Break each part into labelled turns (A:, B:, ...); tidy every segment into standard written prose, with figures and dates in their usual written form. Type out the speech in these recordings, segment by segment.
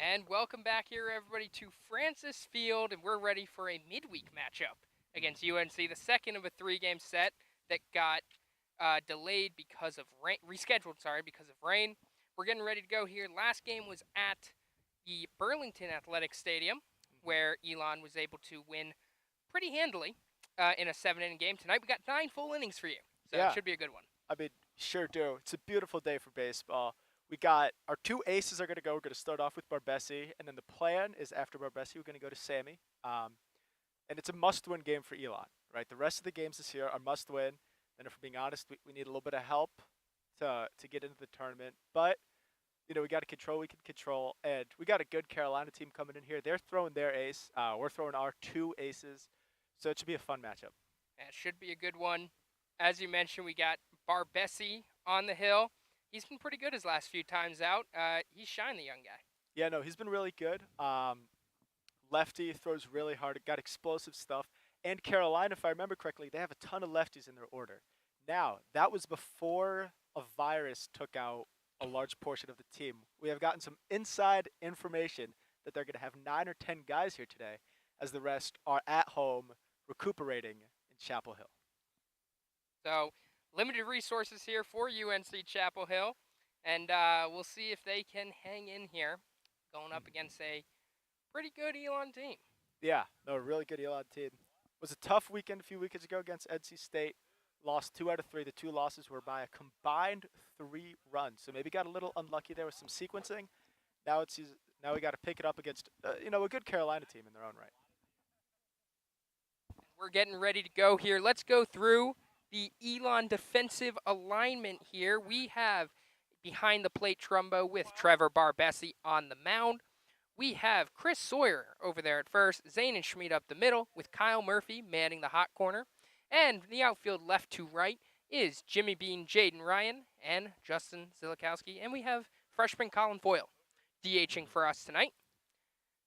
A: And welcome back here, everybody, to Francis Field, and we're ready for a midweek matchup against UNC, the second of a three-game set that got delayed because of rain, rescheduled, because of rain. We're getting ready to go here. Last game was at the Burlington Athletic Stadium, where Elon was able to win pretty handily in a 7-inning game. Tonight we got 9 full innings for you, so it should be a good one.
B: I mean, sure do. It's a beautiful day for baseball. We got our two aces are going to go. We're going to start off with Barbesi, and then the plan is after Barbesi, we're going to go to Sammy. And it's a must-win game for Elon, right? The rest of the games this year are must-win. And if we're being honest, we need a little bit of help to get into the tournament. But, we got to control. We can control. And we got a good Carolina team coming in here. They're throwing their ace. We're throwing our two aces. So it should be a fun matchup.
A: It should be a good one. As you mentioned, we got Barbesi on the hill. He's been pretty good his last few times out. He's shined, the young guy.
B: Yeah, no, he's been really good. Lefty, throws really hard, got explosive stuff. And Carolina, if I remember correctly, they have a ton of lefties in their order. Now, that was before a virus took out a large portion of the team. We have gotten some inside information that they're going to have 9 or 10 guys here today, as the rest are at home recuperating in Chapel Hill.
A: So, limited resources here for UNC Chapel Hill, and we'll see if they can hang in here going up against a pretty good Elon team.
B: Yeah, no, a really good Elon team. It was a tough weekend a few weekends ago against NC State. Lost 2 out of 3. The 2 losses were by a combined 3 runs. So maybe got a little unlucky there with some sequencing. Now we got to pick it up against a good Carolina team in their own right.
A: We're getting ready to go here. Let's go through the Elon defensive alignment here. We have behind the plate Trumbo with Trevor Barbesi on the mound. We have Chris Sawyer over there at first, Zane and Schmid up the middle, with Kyle Murphy manning the hot corner. And the outfield left to right is Jimmy Bean, Jaden Ryan, and Justin Zilikowski. And we have freshman Colin Foyle DHing for us tonight.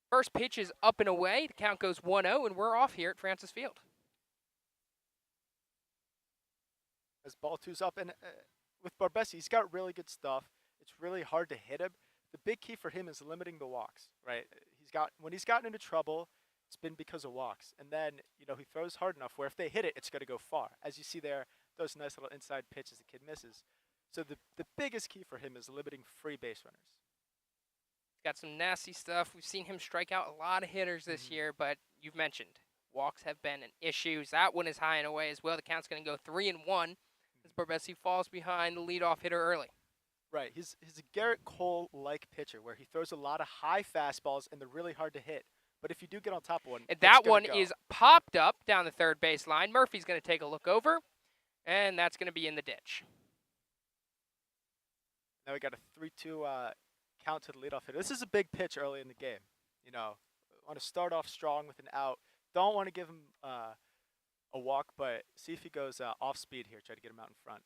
A: First pitch is up and away. The count goes 1-0, and we're off here at Francis Field.
B: As ball 2's up, and with Barbesi, he's got really good stuff. It's really hard to hit him. The big key for him is limiting the walks, right? When he's gotten into trouble, it's been because of walks. And then, he throws hard enough where if they hit it, it's going to go far. As you see there, those nice little inside pitches the kid misses. So the biggest key for him is limiting free base runners.
A: Got some nasty stuff. We've seen him strike out a lot of hitters this year, but you've mentioned walks have been an issue. That one is high and away as well. The count's going to go 3-1 as Barbesi falls behind the leadoff hitter early.
B: Right. He's a Garrett Cole-like pitcher where he throws a lot of high fastballs and they're really hard to hit. But if you do get on top of one,
A: and that one is popped up down the third base line. Murphy's going to take a look over, and that's going to be in the ditch.
B: Now we got a 3-2 count to the leadoff hitter. This is a big pitch early in the game. Want to start off strong with an out. Don't want to give him a walk, but see if he goes off speed here. Try to get him out in front.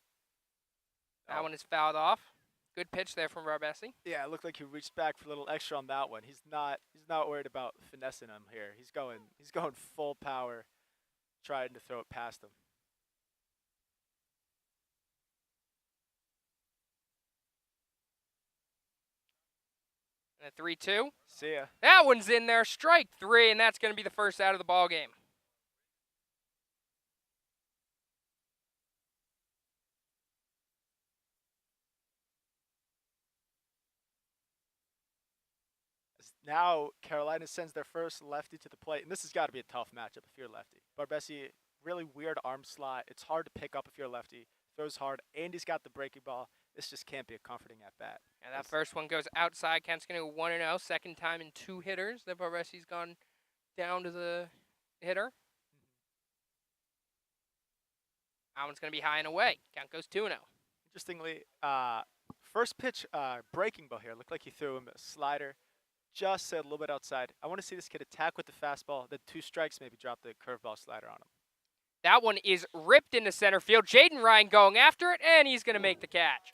A: That one is fouled off. Good pitch there from Barbesi.
B: Yeah, it looked like he reached back for a little extra on that one. He's not worried about finessing him here. He's going full power, trying to throw it past him.
A: And a 3-2.
B: See ya.
A: That one's in there. Strike 3, and that's going to be the first out of the ball game.
B: Now Carolina sends their first lefty to the plate, and this has got to be a tough matchup if you're a lefty. Barbesi, really weird arm slot. It's hard to pick up if you're a lefty. Throws hard, and he's got the breaking ball. This just can't be a comforting at bat.
A: And that first one goes outside. Count's going to go 1-0. Second time in 2 hitters that Barbesi's gone down to the hitter. That one's going to be high and away. Count goes 2-0.
B: Interestingly, first pitch breaking ball here. Looked like he threw him a slider. Just a little bit outside. I want to see this kid attack with the fastball, then 2 strikes, maybe drop the curveball slider on him.
A: That one is ripped into center field. Jaden Ryan going after it, and he's going to make the catch.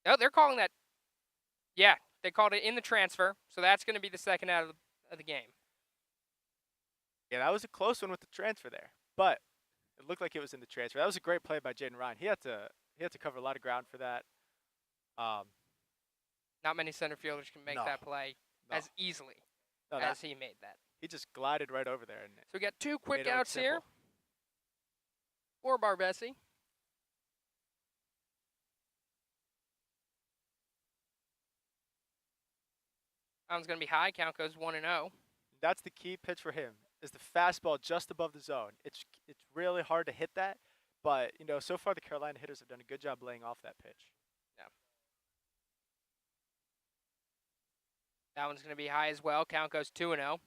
A: No, they're calling that. Yeah, they called it in the transfer, so that's going to be the second out of the game.
B: Yeah, that was a close one with the transfer there, but it looked like it was in the transfer. That was a great play by Jaden Ryan. He had to cover a lot of ground for that.
A: Not many center fielders can make
B: No.
A: that play
B: No.
A: as easily
B: No,
A: as he made that.
B: he just glided right over there. And
A: So we got two quick
B: made it look
A: outs here
B: simple.
A: for Barbesi. That one's going to be high. Count goes 1-0.
B: That's the key pitch for him, is the fastball just above the zone. It's really hard to hit that, but, you know, so far the Carolina hitters have done a good job laying off that pitch.
A: Yeah. That one's going to be high as well. Count goes 2-0.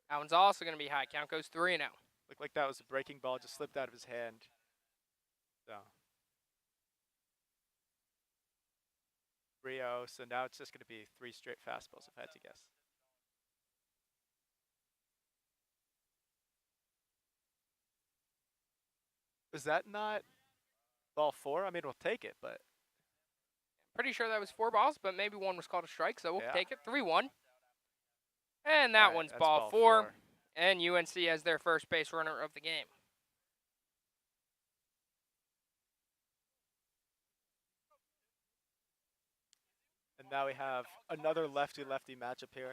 A: That one's also going to be high. Count goes 3-0.
B: Looked like that was a breaking ball, just slipped out of his hand. So 3-0, so now it's just going to be 3 straight fastballs, if I had to guess. Is that not ball 4? I mean, we'll take it, but
A: Pretty sure that was 4 balls, but maybe one was called a strike, so we'll
B: yeah.
A: take it. 3-1. And that
B: Alright,
A: one's
B: that's
A: ball 4. And UNC has their first base runner of the game.
B: And now we have another lefty-lefty matchup here.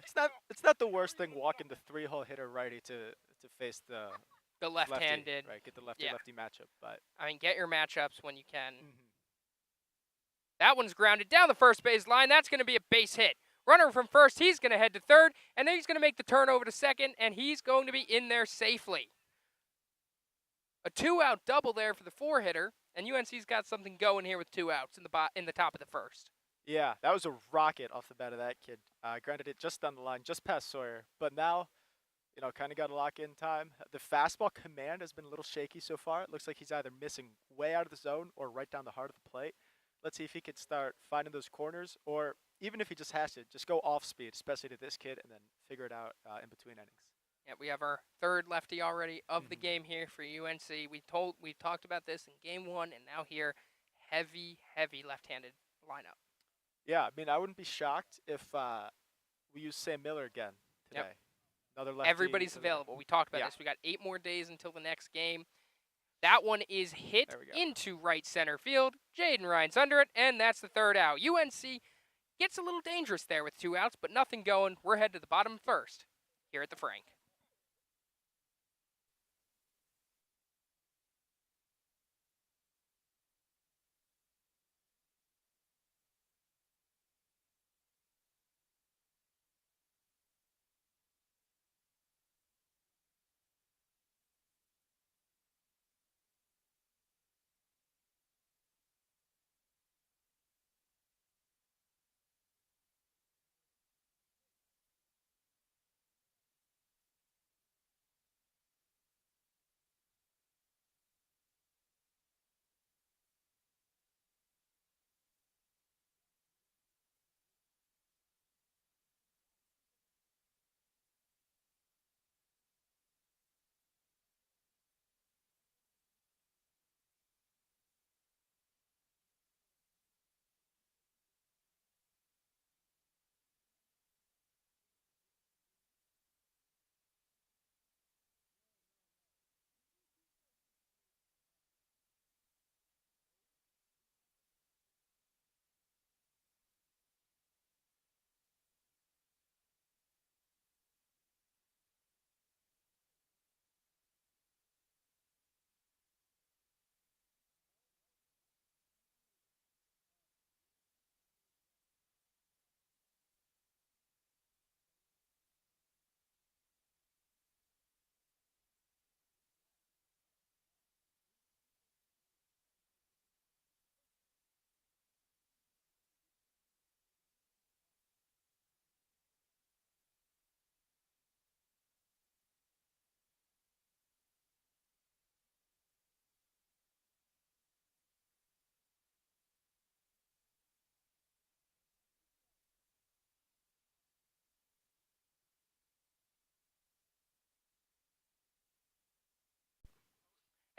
B: It's not the worst thing walking the 3-hole hitter righty to face the
A: Left-handed.
B: right, get the lefty-lefty matchup, but
A: I mean, get your matchups when you can.
B: mm-hmm.
A: That one's grounded down the first base line. That's going to be a base hit. Runner from first, he's going to head to third, and then he's going to make the turn over to second, and he's going to be in there safely. A 2-out double there for the 4-hitter, and UNC's got something going here with 2 outs in the top of the first.
B: Yeah, that was a rocket off the bat of that kid. Granted, it just down the line, just past Sawyer, but now, you know, kind of got a lock in time. The fastball command has been a little shaky so far. It looks like he's either missing way out of the zone or right down the heart of the plate. Let's see if he can start finding those corners, or even if he just has to, just go off speed, especially to this kid, and then figure it out in between innings.
A: Yeah, we have our third lefty already of the game here for UNC. We talked about this in game 1, and now here, heavy left-handed lineup.
B: Yeah, I mean, I wouldn't be shocked if we use Sam Miller again today.
A: Yep.
B: Another lefty.
A: Everybody's available. We talked about this. We got 8 more days until the next game. That one is hit into right center field. Jaden Ryan's under it, and that's the 3rd out. UNC gets a little dangerous there with 2 outs, but nothing going. We're headed to the bottom first here at the Frank.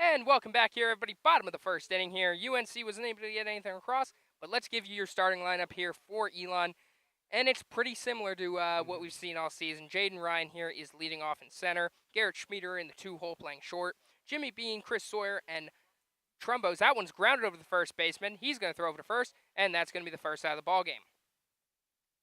A: And welcome back here, everybody. Bottom of the first inning here. UNC wasn't able to get anything across, but let's give you your starting lineup here for Elon. And it's pretty similar to what we've seen all season. Jaden Ryan here is leading off in center. Garrett Schmieder in the 2-hole playing short. Jimmy Bean, Chris Sawyer, and Trumbos. That one's grounded over the first baseman. He's going to throw over to first, and that's going to be the first out of the ball game.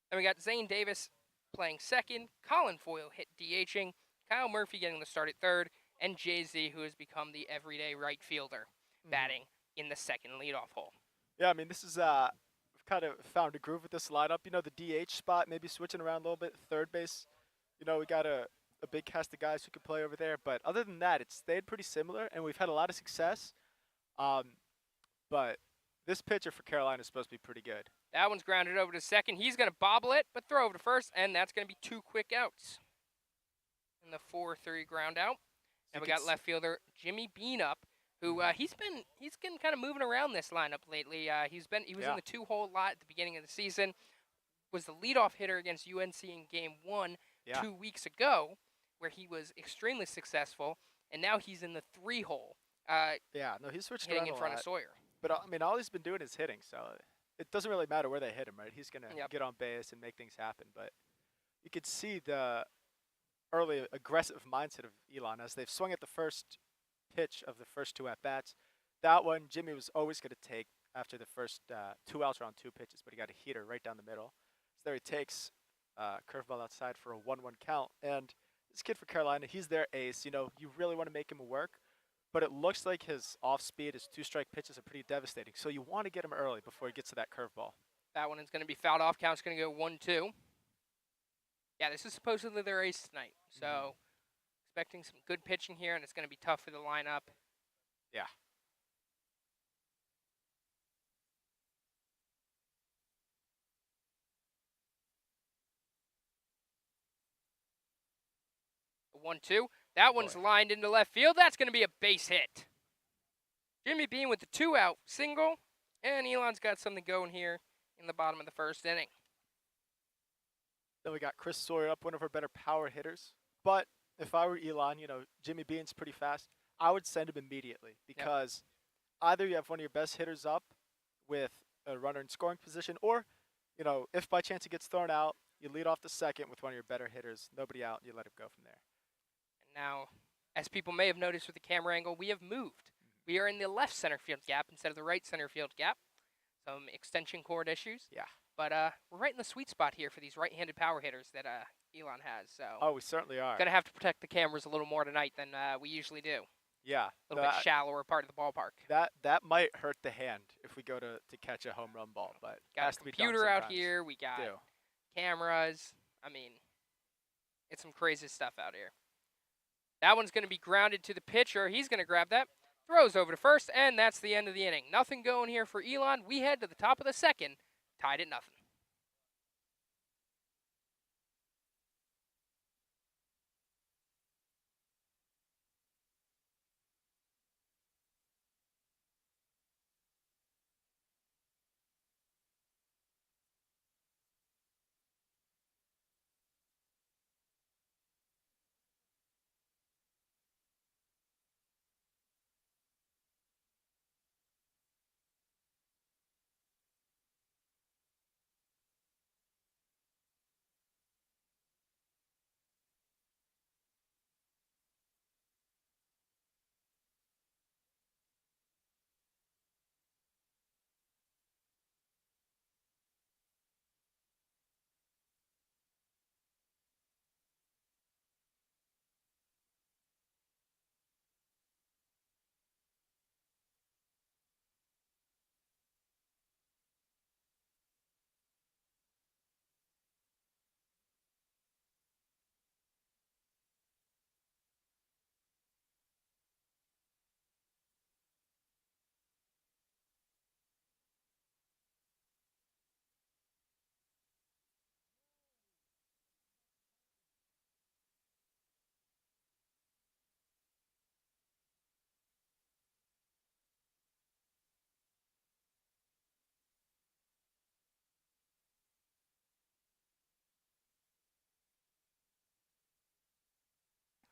A: Then we got Zane Davis playing second. Colin Foyle hit DHing. Kyle Murphy getting the start at third. And Jay-Z, who has become the everyday right fielder, batting in the second leadoff hole.
B: Yeah, I mean, this is we've kind of found a groove with this lineup. You know, the DH spot maybe switching around a little bit. Third base, you know, we got a big cast of guys who can play over there. But other than that, it's stayed pretty similar, and we've had a lot of success. But this pitcher for Carolina is supposed to be pretty good.
A: That one's grounded over to second. He's going to bobble it, but throw over to first, and that's going to be 2 quick outs in the 4-3 ground out. And we got left fielder Jimmy Bean up, who he's been kind of moving around this lineup lately. He was in the 2-hole lot at the beginning of the season. Was the leadoff hitter against UNC in Game 1 2 weeks ago, where he was extremely successful, and now he's in the 3-hole.
B: He's switched
A: hitting
B: around
A: in front of Sawyer.
B: But I mean, all he's been doing is hitting, so it doesn't really matter where they hit him, right? He's gonna get on base and make things happen. But you could see the early aggressive mindset of Elon as they've swung at the first pitch of the first 2 at bats. That one Jimmy was always going to take after the first 2 outs around 2 pitches, but he got a heater right down the middle. So there he takes curveball outside for a 1-1 count. And this kid for Carolina, he's their ace. You know, you really want to make him work, but it looks like his off speed, his 2-strike pitches are pretty devastating. So you want to get him early before he gets to that curveball.
A: That one is going to be fouled off. Count's going to go 1-2. Yeah, this is supposedly their ace tonight. So expecting some good pitching here, and it's going to be tough for the lineup.
B: Yeah.
A: 1-2. That one's lined into left field. That's going to be a base hit. Jimmy Bean with the 2-out single, and Elon's got something going here in the bottom of the first inning.
B: Then we got Chris Sawyer up, one of our better power hitters. But if I were Elon, you know, Jimmy Bean's pretty fast. I would send him immediately because either you have one of your best hitters up with a runner in scoring position, or, you know, if by chance he gets thrown out, you lead off the second with one of your better hitters, nobody out, and you let him go from there.
A: And now, as people may have noticed with the camera angle, we have moved. We are in the left center field gap instead of the right center field gap. Some extension cord issues.
B: Yeah.
A: But we're right in the sweet spot here for these right-handed power hitters that Elon has. So
B: we certainly are.
A: Going to have to protect the cameras a little more tonight than we usually do.
B: Yeah.
A: A little bit shallower part of the ballpark.
B: That might hurt the hand if we go to catch a home run ball, but
A: got a computer out here. We got cameras. I mean, it's some crazy stuff out here. That one's going to be grounded to the pitcher. He's going to grab that. Throws over to first, and that's the end of the inning. Nothing going here for Elon. We head to the top of the second. Tied at 0.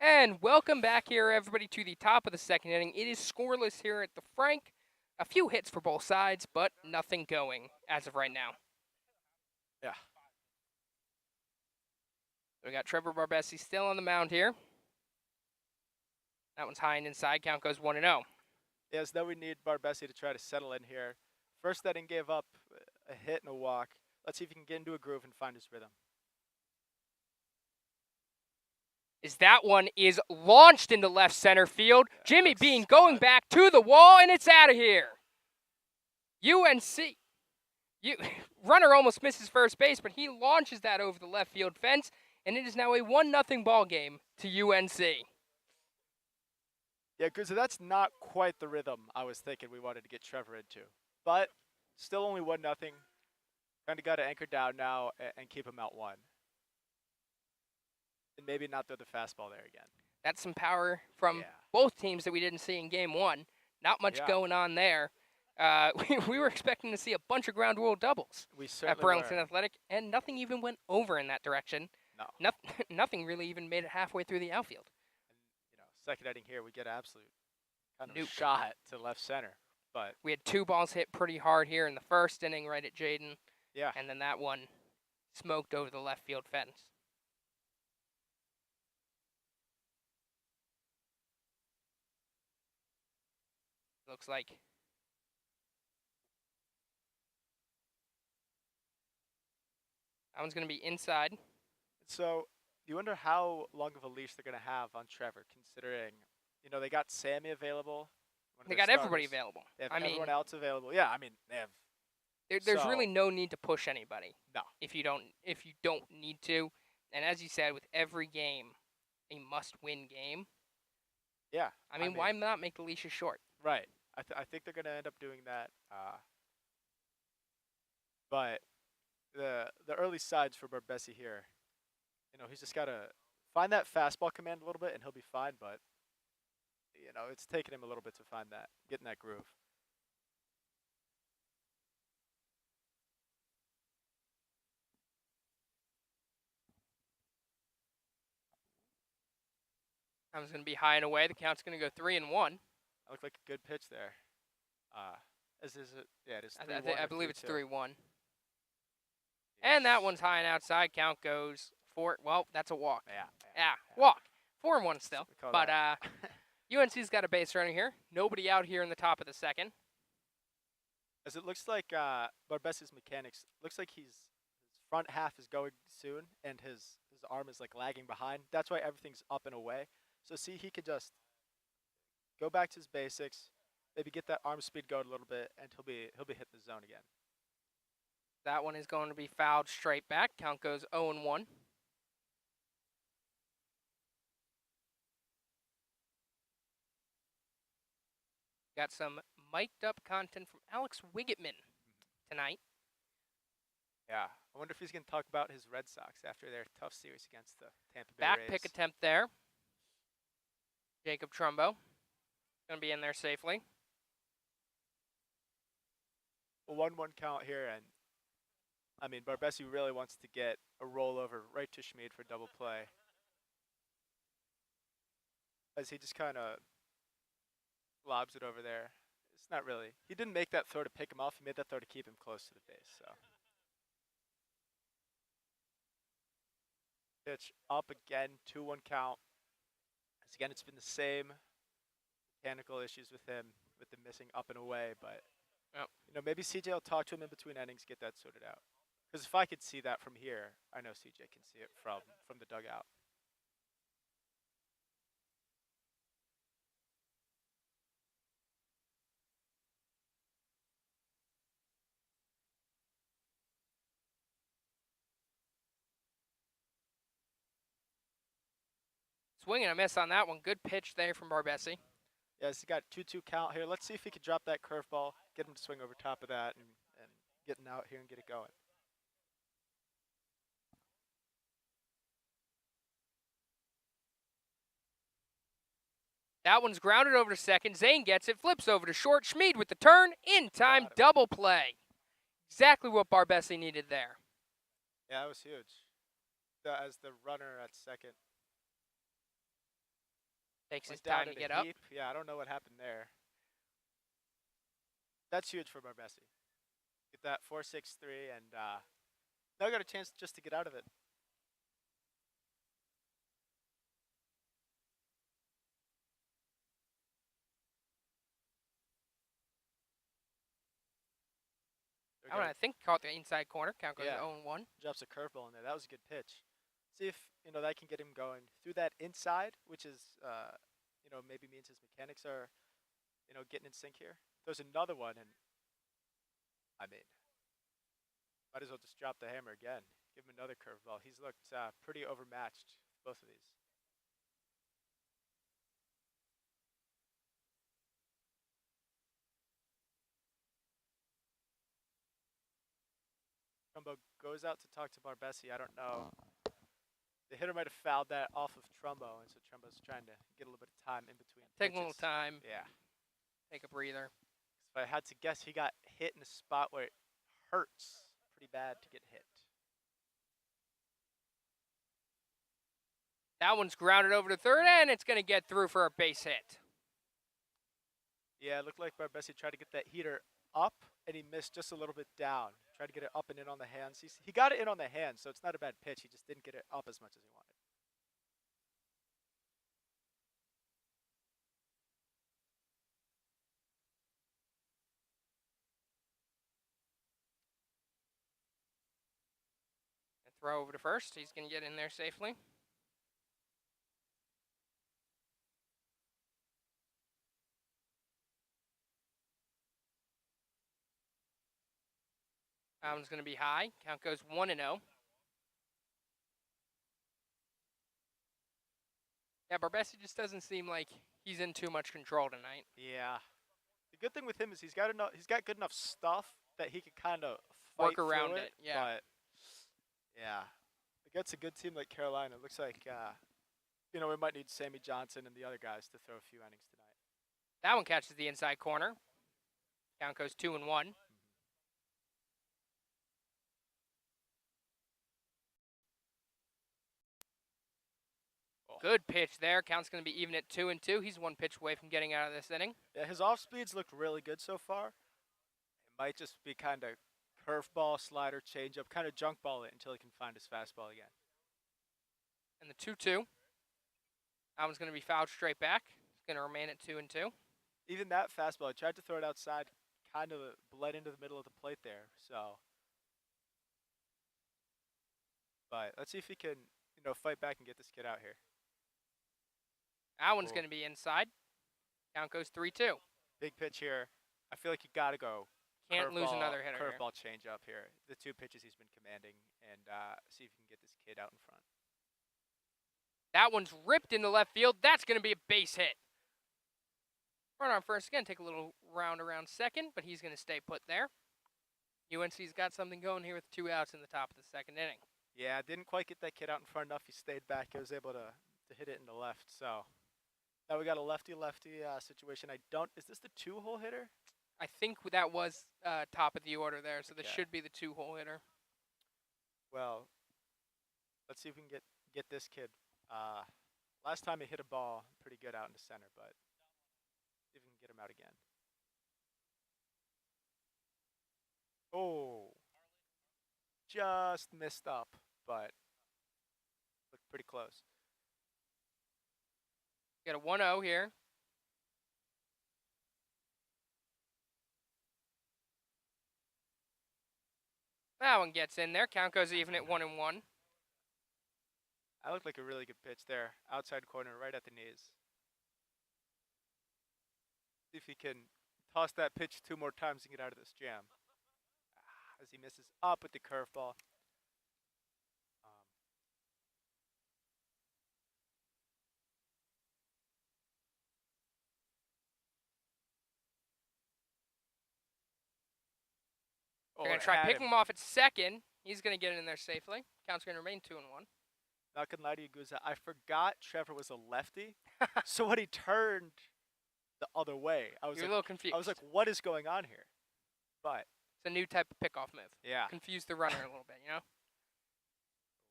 A: And welcome back here, everybody, to the top of the second inning. It is scoreless here at the Frank. A few hits for both sides, but nothing going as of right now.
B: Yeah.
A: So we got Trevor Barbesi still on the mound here. That one's high and inside. Count goes 1-0.
B: Yes, then we need Barbesi to try to settle in here. First inning gave up a hit and a walk. Let's see if he can get into a groove and find his rhythm.
A: That one is launched into left center field.
B: Yeah,
A: Jimmy
B: good
A: Bean
B: spot.
A: going back to the wall, and it's out of here. UNC. Runner almost misses first base, but he launches that over the left field fence, and it is now a 1-0 ball game to UNC.
B: Yeah, good. So that's not quite the rhythm I was thinking we wanted to get Trevor into. But still only 1-0. Kind of got to anchor down now and keep him out 1. And maybe not throw the fastball there again.
A: That's some power from
B: Yeah.
A: both teams that we didn't see in game 1. Not much going on there. We were expecting to see a bunch of ground rule doubles
B: We
A: at
B: certainly
A: Burlington
B: were.
A: Athletic, and nothing even went over in that direction.
B: No.
A: Nothing really even made it halfway through the outfield.
B: And, second inning here, we get absolute kind of
A: Nuke.
B: shot to left center. But
A: We had 2 balls hit pretty hard here in the first inning right at Jaden,
B: yeah,
A: and then that one smoked over the left field fence. Looks like that one's going to be inside.
B: so you wonder how long of a leash they're going to have on Trevor, considering, they got Sammy available.
A: They got everybody available.
B: They have
A: I
B: everyone
A: mean,
B: else available. Yeah, I mean, they have.
A: there's
B: So-
A: really no need to push anybody.
B: No.
A: If you don't need to. And as you said, with every game, a must-win game.
B: Yeah.
A: I mean, why not make the leashes short?
B: Right. I think they're going to end up doing that. But the early signs for Barbesi here, he's just got to find that fastball command a little bit, and he'll be fine. But it's taken him a little bit to find that, get in that groove.
A: That was going to be high and away. The count's going to go 3-1.
B: That looked like a good pitch there. Is it? Yeah, it is.
A: I believe it's 3-1. And that one's high and outside. Count goes 4. Well, that's a walk. Yeah, walk. 4-1 still. But UNC's got a base runner here. Nobody out here in the top of the second.
B: As it looks like Barbesi's mechanics, looks like his front half is going soon, and his arm is like lagging behind. That's why everything's up and away. So see, he could just go back to his basics, maybe get that arm speed going a little bit, and he'll be hitting the zone again.
A: That one is going to be fouled straight back. Count goes 0-1. Got some mic'd up content from Alex Wiggitman tonight.
B: Yeah, I wonder if he's going to talk about his Red Sox after their tough series against the Tampa Bay
A: Back
B: Rays.
A: pick attempt there. Jacob Trumbo going to be in there safely.
B: A 1-1 count here, and I mean, Barbesi really wants to get a rollover right to Schmid for double play. As he just kind of lobs it over there. It's not really. He didn't make that throw to pick him off. He made that throw to keep him close to the base. So pitch up again, 2-1 count. As again, it's been the same mechanical issues with him, with the missing up and away. But maybe CJ will talk to him in between innings, get that sorted out. Because if I could see that from here, I know CJ can see it from the dugout.
A: Swing and a miss on that one. Good pitch there from Barbesi.
B: Yes, he got 2-2 count here. Let's see if he can drop that curveball, get him to swing over top of that, and getting out here and get it going.
A: That one's grounded over to second. Zane gets it, flips over to short. Schmid with the turn, in time, double play. Exactly what Barbesi needed there.
B: Yeah, that was huge. As the runner at second.
A: Takes his time to get up.
B: Yeah, I don't know what happened there. That's huge for Barbesi. Get that 4-6-3, and now got a chance just to get out of it.
A: I don't know, I think caught the inside corner. Count goes
B: Yeah.
A: 0-1.
B: Drops a curveball in there. That was a good pitch. See if that can get him going through that inside, which is maybe means his mechanics are getting in sync here. There's another one, and I mean, might as well just drop the hammer again. Give him another curveball. He's looked pretty overmatched, both of these. Trumbo goes out to talk to Barbesi. I don't know. The hitter might have fouled that off of Trumbo, and so Trumbo's trying to get a little bit of time in between
A: Take
B: pitches.
A: a little time.
B: Yeah.
A: Take a breather.
B: If I had to guess, he got hit in a spot where it hurts pretty bad to get hit.
A: That one's grounded over to third, and it's going to get through for a base hit.
B: Yeah, it looked like Barbesi tried to get that heater up, and he missed just a little bit down. Tried to get it up and in on the hands. He got it in on the hands, so it's not a bad pitch. He just didn't get it up as much as he wanted.
A: Throw over to first. He's going to get in there safely. That one's going to be high. Count goes 1-0. Yeah, Barbesi just doesn't seem like he's in too much control tonight.
B: Yeah. The good thing with him is he's got good enough stuff that he can kind of
A: work around it. Yeah.
B: But yeah, against a good team like Carolina, it looks like we might need Sammy Johnson and the other guys to throw a few innings tonight.
A: That one catches the inside corner. Count goes 2-1. Good pitch there. Count's going to be even at 2-2. He's one pitch away from getting out of this inning.
B: Yeah, his off speeds looked really good so far. It might just be kind of curveball, slider, changeup, kind of junk ball it until he can find his fastball again.
A: And the 2-2. That one's going to be fouled straight back. It's going to remain at 2-2.
B: Even that fastball, I tried to throw it outside, kind of bled into the middle of the plate there. So, but let's see if he can, fight back and get this kid out here.
A: That one's going to be inside. Count goes 3-2.
B: Big pitch here. I feel like you got to go.
A: Can't lose another hitter.
B: Curveball change up here. The two pitches he's been commanding, and see if you can get this kid out in front.
A: That one's ripped into left field. That's going to be a base hit. Run on first again. Take a little round around second, but he's going to stay put there. UNC's got something going here with 2 outs in the top of the second inning.
B: Yeah, didn't quite get that kid out in front enough. He stayed back. He was able to hit it in the left. So now we got a lefty-lefty situation. Is this the 2-hole hitter?
A: I think that was top of the order there, so this should be the 2-hole hitter.
B: Well, let's see if we can get this kid. Last time he hit a ball pretty good out in the center, but see if we can get him out again. Oh, just missed up, but looked pretty close.
A: Got a 1-0 here. That one gets in there. Count goes even at 1-1.
B: That looked like a really good pitch there. Outside corner, right at the knees. See if he can toss that pitch 2 more times and get out of this jam. As he misses up with the curveball.
A: They're going to try picking him off at second. He's going to get it in there safely. Count's going to remain 2-1.
B: Not going to lie to you, Guza. I forgot Trevor was a lefty. So when he turned the other way, I was
A: a little confused.
B: I was like, what is going on here? But
A: it's a new type of pickoff move.
B: Yeah.
A: Confuse the runner a little bit,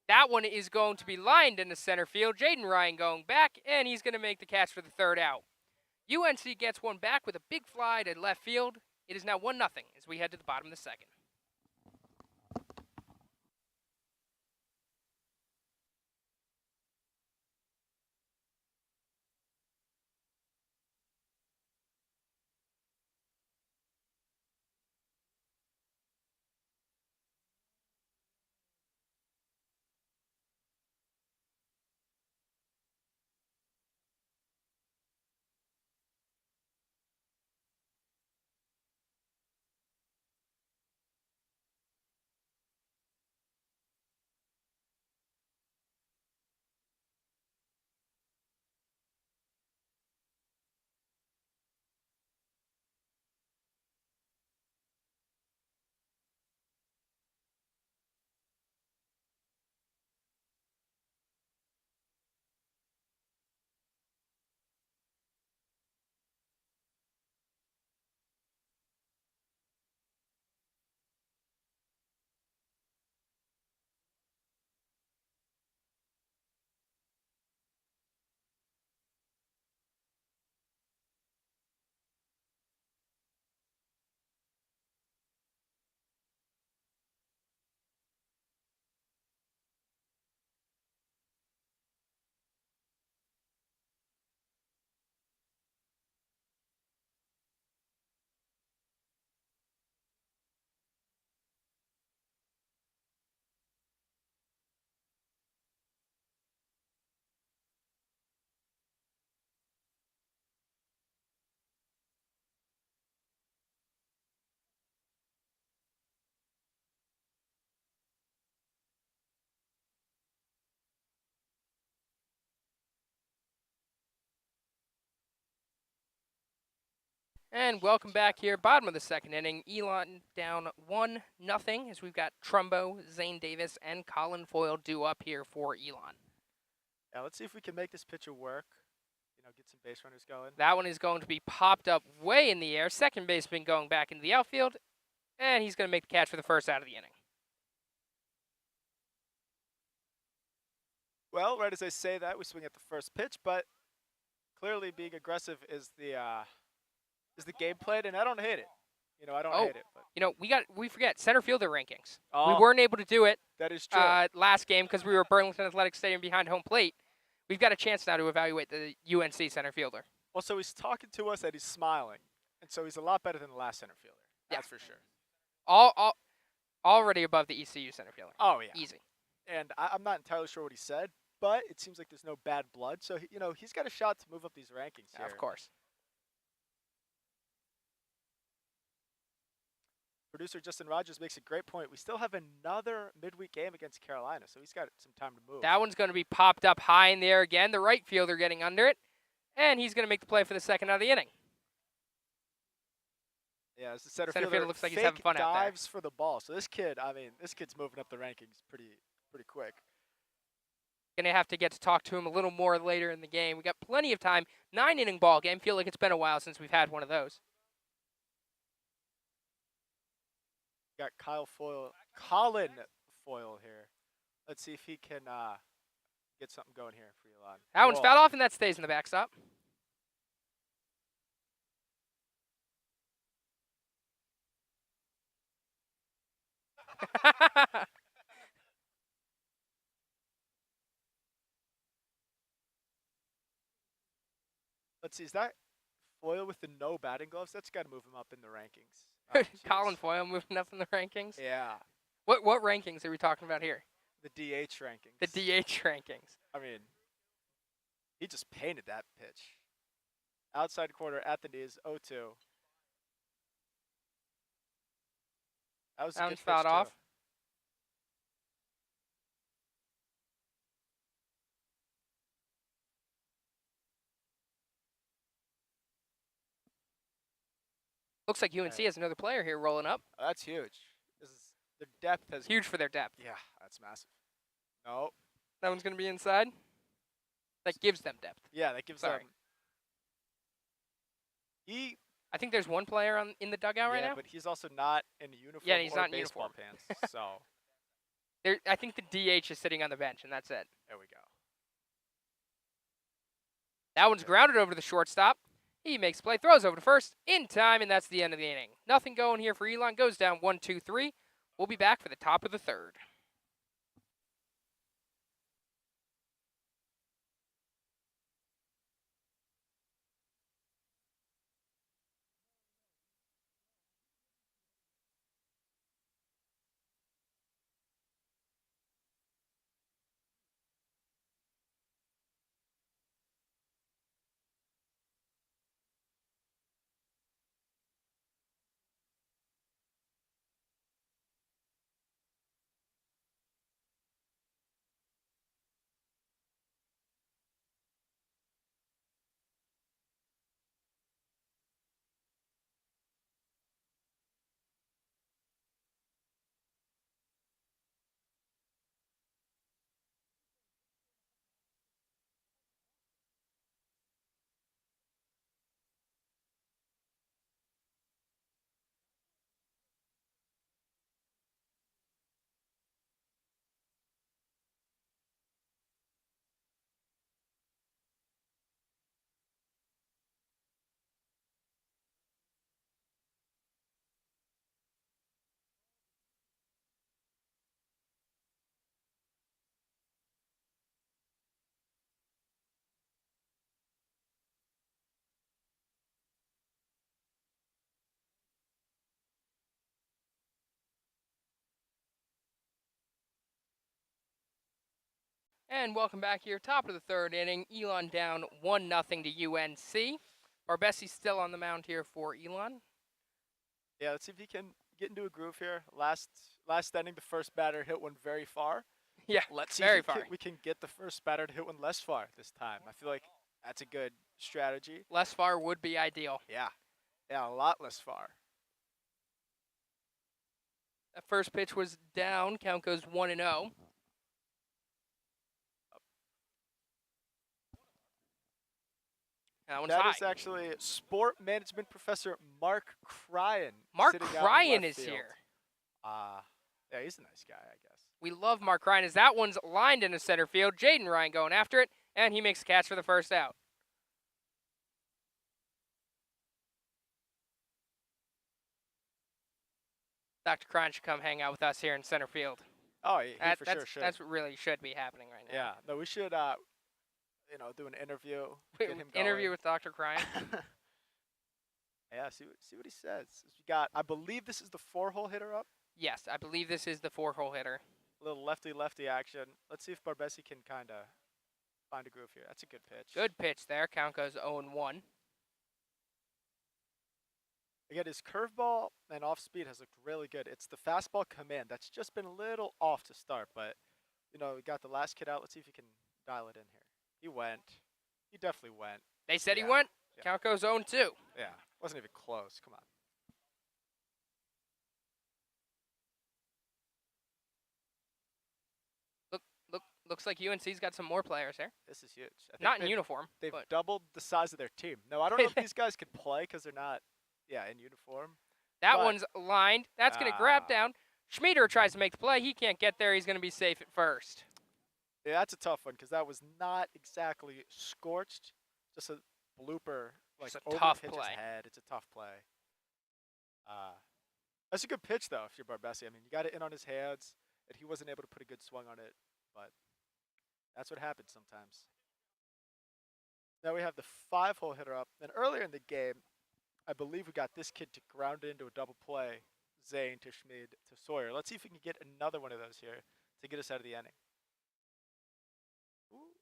A: That one is going to be lined into center field. Jaden Ryan going back, and he's going to make the catch for the 3rd out. UNC gets one back with a big fly to left field. It is now 1-0 as we head to the bottom of the second. And welcome back here, bottom of the second inning. Elon down 1-0 as we've got Trumbo, Zane Davis, and Colin Foyle due up here for Elon.
B: Yeah, let's see if we can make this pitcher work. Get some base runners going.
A: That one is going to be popped up way in the air. Second baseman going back into the outfield, and he's going to make the catch for the first out of the inning.
B: Well, right as I say that, we swing at the first pitch, but clearly being aggressive is the game plan, and I don't hate it. I don't hate it. But
A: We forget center fielder rankings.
B: Oh,
A: We weren't able to do it
B: that is true.
A: last game because we were at Burlington Athletic Stadium behind home plate. We've got a chance now to evaluate the UNC center fielder.
B: Well, so he's talking to us and he's smiling, and so he's a lot better than the last center fielder. That's for sure.
A: Already above the ECU center fielder.
B: Oh yeah,
A: Easy.
B: And I'm not entirely sure what he said, but it seems like there's no bad blood. So he's got a shot to move up these rankings here.
A: Of course.
B: Producer Justin Rogers makes a great point. We still have another midweek game against Carolina, so he's got some time to move.
A: That one's going to be popped up high in the air again. The right fielder getting under it, and he's going to make the play for the second out of the inning.
B: Yeah, as the center
A: fielder
B: fielder
A: looks like he's having fun out there.
B: dives for the ball. So this kid's moving up the rankings pretty quick.
A: Going to have to get to talk to him a little more later in the game. We got plenty of time. 9-inning ball game. Feel like it's been a while since we've had one of those.
B: Got Colin Foyle here. Let's see if he can get something going here for Elon.
A: That one's fouled off, and that stays in the backstop.
B: Let's see, is that Foyle with the no batting gloves? That's got to move him up in the rankings.
A: Colin Foyle moving up in the rankings.
B: Yeah.
A: What rankings are we talking about here?
B: The DH rankings.
A: The DH rankings.
B: I mean, he just painted that pitch. Outside corner at the knees, 0-2. That was a good pitch,
A: fouled off. Looks like UNC has another player here rolling up.
B: Oh, that's huge. Their depth has
A: Huge for their depth.
B: Yeah, that's massive. No.
A: That one's going to be inside. That gives them depth.
B: Yeah, that gives
A: Sorry.
B: them.
A: I think there's one player in the dugout right now.
B: But he's also not in a uniform.
A: Yeah, he's
B: or
A: not in
B: baseball
A: uniform.
B: pants. So
A: I think the DH is sitting on the bench, and that's it.
B: there we go.
A: That one's grounded over to the shortstop. He makes play, throws over to first in time, and that's the end of the inning. Nothing going here for Elon. Goes down 1-2-3. We'll be back for the top of the third. And welcome back here, top of the third inning. Elon down 1-0 to UNC. Barbessi's still on the mound here for Elon.
B: Yeah, let's see if he can get into a groove here. Last inning, the first batter hit one very far.
A: Yeah,
B: let's see
A: very
B: if
A: far.
B: we can get the first batter to hit one less far this time. I feel like that's a good strategy.
A: Less far would be ideal.
B: Yeah. Yeah, a lot less far.
A: That first pitch was down. Count goes 1-0. That one's
B: That
A: high.
B: is actually sport management professor Mark Cryan
A: Mark
B: sitting out in
A: Cryan
B: left
A: is
B: field.
A: here.
B: Yeah, he's a nice guy, I guess.
A: We love Mark Cryan as that one's lined into center field. Jaden Ryan going after it, and he makes a catch for the first out. Dr. Cryan should come hang out with us here in center field.
B: Oh, he for sure should.
A: That's what really should be happening right now.
B: Yeah, no, we should, do an interview. Get him
A: Interview
B: going.
A: with Dr. Cryan.
B: Yeah, see what he says. We got, I believe this is the 4-hole hitter up.
A: Yes, I believe this is the 4-hole hitter.
B: A little lefty-lefty action. Let's see if Barbesi can kind of find a groove here. That's a good pitch.
A: Good pitch there. Count goes 0-1.
B: Again, his curveball and off speed has looked really good. It's the fastball command that's just been a little off to start, but we got the last kid out. Let's see if he can dial it in here. He went. He definitely went.
A: They said he
B: Yeah.
A: went.
B: Yeah.
A: Count goes 0-2.
B: Yeah, wasn't even close. Come on.
A: Looks like UNC's got some more players here.
B: This is huge. I think
A: Not in uniform.
B: They've
A: but
B: doubled the size of their team. No, I don't know if these guys could play because they're not, in uniform.
A: that
B: but-
A: one's lined. That's going to grab down. Schmieder tries to make the play. He can't get there. He's going to be safe at first.
B: Yeah, that's a tough one because that was not exactly scorched. Just a blooper, like
A: Just a
B: over
A: tough
B: the pitcher's
A: play.
B: head. It's a tough play. That's a good pitch though. If you're Barbesi, I mean, you got it in on his hands, and he wasn't able to put a good swing on it. But that's what happens sometimes. Now we have the 5-hole hitter up, and earlier in the game, I believe we got this kid to ground it into a double play. Zane to Schmid to Sawyer. Let's see if we can get another one of those here to get us out of the inning. Ooh.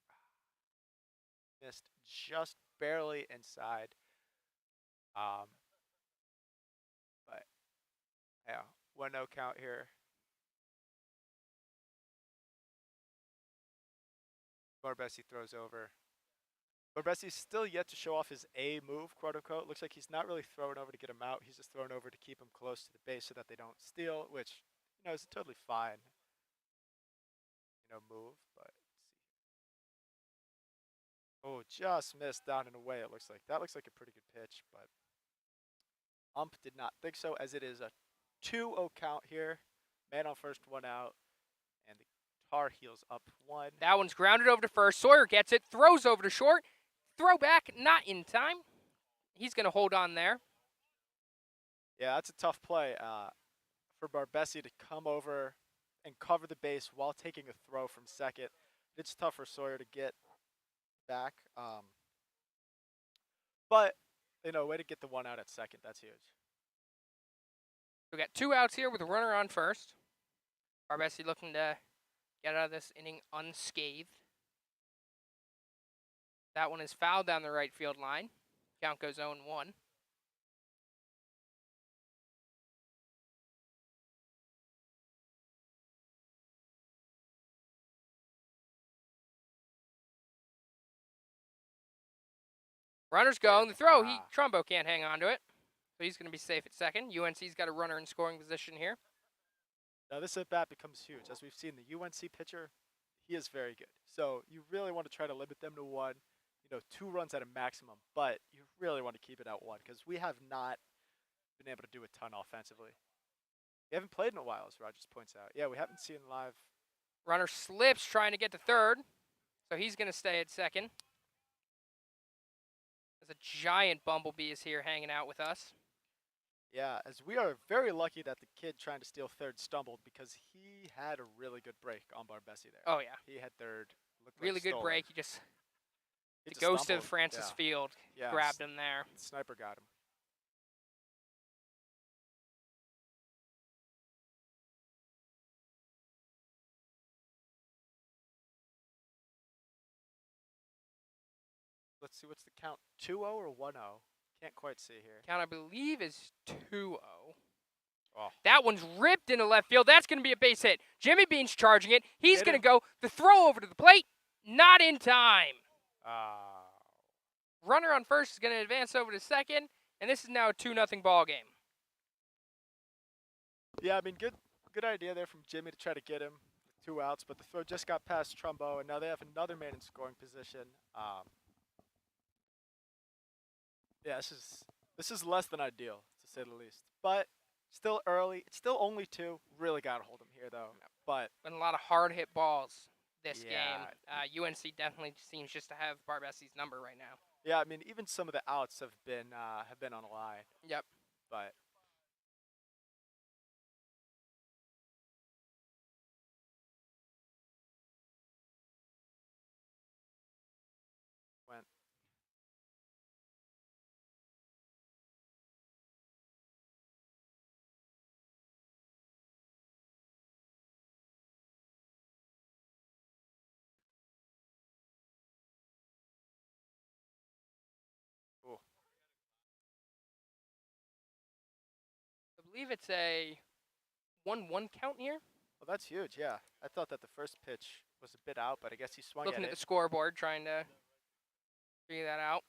B: Missed just barely inside. But yeah, 1-0 count here. Barbesi throws over. Barbesi's still yet to show off his A move, quote unquote. Looks like he's not really throwing over to get him out. He's just throwing over to keep him close to the base so that they don't steal, which, is a totally fine, move. But let's see. Oh, just missed down and away, it looks like. That looks like a pretty good pitch, but ump did not think so, as it is a 2-0 count here. Man on first, 1 out. And the Tar Heels up 1.
A: That one's grounded over to first. Sawyer gets it. Throws over to short. Throw back, not in time. He's going to hold on there.
B: Yeah, that's a tough play for Barbesi to come over and cover the base while taking a throw from second. It's tough for Sawyer to get back. But, way to get the 1 out at second. That's huge.
A: We got 2 outs here with a runner on first. Barbesi looking to get out of this inning unscathed. That one is fouled down the right field line. Count goes 0-1. Runner's going. The throw, Trumbo can't hang on to it. So he's going to be safe at second. UNC's got a runner in scoring position here.
B: Now this at-bat becomes huge. As we've seen, the UNC pitcher, he is very good. So you really want to try to limit them to 1, 2 runs at a maximum. But you really want to keep it at 1 because we have not been able to do a ton offensively. We haven't played in a while, as Rogers points out. Yeah, we haven't seen live.
A: Runner slips trying to get to third. So he's going to stay at second. As a giant bumblebee is here hanging out with us.
B: Yeah, as we are very lucky that the kid trying to steal third stumbled because he had a really good break on Barbesi there.
A: Oh, yeah.
B: He had third.
A: Really good
B: stole
A: break.
B: it.
A: He just,
B: He
A: the
B: just
A: ghost
B: stumbled.
A: of Francis
B: Yeah.
A: Field
B: Yeah,
A: grabbed him there.
B: The sniper got him. Let's see, what's the count? 2-0 or 1-0? Can't quite see here.
A: Count, I believe, is 2-0.
B: Oh.
A: That one's ripped into left field. That's going to be a base hit. Jimmy Bean's charging it. He's
B: Hit
A: going to
B: him.
A: go. The throw over to the plate. Not in time. Runner on first is going to advance over to second. And this is now a 2-0 ball game.
B: Yeah, I mean, good idea there from Jimmy to try to get him with 2 outs, but the throw just got past Trumbo, and now they have another man in scoring position. Yeah, this is less than ideal, to say the least. But still early. It's still only 2. Really got to hold him here, though. But
A: Been a lot of hard hit balls this
B: Yeah.
A: game. UNC definitely seems just to have Barbessi's number right now.
B: yeah, I mean, even some of the outs have been on a line.
A: Yep.
B: But went. Ooh.
A: I believe it's a 1-1 count here.
B: Well, that's huge. Yeah, I thought that the first pitch was a bit out, but I guess he swung
A: Looking
B: at
A: at
B: it.
A: the scoreboard, trying to figure that out.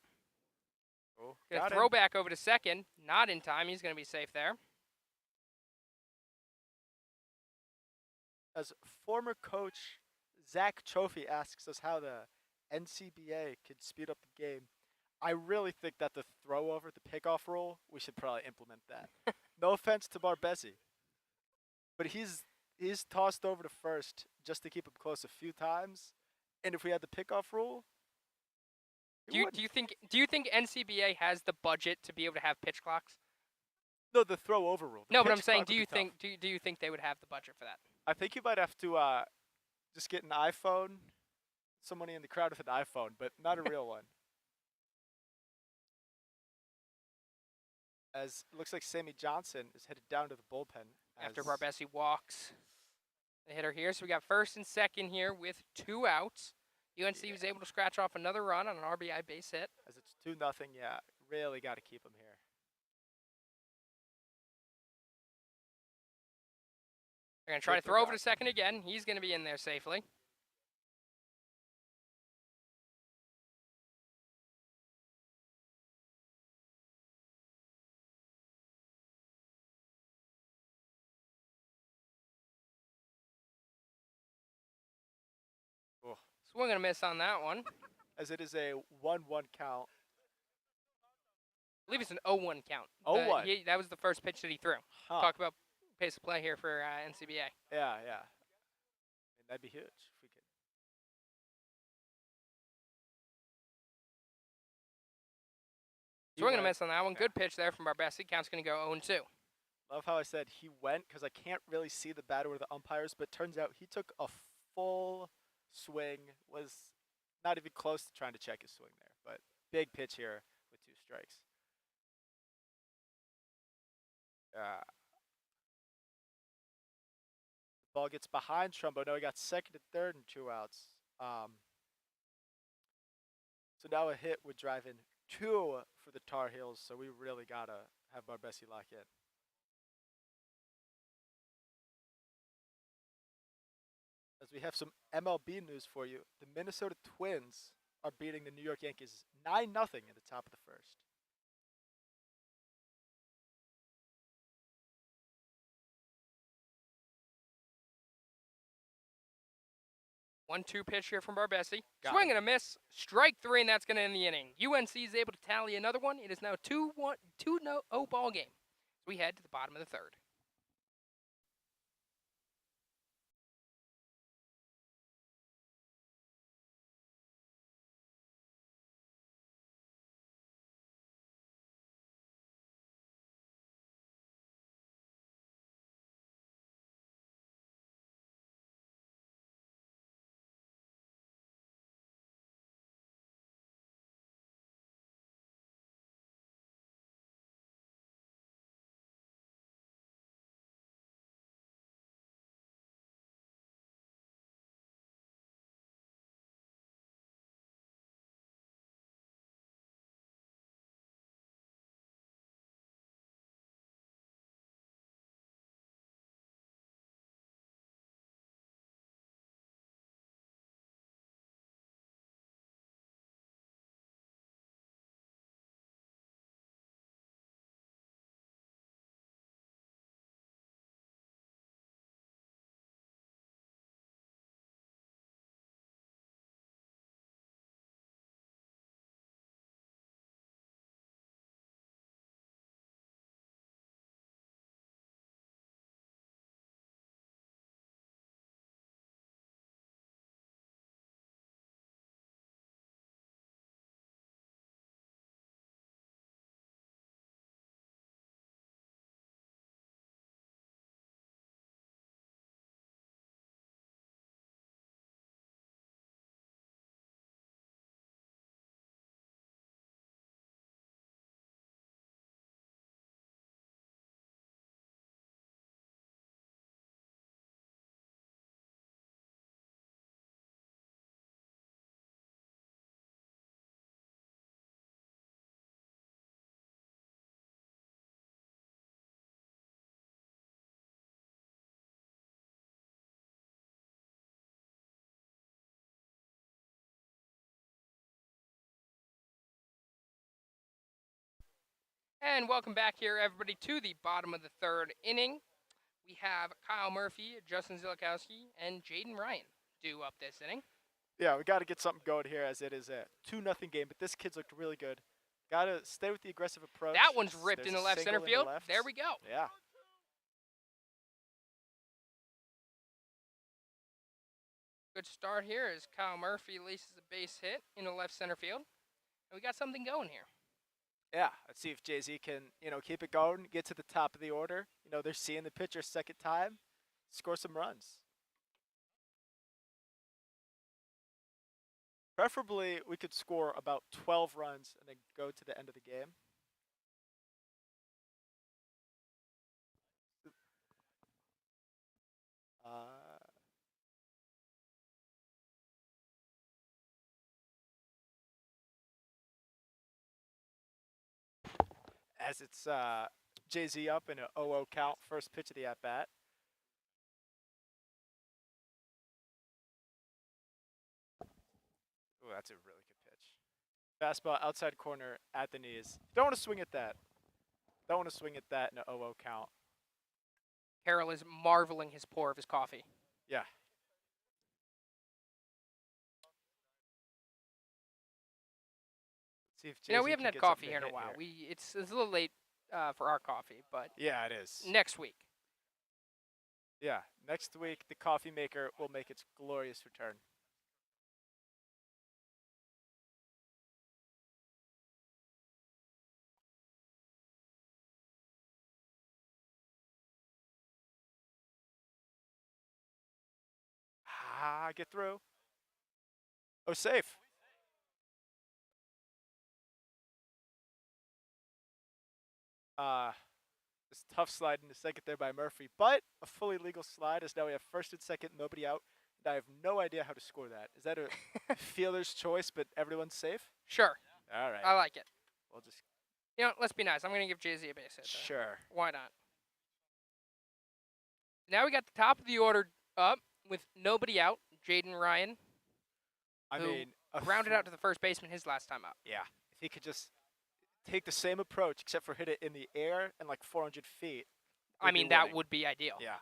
B: Oh,
A: Gonna
B: got
A: throw
B: him.
A: back over to second. Not in time. He's gonna be safe there.
B: As former coach Zach Trophy asks us how the NCBA could speed up the game, I really think that the throw over, the pickoff rule, we should probably implement that. No offense to Barbesi, but he's tossed over to first just to keep him close a few times, and if we had the pickoff rule,
A: Do you think NCBA has the budget to be able to have pitch clocks?
B: no, the throw over rule. The
A: No, but I'm
B: pitch
A: saying,
B: clock would be tough.
A: do you think they would have the budget for that?
B: I think you might have to just get an iPhone, somebody in the crowd with an iPhone, but not a real one. As it looks like Sammy Johnson is headed down to the bullpen.
A: After Barbesi walks the hitter here. So we got first and second here with 2 outs. UNC was able to scratch off another run on an RBI base hit.
B: As it's 2-0, yeah, really got to keep him here.
A: They're going to try to throw over to second again. He's going to be in there safely.
B: Oh.
A: Swing and a miss on that one.
B: As it is a 1-1 count.
A: I believe it's an 0-1 count.
B: 0-1.
A: That was the first pitch that he threw.
B: Huh.
A: Talk about pace of play here for NCBA.
B: Yeah, yeah. And that'd be huge if we could.
A: Swing and a miss on that one. Good pitch there from Barbesi. Count's going to go 0-2.
B: Love how I said he went because I can't really see the batter or the umpires, but turns out he took a full swing, was not even close to trying to check his swing there. But big pitch here with 2 strikes. The ball gets behind Trumbo. No, he got second and third and 2 outs. So now a hit would drive in 2 for the Tar Heels, so we really got to have Barbesi lock in. As we have some MLB news for you, the Minnesota Twins are beating the New York Yankees 9-0 in the top of the first.
A: 1-2 pitch here from Barbesi.
B: Got
A: Swing
B: him.
A: and a miss. Strike 3, and that's going to end the inning. UNC is able to tally another one. It is now 2-0 ball game. We head to the bottom of the third. And welcome back here, everybody, to the bottom of the third inning. We have Kyle Murphy, Justin Zilakowski, and Jaden Ryan due up this inning.
B: Yeah, we got to get something going here as it is a 2-0 game, but this kid's looked really good. Got to stay with the aggressive approach.
A: That one's ripped
B: There's
A: in the
B: a
A: left center
B: single in the
A: field.
B: left.
A: There we go.
B: Yeah.
A: Good start here as Kyle Murphy laces a base hit in the left center field. And we got something going here.
B: Yeah, let's see if Jay-Z can, keep it going, get to the top of the order. They're seeing the pitcher second time, score some runs. Preferably, we could score about 12 runs and then go to the end of the game. As it's Jay-Z up in an 0-0 count, first pitch of the at-bat. Oh, that's a really good pitch. Fastball outside corner at the knees. Don't want to swing at that. Don't want to swing at that in an 0-0 count.
A: Carroll is marveling his pour of his coffee.
B: Yeah. See if Jay-Z
A: we haven't had coffee here in a while. It's a little late for our coffee, but
B: yeah, it is.
A: Next week.
B: Yeah, next week the coffee maker will make its glorious return. Get through. Oh, safe. This tough slide into second there by Murphy, but a fully legal slide as now we have first and second, nobody out. And I have no idea how to score that. Is that a fielder's choice, but everyone's safe?
A: Sure.
B: All right.
A: I like it.
B: We'll just.
A: Let's be nice. I'm going to give Jay-Z a base hit.
B: Sure.
A: Why not? Now we got the top of the order up with nobody out. Jaden Ryan. Grounded out to the first baseman his last time up.
B: Yeah. If he could just take the same approach except for hit it in the air and like 400 feet.
A: That would be ideal.
B: Yeah.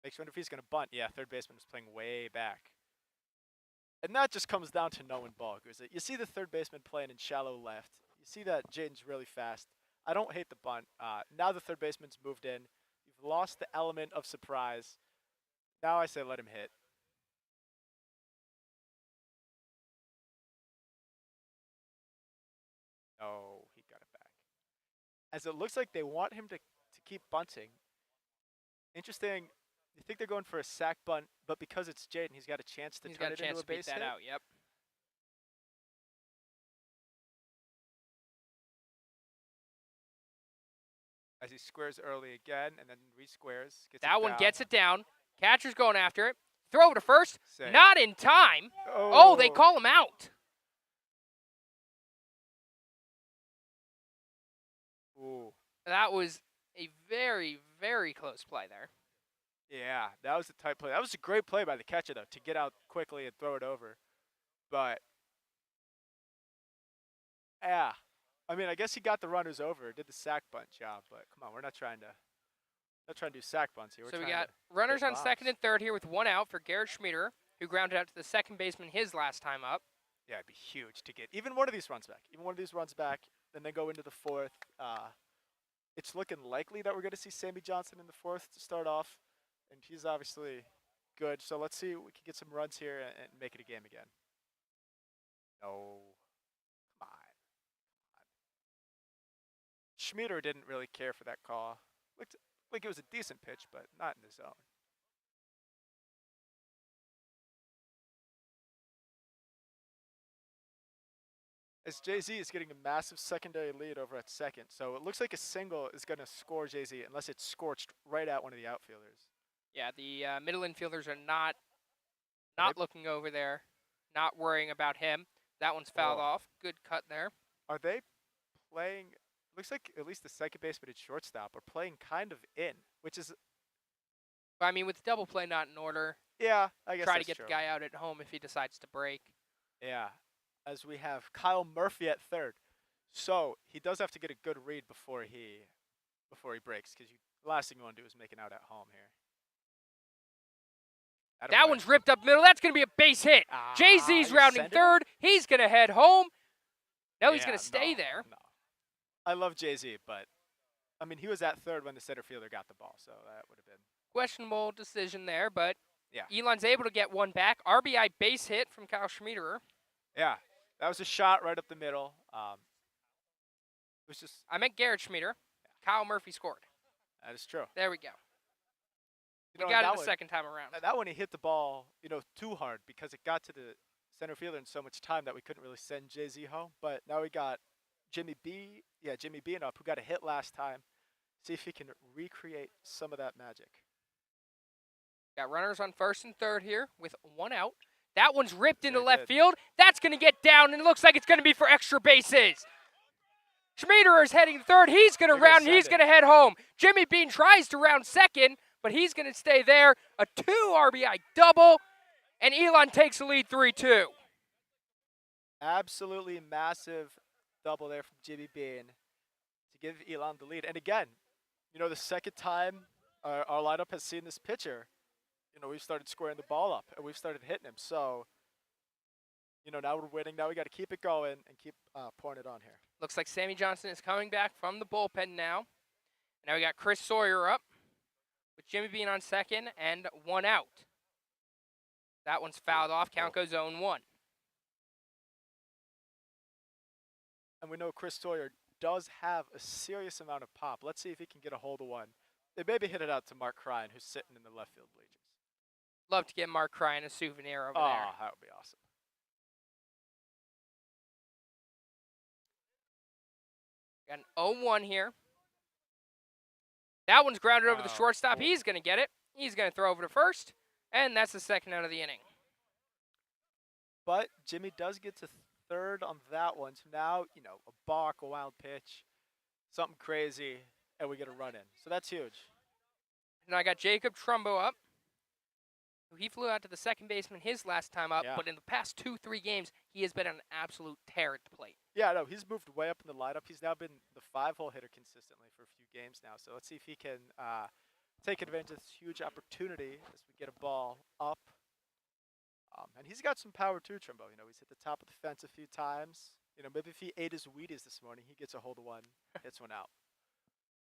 B: Makes me wonder if he's going to bunt. Yeah, third baseman is playing way back. And that just comes down to knowing ball. You see the third baseman playing in shallow left. You see that Jaden's really fast. I don't hate the bunt. Now the third baseman's moved in. You've lost the element of surprise. Now I say let him hit. Oh, he got it back. As it looks like they want him to keep bunting. Interesting. You think they're going for a sack bunt, but because it's Jaden, he's got a chance to turn it into a base hit.
A: That out, yep.
B: As he squares early again and then re-squares.
A: That one gets it down. Catcher's going after it. Throw to first.
B: Safe.
A: Not in time. Oh, they call him out.
B: Ooh.
A: That was a very, very close play there.
B: Yeah, that was a tight play. That was a great play by the catcher, though, to get out quickly and throw it over. But, yeah. I guess he got the runners over, did the sack bunt job, but come on, we're not trying to do sack bunts here.
A: So we got runners on second and third here with one out for Garrett Schmieder, who grounded out to the second baseman his last time up.
B: Yeah, it'd be huge to get even one of these runs back. And then go into the fourth. It's looking likely that we're going to see Sammy Johnson in the fourth to start off, and he's obviously good. So let's see if we can get some runs here and make it a game again. No. Come on. Schmieder didn't really care for that call. Looked like it was a decent pitch, but not in the zone. As Jay-Z is getting a massive secondary lead over at second. So it looks like a single is going to score Jay-Z unless it's scorched right at one of the outfielders.
A: Yeah, the middle infielders are not looking over there, not worrying about him. That one's fouled off. Good cut there.
B: Are they playing? Looks like at least the second baseman and shortstop are playing kind of in, which is.
A: With double play not in order.
B: Yeah, I guess
A: try to get
B: true.
A: the guy out at home if he decides to break.
B: Yeah. as we have Kyle Murphy at third. So he does have to get a good read before he breaks, because the last thing you want to do is make it out at home here.
A: That one's ripped up middle. That's going to be a base hit. Jay-Z's rounding third. He's going to head home. No, he's going to stay there.
B: No. I love Jay-Z, but, I mean, he was at third when the center fielder got the ball, so that would have been
A: questionable decision there, but
B: yeah.
A: Elon's able to get one back. RBI base hit from Kyle Schmiederer.
B: Yeah, that was a shot right up the middle. It was just.
A: I meant Garrett Schmieder. Yeah. Kyle Murphy scored.
B: That is true.
A: There we go.
B: We
A: got it the second time around.
B: That one he hit the ball, too hard because it got to the center fielder in so much time that we couldn't really send Jay-Z home. But now we got Jimmy B and up, who got a hit last time. See if he can recreate some of that magic.
A: Got runners on first and third here with one out. That one's ripped into left field. That's going to get down, and it looks like it's going to be for extra bases. Schmiederer is heading third. He's going to round, and he's going to head home. Jimmy Bean tries to round second, but he's going to stay there. A 2 RBI double, and Elon takes the lead 3-2.
B: Absolutely massive double there from Jimmy Bean to give Elon the lead. And again, the second time our lineup has seen this pitcher, we've started squaring the ball up, and we've started hitting him. So, now we're winning. Now we got to keep it going and keep pouring it on here.
A: Looks like Sammy Johnson is coming back from the bullpen now. Now we got Chris Sawyer up with Jimmy Bean on second and one out. That one's fouled off. Count goes 0-1.
B: And we know Chris Sawyer does have a serious amount of pop. Let's see if he can get a hold of one. They maybe hit it out to Mark Cryan, who's sitting in the left field bleachers.
A: Love to get Mark Cryan a souvenir over there.
B: Oh, that would be awesome.
A: Got an 0-1 here. That one's grounded over the shortstop.
B: Cool.
A: He's going to get it. He's going to throw over to first, and that's the second out of the inning.
B: But Jimmy does get to third on that one. So now, a balk, a wild pitch, something crazy, and we get a run in. So that's huge.
A: And I got Jacob Trumbo up. He flew out to the second baseman his last time up, but in the past 2-3 games, he has been an absolute tear at the plate.
B: Yeah, no, he's moved way up in the lineup. He's now been the 5-hole hitter consistently for a few games now. So let's see if he can take advantage of this huge opportunity as we get a ball up. And he's got some power too, Trumbo. He's hit the top of the fence a few times. Maybe if he ate his Wheaties this morning, he gets a hold of one, hits one out.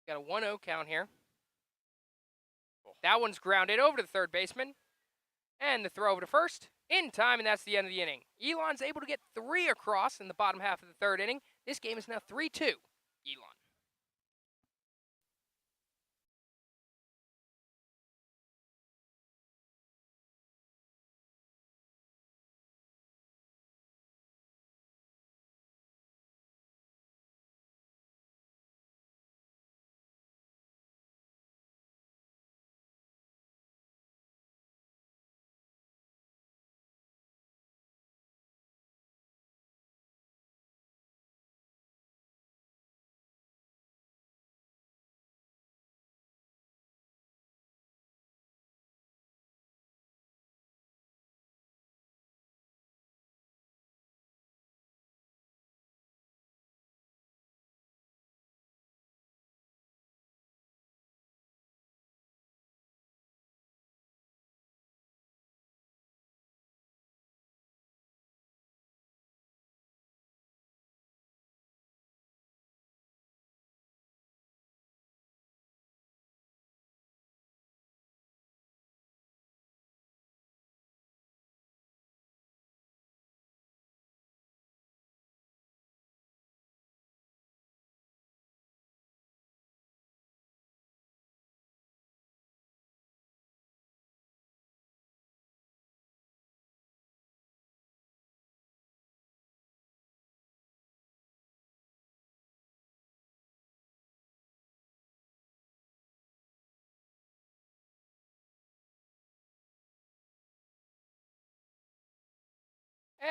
A: Got a 1-0 count here. That one's grounded over to the third baseman. And the throw over to first in time, and that's the end of the inning. Elon's able to get 3 across in the bottom half of the third inning. This game is now 3-2, Elon.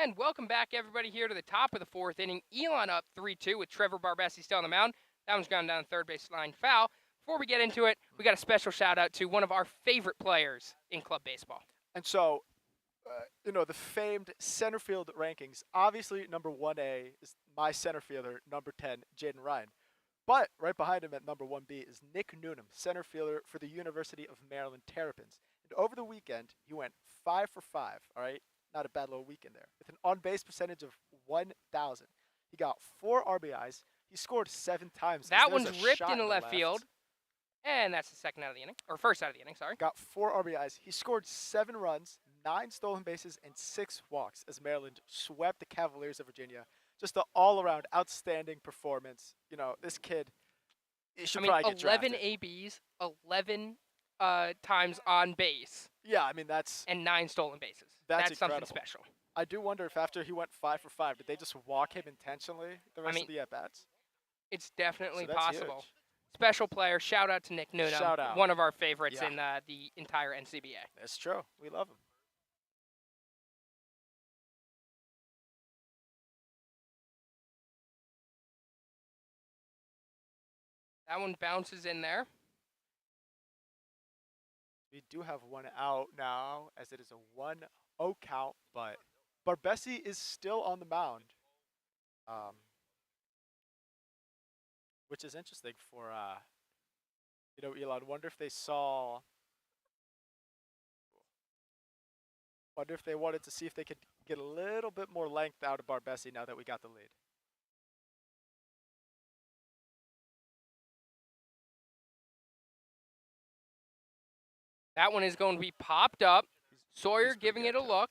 A: And welcome back, everybody, here to the top of the fourth inning. Elon up 3-2 with Trevor Barbesi still on the mound. That one's gone down third base line foul. Before we get into it, we got a special shout-out to one of our favorite players in club baseball.
B: And so, the famed center field rankings. Obviously, number 1A is my center fielder, number 10, Jaden Ryan. But right behind him at number 1B is Nick Newnham, center fielder for the University of Maryland Terrapins. And over the weekend, he went 5 for 5, all right? Not a bad little weekend there. With an on-base percentage of 1,000. He got 4 RBIs. He scored 7 times.
A: That
B: There's
A: one's
B: a
A: ripped
B: shot
A: into
B: the
A: left field. And that's the second out of the inning. Or first out of the inning, sorry.
B: Got 4 RBIs. He scored 7 runs, 9 stolen bases, and 6 walks as Maryland swept the Cavaliers of Virginia. Just an all-around outstanding performance. This kid, he should probably get
A: 11
B: drafted.
A: ABs, 11 times on base.
B: Yeah, I mean, that's
A: and 9 stolen bases.
B: That's
A: something
B: incredible.
A: special.
B: I do wonder if after he went 5 for 5, did they just walk him intentionally the rest of the at-bats?
A: It's definitely
B: So that's
A: possible.
B: huge.
A: Special player. Shout out to Nick Newnham.
B: Shout out.
A: One of our favorites
B: Yeah.
A: in the entire NCBA.
B: That's true. We love him.
A: That one bounces in there.
B: We do have one out now, as it is a 1-0 count, but Barbesi is still on the mound, which is interesting for, Elon. Wonder if they wanted to see if they could get a little bit more length out of Barbesi now that we got the lead.
A: That one is going to be popped up. Sawyer
B: he's
A: giving it
B: pretty
A: a
B: good,
A: look.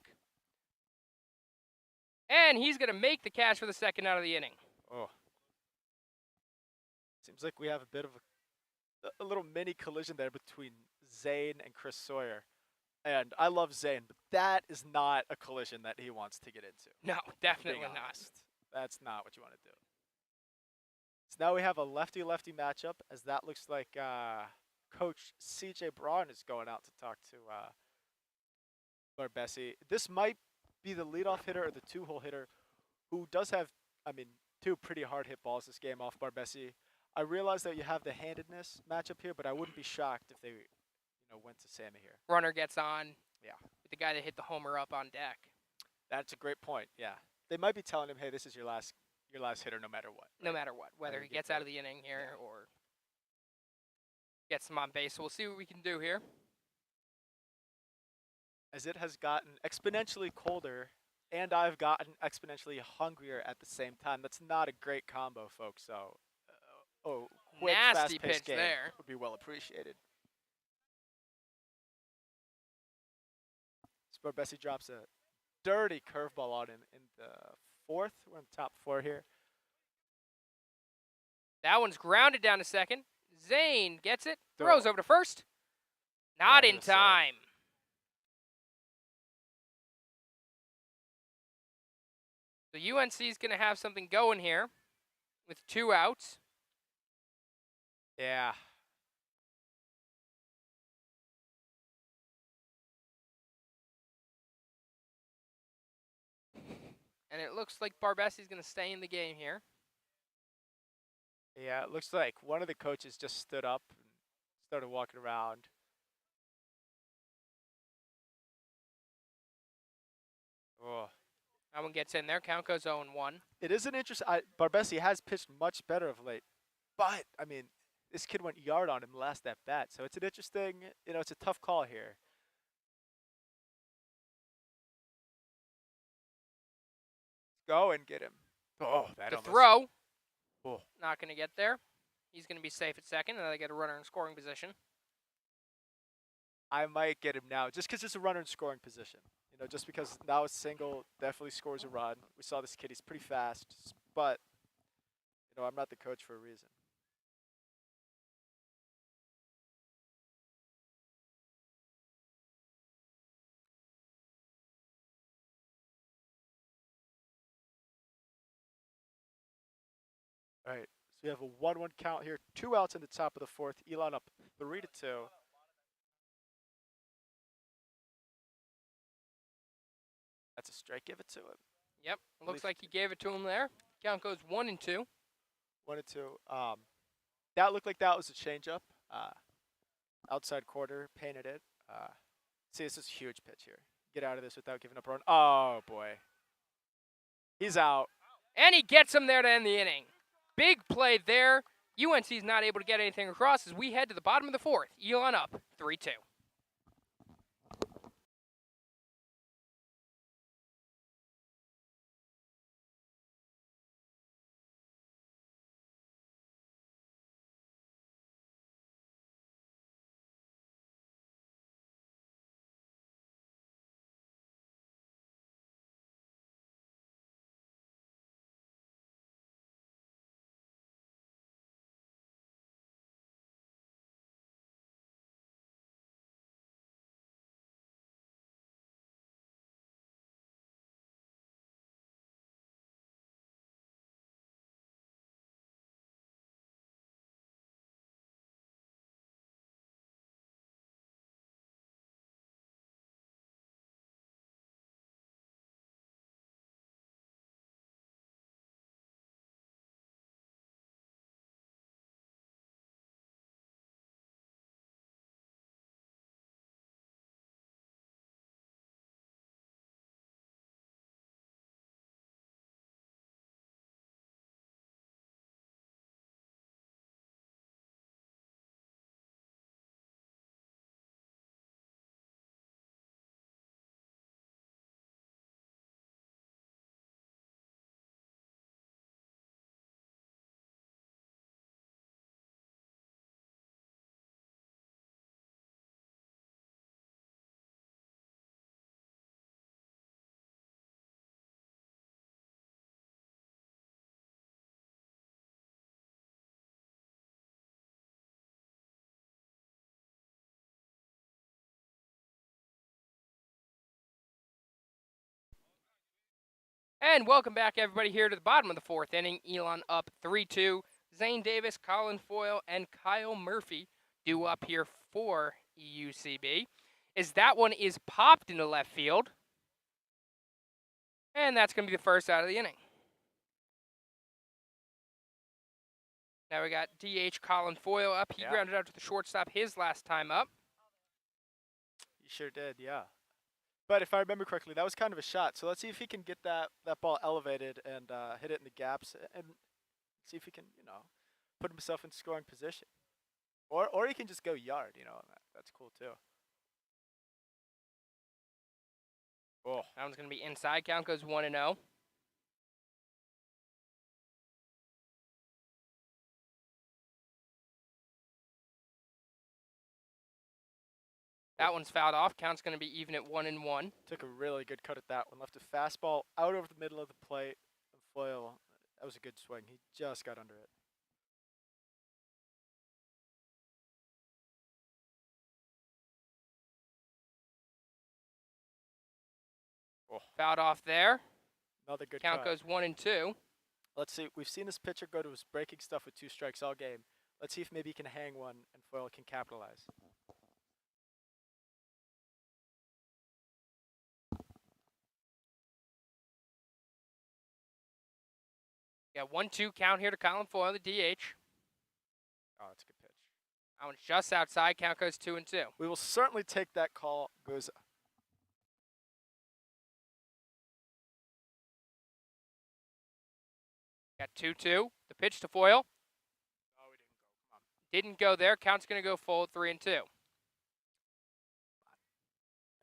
A: And he's going to make the catch for the second out of the inning.
B: Oh. Seems like we have a bit of a little mini collision there between Zane and Chris Sawyer. And I love Zane, but that is not a collision that he wants to get into.
A: No, definitely not.
B: That's not what you want to do. So now we have a lefty-lefty matchup, as that looks like Coach C.J. Braun is going out to talk to Barbesi. This might be the leadoff hitter or the two-hole hitter, who does have, 2 pretty hard hit balls this game off Barbesi. I realize that you have the handedness matchup here, but I wouldn't be shocked if they, went to Sammy here.
A: Runner gets on.
B: Yeah.
A: With the guy that hit the homer up on deck.
B: That's a great point. Yeah. They might be telling him, hey, this is your last hitter no matter what.
A: No matter what. Whether he gets out of the inning here or gets him on base. So we'll see what we can do here.
B: As it has gotten exponentially colder, and I've gotten exponentially hungrier at the same time. That's not a great combo, folks. So, quick,
A: Nasty
B: fast-paced
A: pitch
B: game
A: there.
B: would be well appreciated. Barbesi drops a dirty curveball on him in the 4th. We're in the top 4 here.
A: That one's grounded down to second. Zane gets it. Throws over to first. Not in time. So UNC is going to have something going here with 2 outs.
B: Yeah.
A: And it looks like Barbesi's going to stay in the game here.
B: Yeah, it looks like one of the coaches just stood up and started walking around. Oh.
A: That one gets in there. Count goes 0-1.
B: It is an interesting. Barbesi has pitched much better of late, but this kid went yard on him last at bat, so it's an interesting. It's a tough call here. Go and get him. Oh, that
A: the
B: almost.
A: throw.
B: Oh.
A: Not going to get there. He's going to be safe at second, and they get a runner in scoring position.
B: I might get him now, just because it's a runner in scoring position. Just because now a single definitely scores a run. We saw this kid; he's pretty fast, but I'm not the coach for a reason. All right, so we have a 1-1 count here. 2 outs in the top of the 4th. Elon up 3-2. That's a strike. Give it to him.
A: Yep, looks like he gave it to him there. Count goes 1-2.
B: 1-2. That looked like that was a changeup. Outside quarter, painted it. See, this is a huge pitch here. get out of this without giving up a run. Oh, boy. He's out.
A: And he gets him there to end the inning. Big play there. UNC's not able to get anything across as we head to the bottom of the fourth. Elon up 3-2. And welcome back, everybody, here to the bottom of the fourth inning. Elon up 3-2. Zane Davis, Colin Foyle, and Kyle Murphy due up here for EUCB. As that one is popped into left field. And that's going to be the first out of the inning. Now we got DH Colin Foyle up. He grounded out to the shortstop his last time up.
B: He sure did, yeah. But if I remember correctly, that was kind of a shot. So let's see if he can get that ball elevated and hit it in the gaps and see if he can, put himself in scoring position. Or he can just go yard, and that's cool too.
A: Oh, that one's going to be inside. Count goes 1-0. That one's fouled off. Count's going to be even at 1-1.
B: Took a really good cut at that one. Left a fastball out over the middle of the plate. And Foyle, that was a good swing. He just got under it.
A: Oh. Fouled off there.
B: Another good
A: count
B: cut.
A: goes 1-2.
B: Let's see. We've seen this pitcher go to his breaking stuff with 2 strikes all game. Let's see if maybe he can hang one and Foyle can capitalize.
A: Yeah, 1-2 count here to Colin Foyle, the DH.
B: Oh, that's a good pitch.
A: That one's just outside. Count goes 2-2.
B: We will certainly take that call, Booza.
A: Got 2-2. The pitch to Foyle.
B: Oh, he didn't go. Come on.
A: Didn't go there. Count's going to go full 3-2.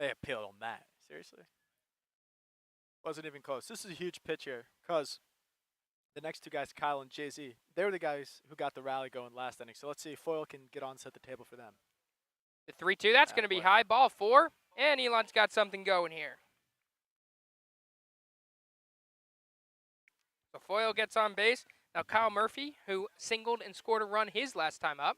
B: They appealed on that. Seriously? Wasn't even close. This is a huge pitch here because the next 2 guys, Kyle and Jay-Z, they were the guys who got the rally going last inning. So let's see if Foyle can get on, set the table for them.
A: The 3-2, that's going to be high, ball 4. And Elon's got something going here. So Foyle gets on base. Now Kyle Murphy, who singled and scored a run his last time up.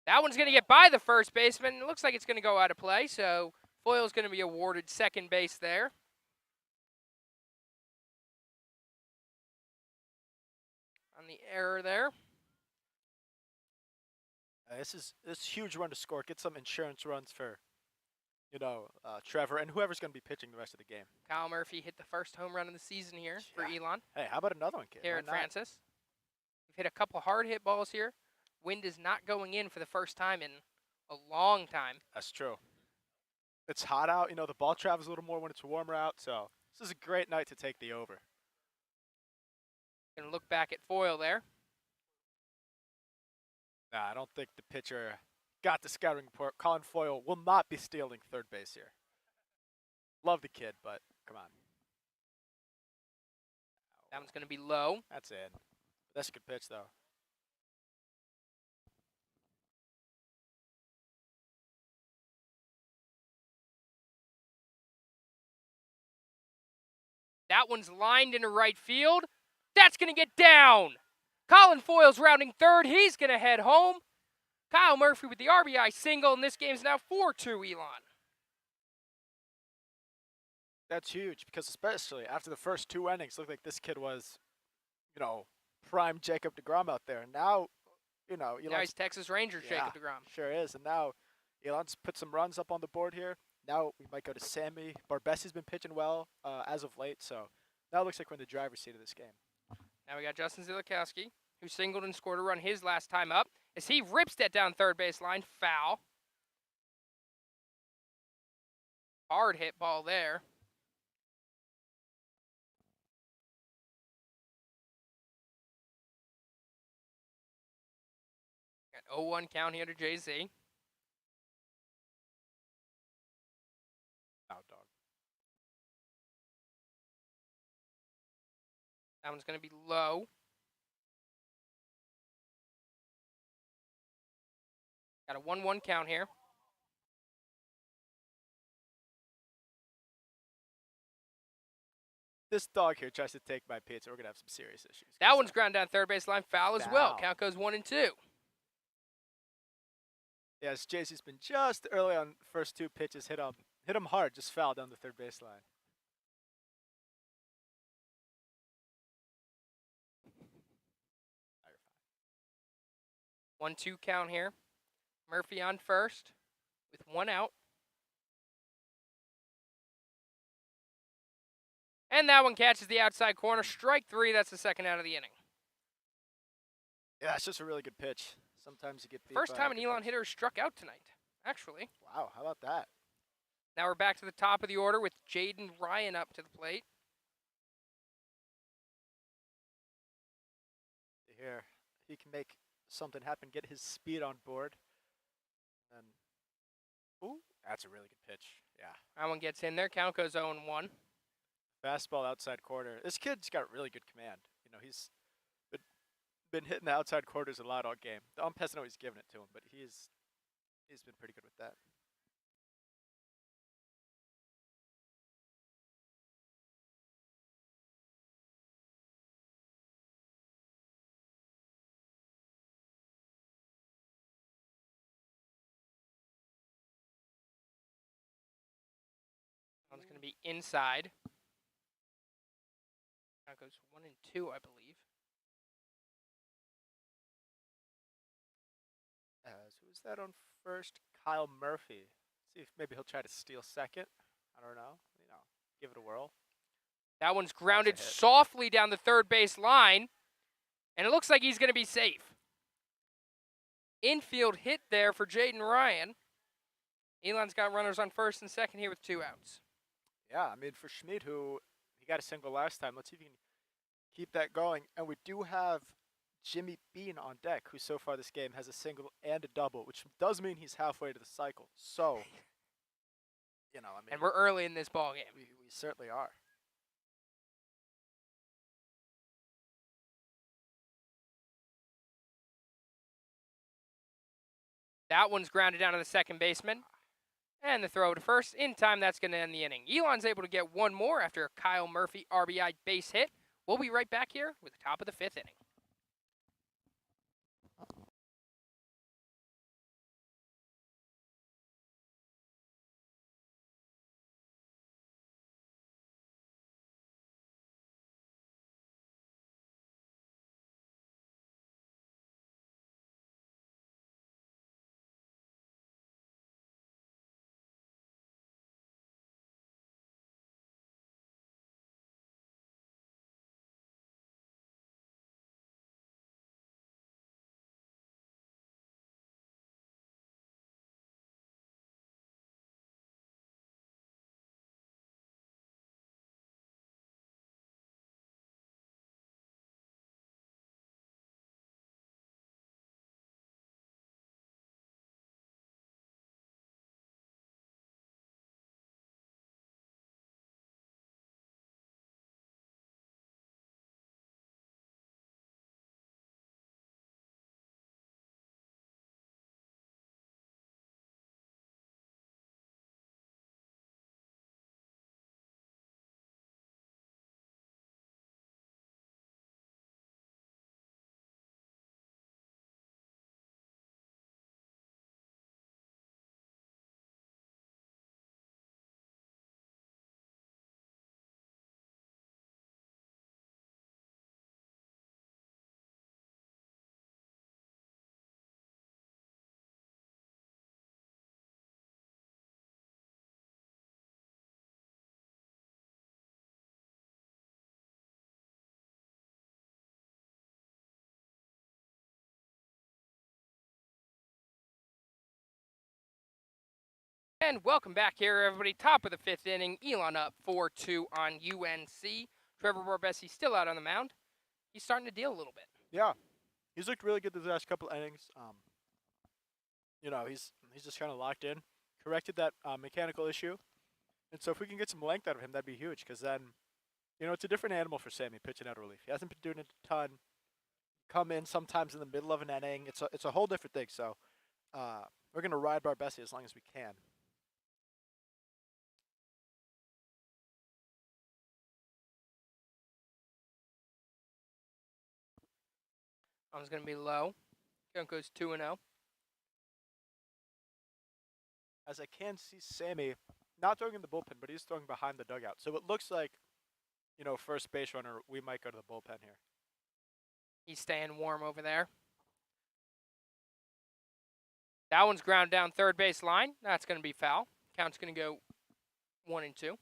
A: That one's going to get by the first baseman. It looks like it's going to go out of play, so Foyle's going to be awarded second base there. On the error there.
B: This is huge run to score. Get some insurance runs for Trevor and whoever's going to be pitching the rest of the game.
A: Kyle Murphy hit the first home run of the season here for
B: Yeah.
A: Elon.
B: Hey, how about another one, kid?
A: Here
B: Why
A: at
B: not?
A: Francis. We've hit a couple hard hit balls here. Wind is not going in for the first time in a long time.
B: That's true. It's hot out. The ball travels a little more when it's warmer out, so this is a great night to take the over.
A: Gonna look back at Foyle there.
B: Nah, I don't think the pitcher got the scouting report. Colin Foyle will not be stealing third base here. Love the kid, but come on.
A: That one's gonna be low.
B: That's in. That's a good pitch, though.
A: That one's lined into right field. That's going to get down. Colin Foyle's rounding third. He's going to head home. Kyle Murphy with the RBI single, and this game's now 4-2 Elon.
B: That's huge because especially after the first 2 innings, looked like this kid was, prime Jacob deGrom out there. And now,
A: Now he's Texas Rangers Jacob deGrom.
B: Sure is. And now Elon's put some runs up on the board here. Now we might go to Sammy. Barbessi's been pitching well as of late, so now it looks like we're in the driver's seat of this game.
A: Now we got Justin Zilakowski, who singled and scored a run his last time up, as he rips that down third base line. Foul. Hard hit ball there. Got 0-1 count here to JZ.
B: Out dog.
A: That one's going to be low. Got a 1-1 count here.
B: This dog here tries to take my pizza. We're going to have some serious issues.
A: That one's ground down third base line. Foul as well.
B: Foul.
A: Count goes 1-2.
B: Yes, JC's been just early on first 2 pitches. Hit him hard. Just foul down the third base line.
A: 1-2 count here. Murphy on first with 1 out. And that one catches the outside corner. Strike 3. That's the second out of the inning.
B: Yeah, it's just a really good pitch. Sometimes you get beat
A: First
B: by
A: time
B: a
A: an
B: good
A: Elon
B: pitch.
A: hitter struck out tonight, actually.
B: Wow, how about that?
A: Now we're back to the top of the order with Jaden Ryan up to the plate.
B: Here, he can make something happen, get his speed on board. And, ooh, that's a really good pitch. Yeah.
A: That one gets in there. Count goes 0-1.
B: Fastball outside corner. This kid's got really good command. He's been hitting the outside corners a lot all game. The ump hasn't always given it to him, but he's been pretty good with that.
A: One's going to be inside. Count goes 1-2, I believe.
B: Who's that on first? Kyle Murphy. See if maybe he'll try to steal second. I don't know. Give it a whirl.
A: That one's grounded
B: hit.
A: softly down the third base line. And it looks like he's going to be safe. Infield hit there for Jaden Ryan. Elon's got runners on first and second here with 2 outs.
B: Yeah, I mean, for Schmid, who he got a single last time, let's see if he can keep that going. And we do have Jimmy Bean on deck, who so far this game has a single and a double, which does mean he's halfway to the cycle. So,
A: And we're early in this ball game.
B: We certainly are.
A: That one's grounded down to the second baseman. And the throw to first. In time, that's going to end the inning. Elon's able to get one more after a Kyle Murphy RBI base hit. We'll be right back here with the top of the 5th inning. And welcome back here, everybody. Top of the fifth inning. Elon up 4-2 on UNC. Trevor Barbesi still out on the mound. He's starting to deal a little bit.
B: Yeah, he's looked really good the last couple innings. He's just kind of locked in. Corrected that mechanical issue, and so if we can get some length out of him, that'd be huge. Because then, it's a different animal for Sammy pitching out of relief. He hasn't been doing it a ton. Come in sometimes in the middle of an inning. It's a whole different thing. So, we're gonna ride Barbesi as long as we can.
A: Arm's going to be low. Count goes 2-0.
B: As I can see Sammy not throwing in the bullpen, but he's throwing behind the dugout. So it looks like, first base runner, we might go to the bullpen here.
A: He's staying warm over there. That one's ground down third base line. That's going to be foul. Count's going to go 1-2.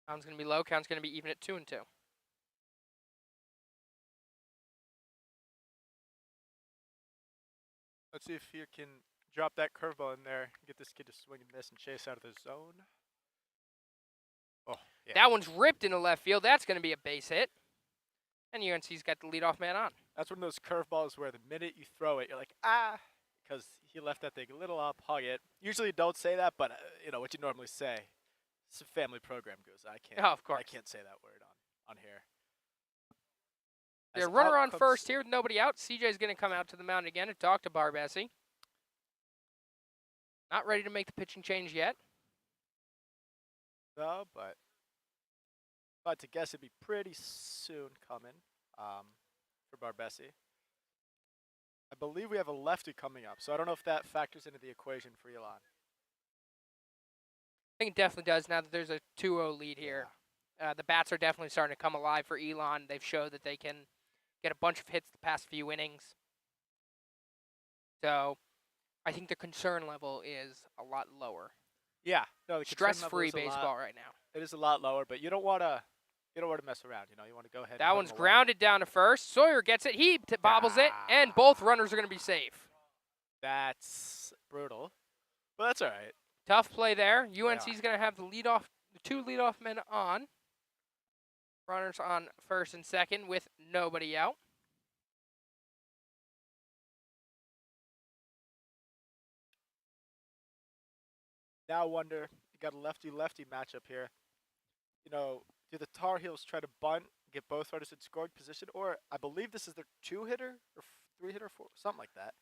A: Count's going to be low. Count's going to be even at 2-2.
B: Let's see if he can drop that curveball in there, get this kid to swing and miss and chase out of the zone. Oh, yeah.
A: That one's ripped into left field. That's going to be a base hit. And UNC's got the leadoff man on.
B: That's one of those curveballs where the minute you throw it, you're like, because he left that thing a little up, hug it. Usually don't say that, but, what you normally say. It's a family program, Goose. I can't.
A: Oh, of course.
B: I can't say that word on here.
A: Yeah, runner on first here with nobody out. CJ's going to come out to the mound again to talk to Barbesi. Not ready to make the pitching change yet.
B: No, but if I had to guess, it'd be pretty soon coming for Barbesi. I believe we have a lefty coming up, so I don't know if that factors into the equation for Elon.
A: I think it definitely does now that there's a 2-0 lead here.
B: Yeah.
A: The bats are definitely starting to come alive for Elon. They've showed that they can get a bunch of hits the past few innings. So I think the concern level is a lot lower.
B: Yeah, no, the
A: stress-free baseball right now.
B: It is a lot lower, but you don't want to mess around. You want to go ahead.
A: That one's grounded down to first. Sawyer gets it. He bobbles it, and both runners are going to be safe.
B: That's brutal, but that's all right.
A: Tough play there. UNC's going to have the two leadoff men on. Runners on first and second with nobody out.
B: Now I wonder, you got a lefty-lefty matchup here. Do the Tar Heels try to bunt, get both runners in scoring position, or I believe this is their 2-hitter or 3-hitter, something like that.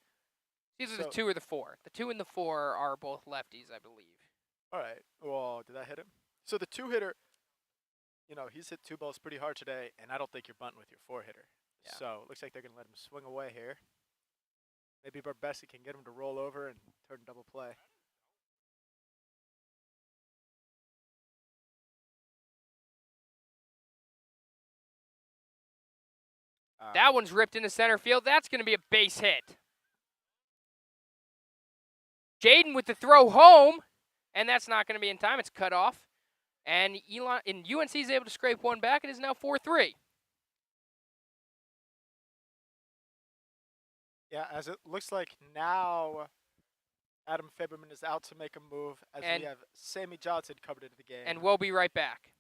A: These are the 2 or the 4. The 2 and the 4 are both lefties, I believe.
B: All right. Well, did that hit him? So the 2-hitter, he's hit 2 balls pretty hard today, and I don't think you're bunting with your 4-hitter. Yeah. So it looks like they're going to let him swing away here. Maybe Barbesi can get him to roll over and turn double play.
A: That one's ripped into center field. That's going to be a base hit. Jaden with the throw home, and that's not going to be in time. It's cut off. And UNC is able to scrape one back. It is now 4-3.
B: Yeah, as it looks like now Adam Faberman is out to make a move as we have Sammy Johnson covered into the game.
A: And we'll be right back.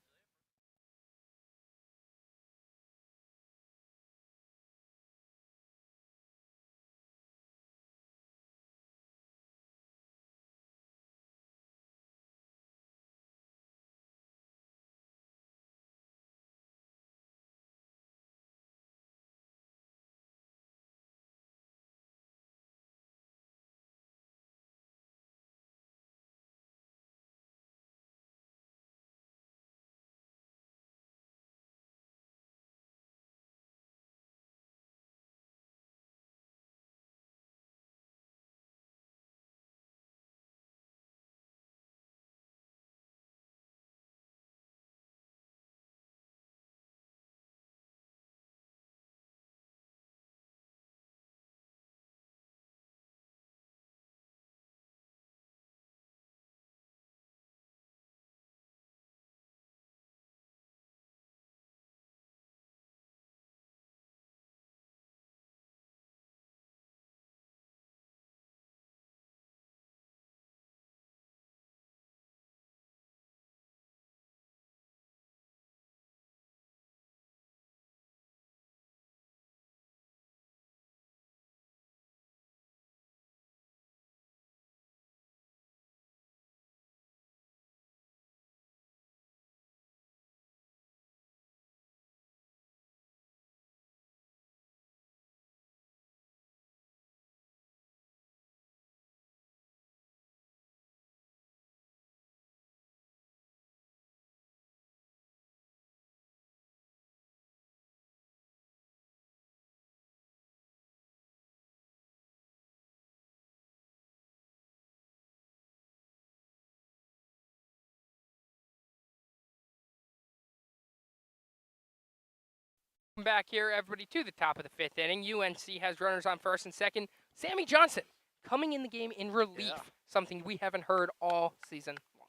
A: Welcome back here, everybody, to the top of the 5th inning. UNC has runners on first and second. Sammy Johnson coming in the game in relief,
B: Yeah.
A: something we haven't heard all season long.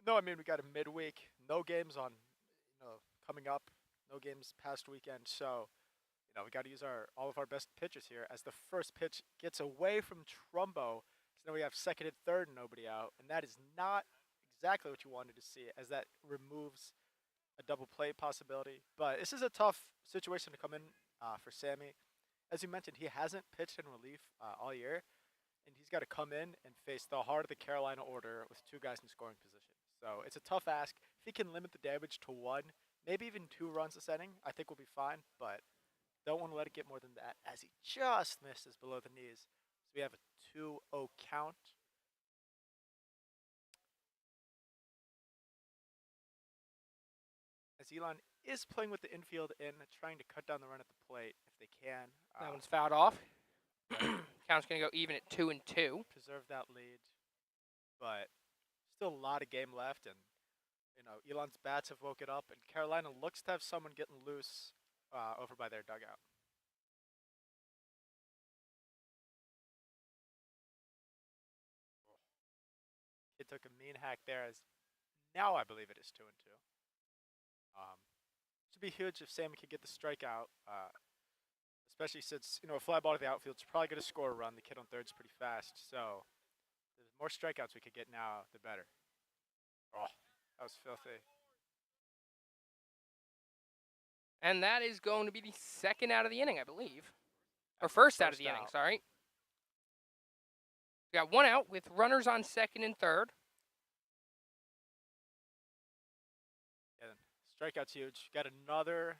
B: No, I mean, we got a midweek. No games on, coming up. No games past weekend. So, we got to use all of our best pitchers here as the first pitch gets away from Trumbo. So now we have second and third and nobody out. And that is not exactly what you wanted to see, as that removes a double play possibility. But this is a tough situation to come in for Sammy. As you mentioned, he hasn't pitched in relief all year, and he's got to come in and face the heart of the Carolina order with two guys in scoring position. So it's a tough ask. If he can limit the damage to 1, maybe even 2 runs this inning, I think we'll be fine. But don't want to let it get more than that, as he just misses below the knees. So we have a 2-0 count. As Elon is playing with the infield in, trying to cut down the run at the plate if they can.
A: That one's fouled off. Count's going to go even at 2-2.
B: Preserve that lead. But still a lot of game left, and Elon's bats have woken up, and Carolina looks to have someone getting loose over by their dugout. It took a mean hack there, as now I believe it is 2-2. Should be huge if Sammy could get the strikeout, especially since a fly ball to the outfield is probably going to score a run. The kid on third's pretty fast, so the more strikeouts we could get now, the better. Oh, that was filthy.
A: And that is going to be the second out of the inning, I believe. Or first out of the inning, sorry. We got 1 out with runners on second and third.
B: Yeah, strikeout's huge. Got another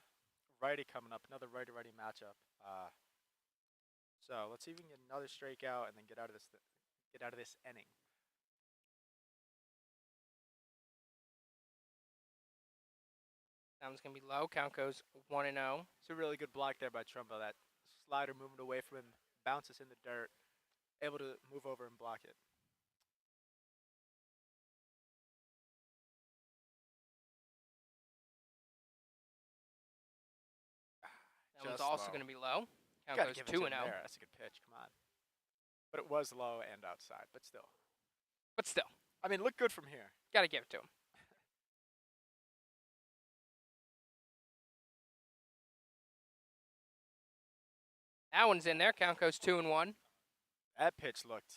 B: righty coming up, another righty-righty matchup. So let's see if we can get another strikeout and then get out of this inning.
A: That one's going to be low. Count goes 1-0.
B: It's a really good block there by Trumbo. That slider moving away from him, bounces in the dirt, able to move over and block it.
A: That one's also going to be low. Count goes 2-0.
B: That's a good pitch. Come on. But it was low and outside, but still. I mean, look good from here.
A: Got to give it to him. That one's in there. Count goes 2-1.
B: That pitch looked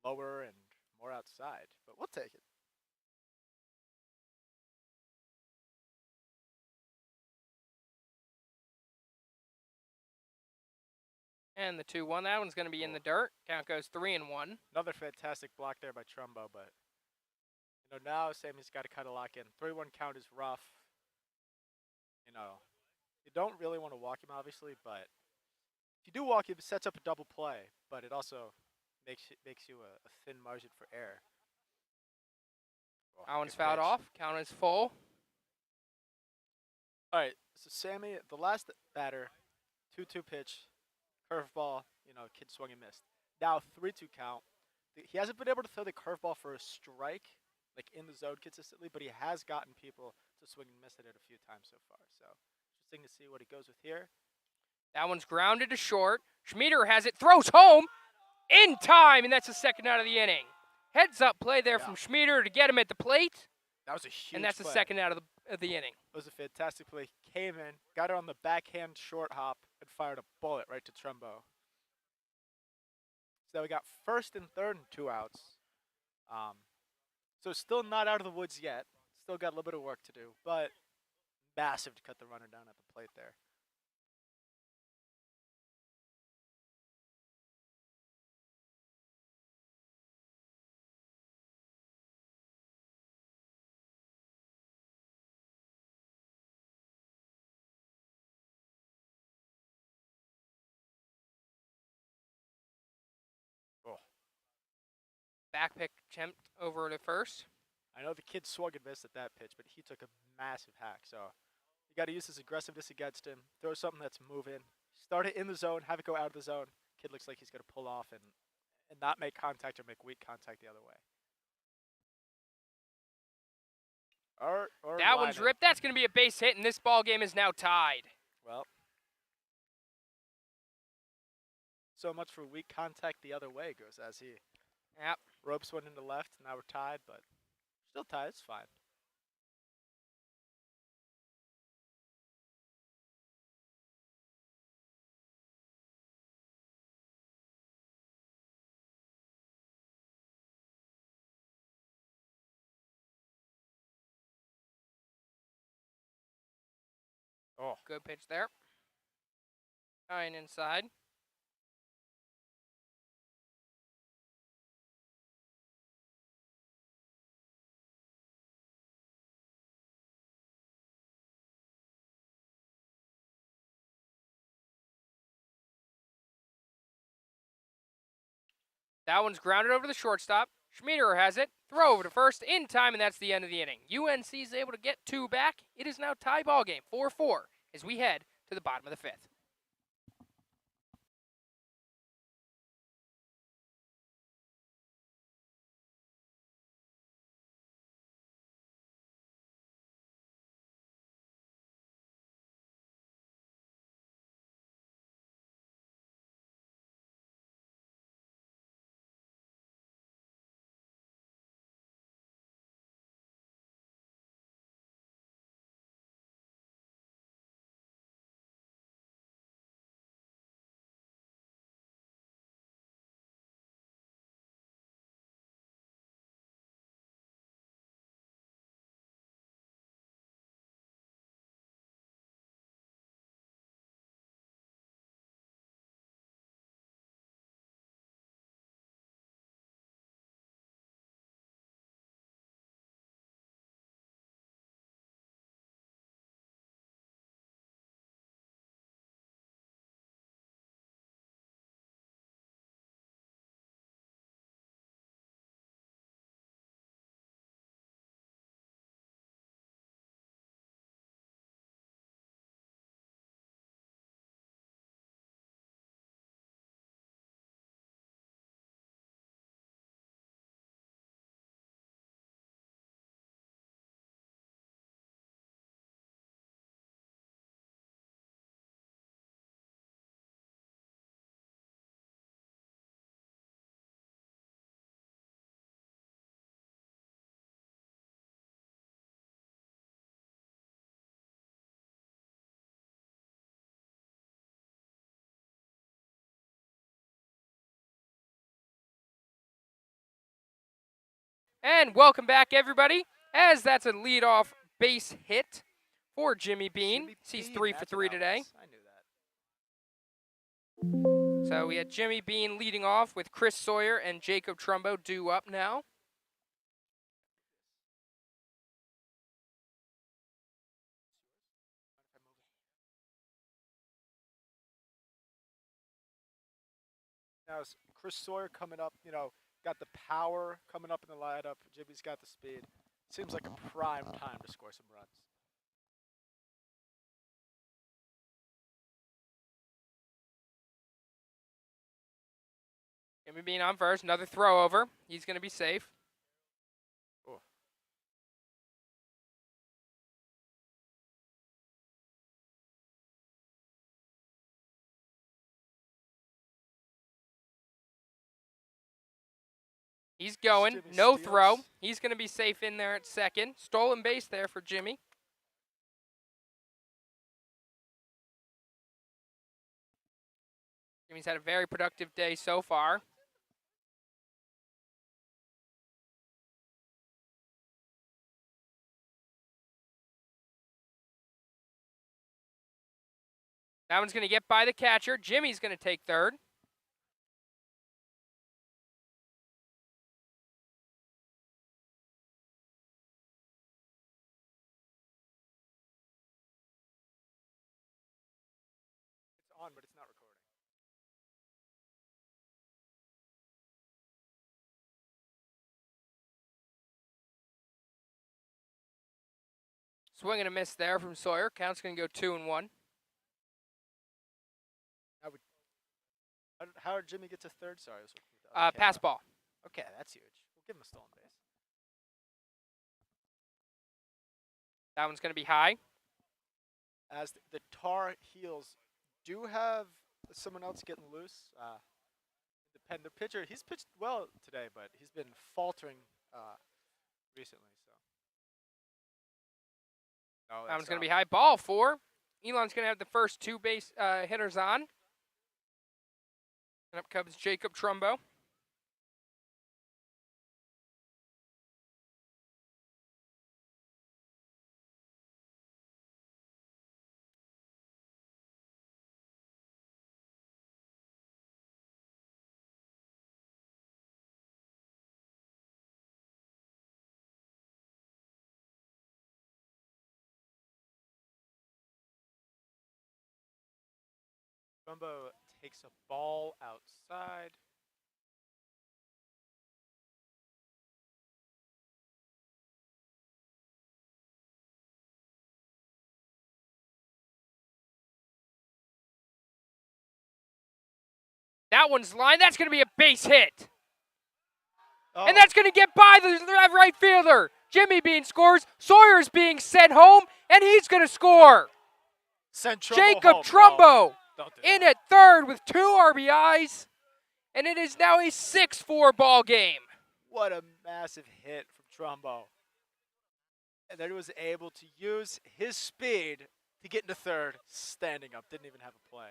B: lower and more outside, but we'll take it.
A: And the 2-1. That one's going to be in the dirt. Count goes 3-1.
B: Another fantastic block there by Trumbo, but now Sammy's got to kind of lock in. 3-1 count is rough. You don't really want to walk him, obviously, but if you do walk him, it sets up a double play, but it also makes you a thin margin for error.
A: That one's fouled off. Count is full.
B: All right, so Sammy, the last batter, 2-2 pitch, curveball, kid swung and missed. Now 3-2 count. He hasn't been able to throw the curveball for a strike, like in the zone consistently, but he has gotten people to swing and miss at it a few times so far. So interesting to see what he goes with here.
A: That one's grounded to short. Schmieder has it, throws home in time, and that's the second out of the inning. Heads up play there from Schmieder to get him at the plate.
B: That was a huge
A: And that's
B: play.
A: the second out of the inning.
B: It was a fantastic play. He came in, got it on the backhand short hop, and fired a bullet right to Trumbo. So we got first and third and 2 outs. So still not out of the woods yet. Still got a little bit of work to do, but massive to cut the runner down at the plate there.
A: Back pick attempt over to first.
B: I know the kid swung and missed at that pitch, but he took a massive hack. So you got to use his aggressiveness against him. Throw something that's moving. Start it in the zone. Have it go out of the zone. Kid looks like he's going to pull off and not make contact or make weak contact the other way. Or
A: that one's ripped. That's going to be a base hit, and this ball game is now tied.
B: Well, so much for weak contact the other way goes as he
A: Yep.
B: ropes one into left. Now we're tied, but still tied. It's fine. Oh,
A: Good pitch there. Tying inside. That one's grounded over the shortstop. Schmiederer has it. Throw over to first in time, and that's the end of the inning. UNC is able to get 2 back. It is now tie ball game, 4-4, as we head to the bottom of the 5th. And welcome back, everybody, as that's a leadoff base hit for Jimmy Bean. He's 3 for 3 today.
B: I knew that.
A: So we had Jimmy Bean leading off with Chris Sawyer and Jacob Trumbo due up now.
B: Now it's Chris Sawyer coming up, got the power coming up in the lineup. Jimmy's got the speed. Seems like a prime time to score some runs.
A: Jimmy Bean on first, another throw over. He's going to be safe.
B: Oh.
A: He's going,
B: Jimmy
A: no
B: steals.
A: throw. He's going to be safe in there at second. Stolen base there for Jimmy. Jimmy's had a very productive day so far. That one's going to get by the catcher. Jimmy's going to take third.
B: It's on, but it's not recording.
A: Swing and a miss there from Sawyer. Count's going to go 2-1.
B: How did Jimmy get to third? Sorry, I was looking at the other
A: Pass
B: camera.
A: ball.
B: Okay, that's huge. We'll give him a stolen base.
A: That one's going to be high.
B: As the Tar Heels do have someone else getting loose. depend. The pitcher, he's pitched well today, but he's been faltering recently. So. Oh,
A: That one's
B: that's
A: going to
B: up.
A: be high. Ball 4. Elon's going to have the first 2 base hitters on. And up comes Jacob Trumbo.
B: Trumbo takes a ball outside.
A: That one's line. That's going to be a base hit.
B: Oh,
A: And that's going to get by the right fielder. Jimmy Bean scores. Sawyer's being sent home, and he's going to score.
B: send Trumbo
A: Jacob
B: home.
A: Trumbo
B: No, don't do
A: in
B: that.
A: at third with 2 RBIs, and it is now a 6-4 ball game.
B: What a massive hit from Trumbo. And then he was able to use his speed to get into third, standing up. Didn't even have a play.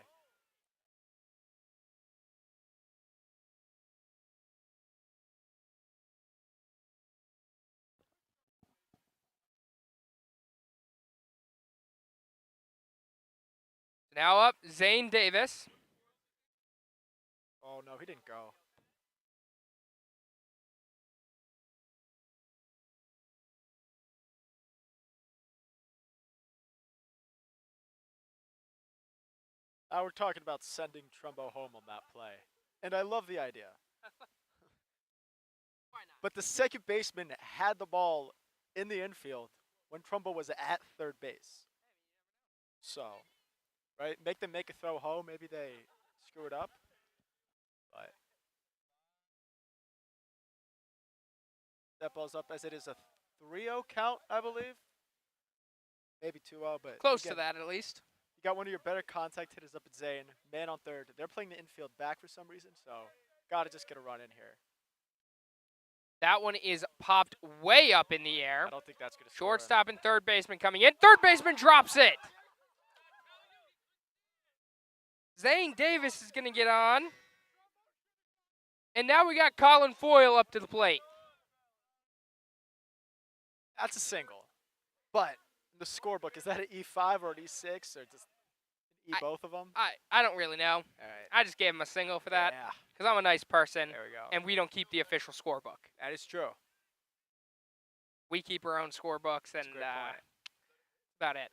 A: Now up, Zane Davis.
B: Oh, no, he didn't go. We're talking about sending Trumbo home on that play. And I love the idea.
A: Why not?
B: But the second baseman had the ball in the infield when Trumbo was at third base. So, right? Make them make a throw home. Maybe they screw it up. But that ball's up as it is a 3-0 count, I believe. Maybe 2-0, but
A: Close
B: again,
A: to that, at least.
B: you got one of your better contact hitters up at Zane, man on third. They're playing the infield back for some reason, so got to just get a run in here.
A: That one is popped way up in the air.
B: I don't think that's going to score.
A: Shortstop and third baseman coming in. Third baseman drops it. Zane Davis is going to get on. And now we got Colin Foyle up to the plate.
B: That's a single. But in the scorebook, is that an E5 or an E6 or just an E both of them?
A: I don't really know.
B: All right.
A: I just gave him a single for that
B: Yeah,
A: because I'm a nice person,
B: there we go.
A: and we don't keep the official scorebook.
B: That is true.
A: We keep our own scorebooks,
B: That's
A: and
B: a great point.
A: about it.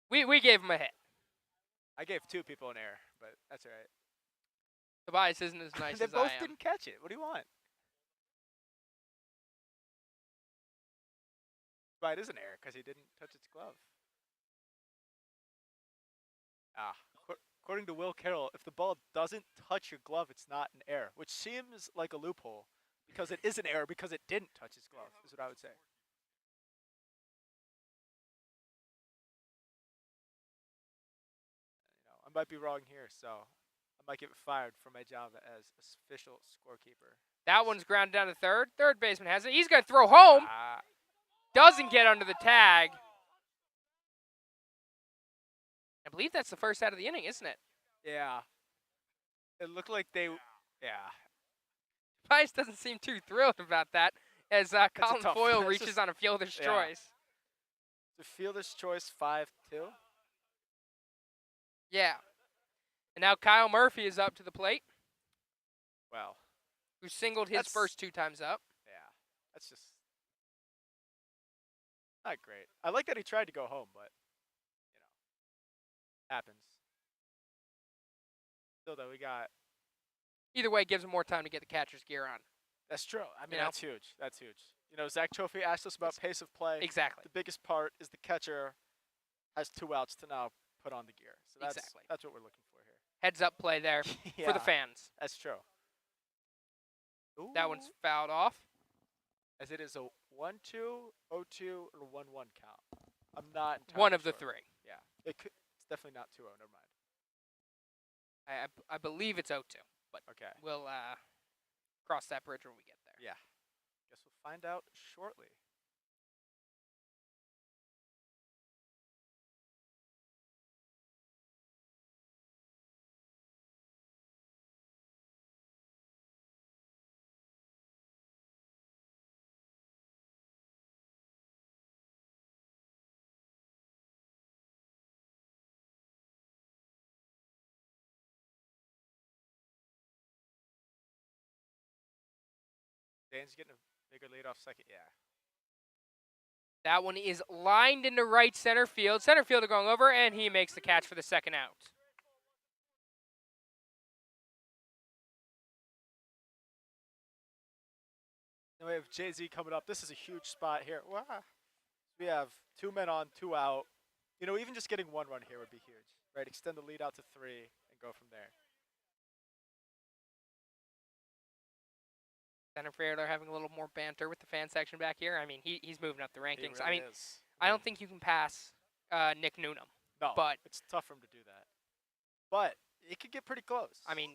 A: We gave him a hit.
B: I gave 2 people an error, but that's all right.
A: Tobias isn't as nice
B: They
A: as
B: both
A: I am.
B: didn't catch it. What do you want? But it is an error because he didn't touch its glove. According to Will Carroll, if the ball doesn't touch your glove, it's not an error, which seems like a loophole because it is an error because it didn't touch his glove, is what I would say. I might be wrong here, so I might get fired from my job as official scorekeeper.
A: That one's grounded down to third. Third baseman has it. He's going to throw home. Doesn't get under the tag. I believe that's the first out of the inning, isn't it?
B: Yeah. It looked like they. Yeah.
A: Tobias doesn't seem too thrilled about that as Colin
B: tough-
A: Foyle
B: that's
A: reaches
B: just-
A: on a fielder's
B: yeah.
A: choice.
B: The fielder's choice 5-2.
A: Yeah. And now Kyle Murphy is up to the plate,
B: Well,
A: who singled his
B: That's-
A: first 2 times up.
B: yeah. That's just not great. I like that he tried to go home, but happens. Still though, we got.
A: Either way, it gives him more time to get the catcher's gear on.
B: That's true. I mean,
A: know?
B: that's huge. That's huge. Zach Trophy asked us about pace of play.
A: Exactly.
B: The biggest part is the catcher has 2 outs to now put on the gear. So that's
A: Exactly.
B: that's what we're looking for here.
A: Heads up play there for the fans.
B: That's true.
A: That one's
B: Ooh.
A: fouled off.
B: As it is a 1-2, 0-2, or 1-1 count. I'm not entirely
A: One of the
B: sure.
A: 3.
B: Yeah. It's definitely not 2-0. Never mind.
A: I believe it's 0-2. but
B: Okay.
A: we'll cross that bridge when we get there.
B: Yeah. Guess we'll find out shortly. Dane's getting a bigger lead off second. Yeah.
A: That one is lined into right center field. Center fielder going over, and he makes the catch for the second out.
B: Then we have Jay-Z coming up. This is a huge spot here. Wow. We have 2 men on, 2 out. You know, even just getting 1 run here would be huge, right? Extend the lead out to 3 and go from there.
A: Center fielder having a little more banter with the fan section back here. I mean, he's moving up the rankings.
B: Really
A: I mean,
B: is.
A: I don't think you can pass Nick Newnham.
B: No,
A: but
B: it's tough for him to do that. But it could get pretty close.
A: I mean,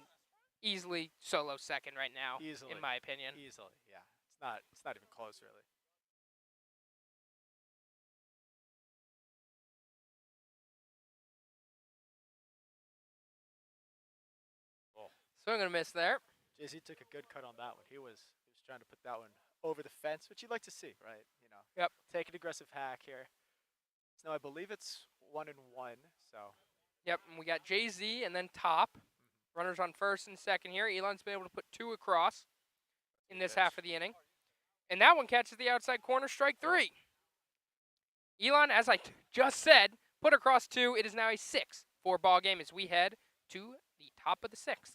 A: easily solo second right now,
B: Easily.
A: in my opinion.
B: Easily, yeah. It's not even close, really. Oh.
A: Swing and a miss there.
B: Jay-Z took a good cut on that one. He was trying to put that one over the fence, which you'd like to see, right? You know.
A: Yep.
B: Take an aggressive hack here. So now I believe it's 1-1. So.
A: Yep. And we got Jay-Z and then Top. Runners on first and second here. Elon's been able to put 2 across in this half of the inning. And that one catches the outside corner, strike 3. Elon, as I just said, put across 2. It is now a 6-4 ball game as we head to the top of the 6th.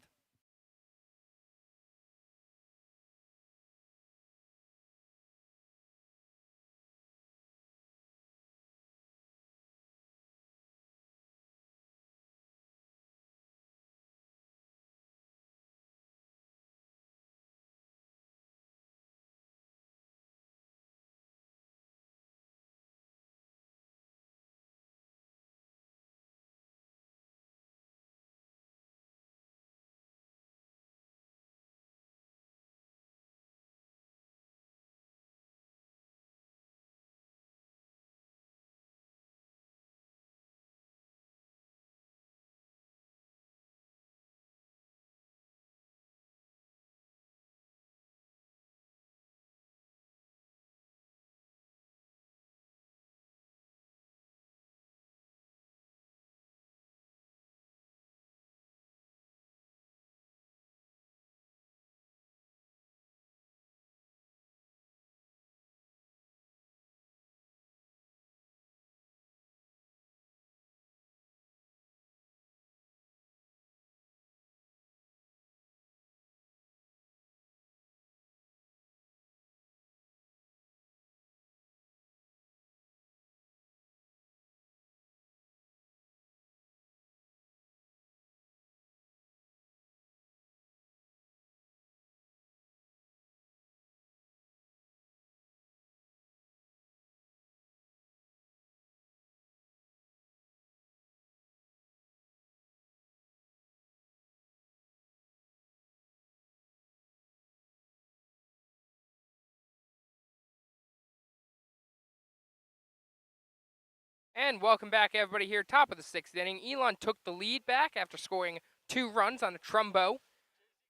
A: And welcome back, everybody, here, top of the 6th inning. Elon took the lead back after scoring 2 runs on a Trumbo.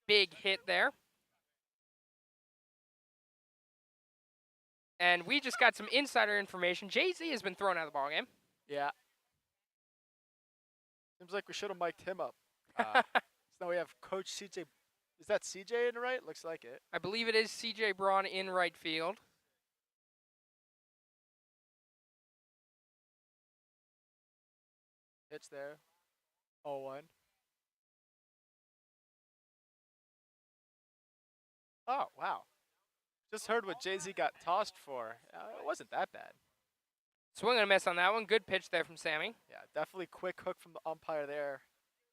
A: Big hit there. And we just got some insider information. Jay-Z has been thrown out of the ballgame.
B: Yeah. Seems like we should have mic'd him up. So now we have Coach CJ. Is that CJ in the right? Looks like it.
A: I believe it is CJ Braun in right field.
B: Pitch there. 0-1. Oh, wow. Just heard what Jay-Z got tossed for. It wasn't that bad.
A: Swing and a miss on that one. Good pitch there from Sammy.
B: Yeah, definitely quick hook from the umpire there.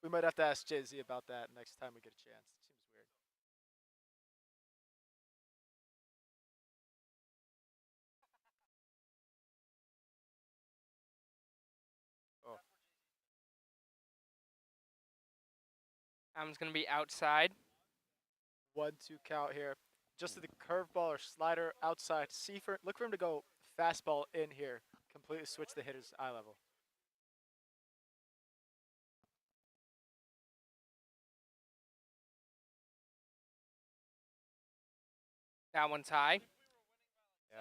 B: We might have to ask Jay-Z about that next time we get a chance. It seems weird. Oh.
A: That one's going to be outside.
B: 1-2 count here. Just to the curveball or slider outside. Look for him to go fastball in here. Completely switch the hitter's eye level.
A: That one's high.
B: Yeah.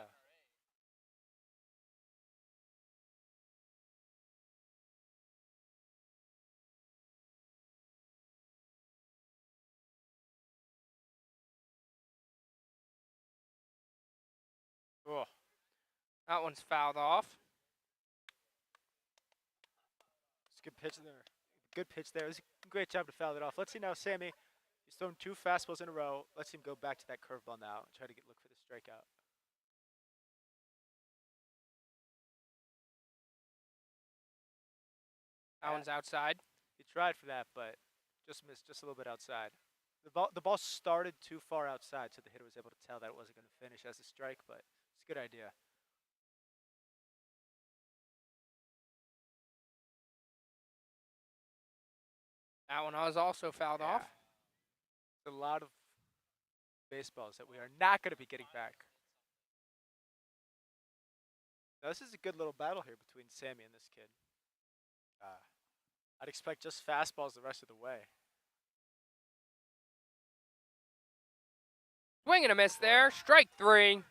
B: Oh,
A: That one's fouled off.
B: it's a good pitch there. Good pitch there. It was a great job to foul it off. Let's see now, Sammy. He's thrown 2 fastballs in a row. Let's see him go back to that curveball now and try to look for the strikeout.
A: That one's outside.
B: He tried for that, but just missed just a little bit outside. The ball started too far outside, so the hitter was able to tell that it wasn't going to finish as a strike, but it's a good idea.
A: That one was also fouled off.
B: A lot of baseballs that we are not going to be getting back. Now, this is a good little battle here between Sammy and this kid. I'd expect just fastballs the rest of the way.
A: Swing and a miss there. Strike 3.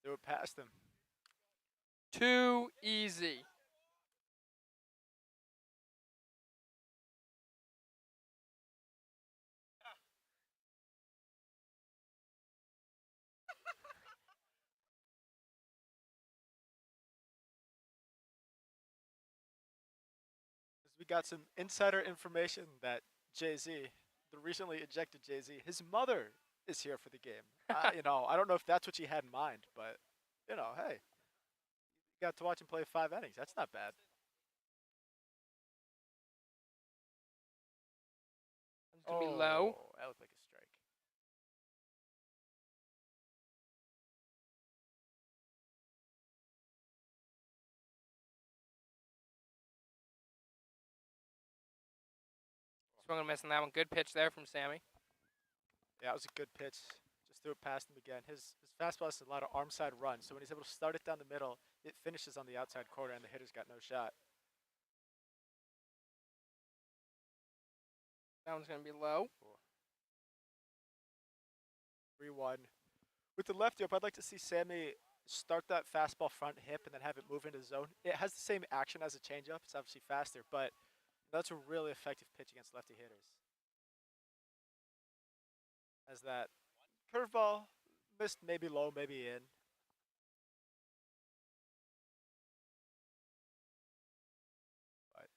B: Threw it past him.
A: Too easy.
B: We got some insider information that Jay-Z, the recently ejected Jay-Z, his mother is here for the game. I don't know if that's what you had in mind, but, hey, you got to watch him play 5 innings. That's not bad.
A: It's going to be low.
B: That looked like a strike.
A: Swung and a miss on that one. Good pitch there from Sammy.
B: Yeah, it was a good pitch. Just threw it past him again. His fastball has a lot of arm side run, so when he's able to start it down the middle, it finishes on the outside corner, and the hitter's got no shot.
A: That one's going to be low.
B: 3-1. With the lefty up, I'd like to see Sammy start that fastball front hip and then have it move into zone. It has the same action as a changeup. It's obviously faster, but that's a really effective pitch against lefty hitters. As that curveball missed, maybe low, maybe in. But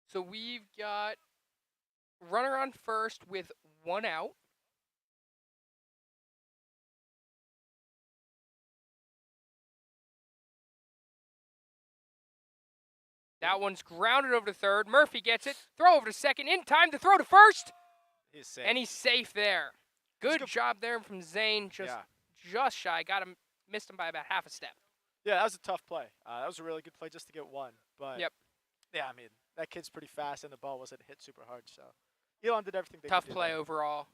A: So we've got runner on first with 1 out. That one's grounded over to third. Murphy gets it. Throw over to second. In time to throw to first.
B: he's safe.
A: And he's safe there. Good job there from Zane. Just shy. Missed him by about half a step.
B: Yeah, that was a tough play. That was a really good play just to get 1. But
A: Yep.
B: Yeah, I mean, that kid's pretty fast, and the ball wasn't hit super hard. So Elon did everything they
A: Tough
B: could do
A: play
B: there.
A: overall.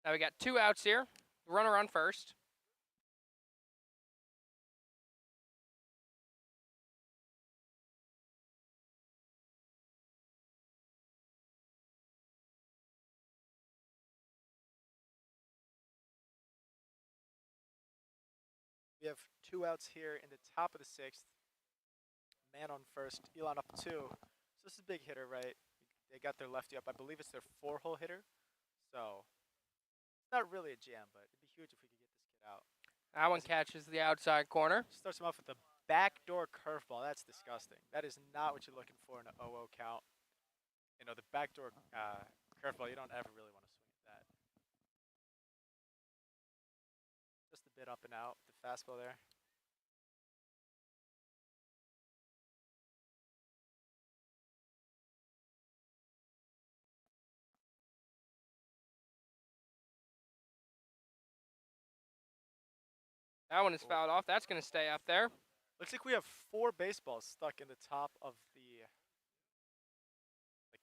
A: Now we got 2 outs here. Runner on first.
B: We have 2 outs here in the top of the 6th. Man on first. Elon up 2. So this is a big hitter, right? They got their lefty up. I believe it's their 4-hole hitter. So it's not really a jam, but it'd be huge if we could get this kid out.
A: That one catches the outside corner.
B: Starts him off with a backdoor curveball. That's disgusting. That is not what you're looking for in an 0-0 count. The backdoor curveball, you don't ever really want to swing at that. Just a bit up and out, the fastball there.
A: That one is fouled off. That's going to stay up there.
B: Looks like we have 4 baseballs stuck in the top of the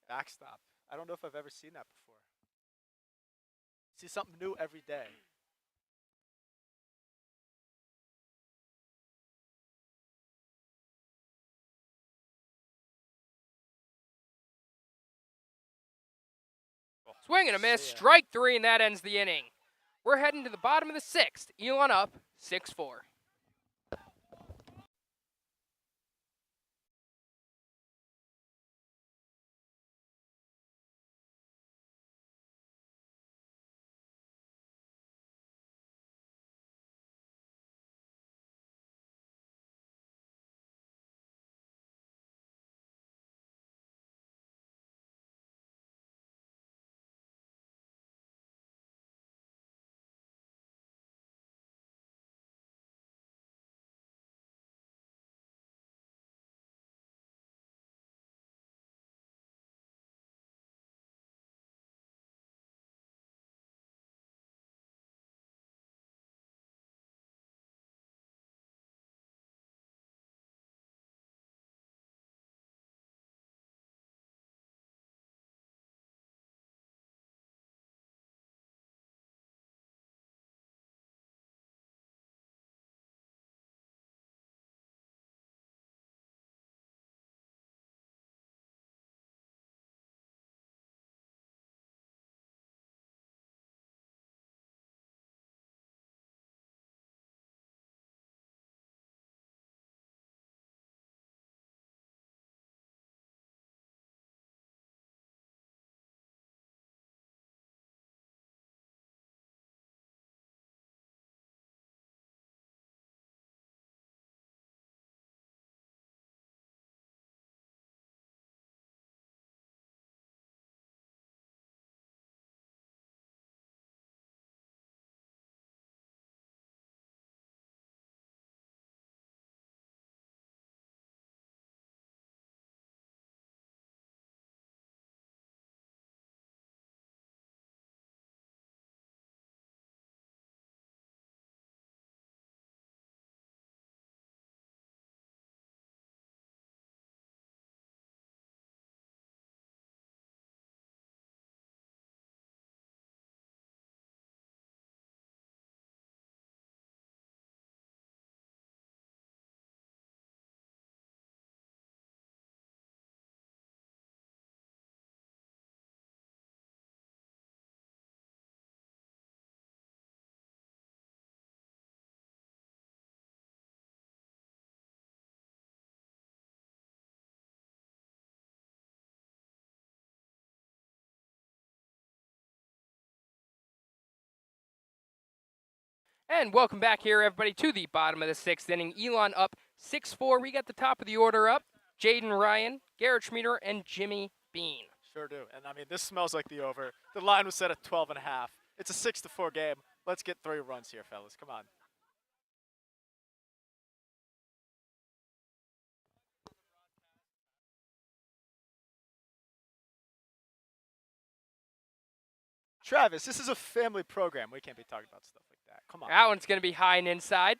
B: backstop. I don't know if I've ever seen that before. See something new every day. Oh,
A: Swing and a miss.
B: see ya.
A: Strike 3, and that ends the inning. We're heading to the bottom of the 6th. Elon up 6-4. And welcome back here, everybody, to the bottom of the 6th inning. Elon up 6-4. We got the top of the order up. Jaden Ryan, Garrett Schmieder, and Jimmy Bean.
B: Sure do. And I mean, this smells like the over. The line was set at 12.5. It's a 6-4 game. Let's get 3 runs here, fellas. Come on. Travis, this is a family program. We can't be talking about stuff like that. Come on.
A: That one's going to be high and inside.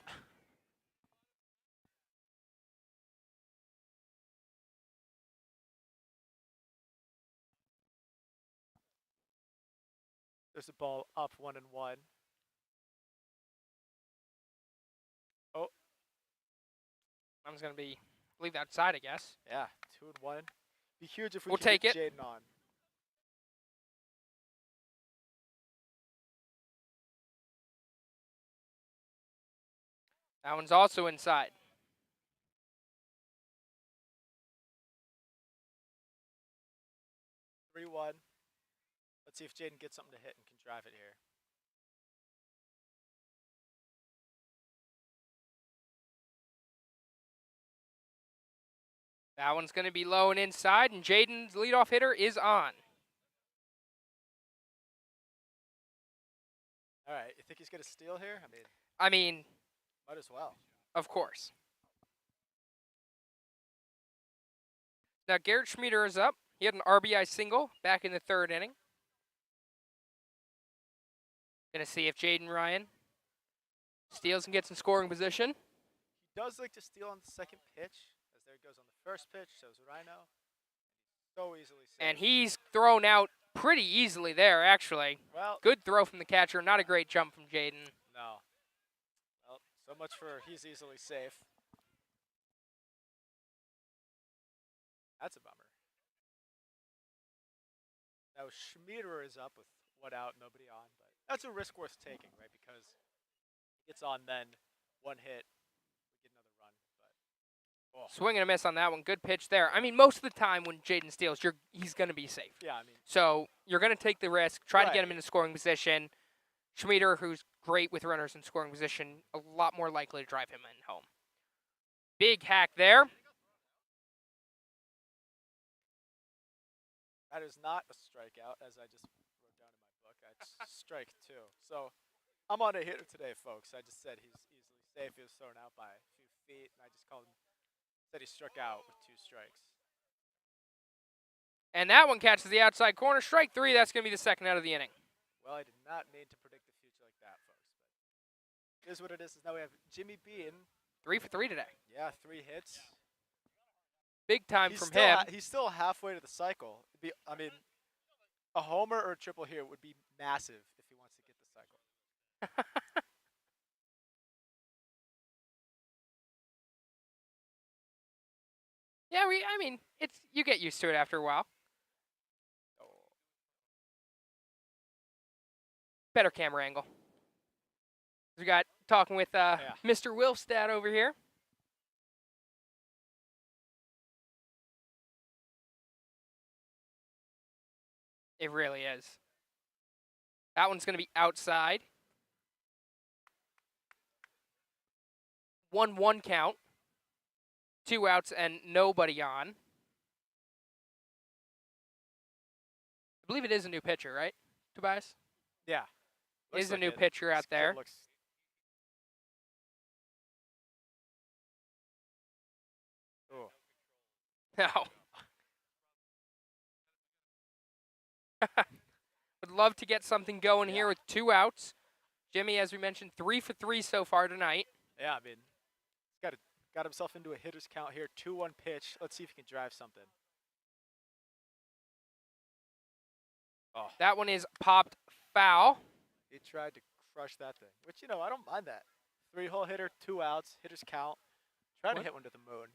B: There's a ball up 1-1. Oh.
A: That one's going to be, I believe, outside, I guess.
B: Yeah, 2-1. Be huge if we
A: We'll
B: could
A: take
B: get
A: it.
B: Jaden on.
A: That one's also inside.
B: 3-1. Let's see if Jaden gets something to hit and can drive it here.
A: That one's going to be low and inside, and Jaden's leadoff hitter is on.
B: All right, you think he's going to steal here?
A: I mean,
B: Might as well.
A: of course. Now, Garrett Schmieder is up. He had an RBI single back in the 3rd inning. Going to see if Jaden Ryan steals and gets in scoring position.
B: does like to steal on the second pitch, as there he goes on the first pitch, shows Rhino. So easily saved.
A: And he's thrown out pretty easily there, actually.
B: Well,
A: Good throw from the catcher. Not a great jump from Jaden.
B: no. Well, so much for he's easily safe. That's a bummer. Now Schmieder is up with 1 out, nobody on, but that's a risk worth taking, right? Because it's on then, 1 hit, we get another run. But
A: Swing and a miss on that one. Good pitch there. I mean, most of the time when Jaden steals, he's going to be safe.
B: yeah, I mean,
A: So you're going to take the risk, try to get
B: Right.
A: him into scoring position. Schmieder, who's great with runners in scoring position, a lot more likely to drive him in home. Big hack there.
B: that is not a strikeout, as I just wrote down in my book. It's strike 2. So I'm on a hitter today, folks. I just said he's easily safe. He was thrown out by a few feet, and I just said he struck out with 2 strikes.
A: And that one catches the outside corner. Strike 3. That's going to be the second out of the inning.
B: Well, I did not mean to predict the future like that, folks. But here's what it is. Now we have Jimmy Bean.
A: 3 for 3 today.
B: Yeah, 3 hits.
A: Big time
B: He's
A: from
B: still
A: him.
B: he's still halfway to the cycle. I mean, a homer or a triple here would be massive if he wants to get the cycle.
A: Yeah, I mean, you get used to it after a while.
B: Oh.
A: Better camera angle. We got talking with Mr. Wilstad over here. It really is. That one's going to be outside. 1-1 count. 2 outs and nobody on. I believe it is a new pitcher, right, Tobias?
B: Yeah.
A: It is
B: Looks
A: a
B: like
A: new
B: it.
A: pitcher
B: This
A: out
B: kid
A: there.
B: looks- Oh.
A: No. Would love to get something going here with 2 outs. Jimmy, as we mentioned, 3 for 3 so far tonight.
B: Yeah, I mean, he's got himself into a hitter's count here. 2-1 pitch. Let's see if he can drive something. Oh,
A: That one is popped foul.
B: he tried to crush that thing, which, you know, I don't mind that. 3-hole hitter, 2 outs, hitter's count. Try to
A: What?
B: hit one to the moon.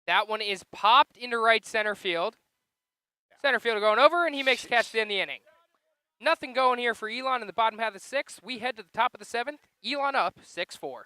A: That one is popped into right center field. Center fielder going over, and he makes a catch at the end of the inning. Nothing going here for Elon in the bottom half of the 6th. We head to the top of the 7th. Elon up 6-4.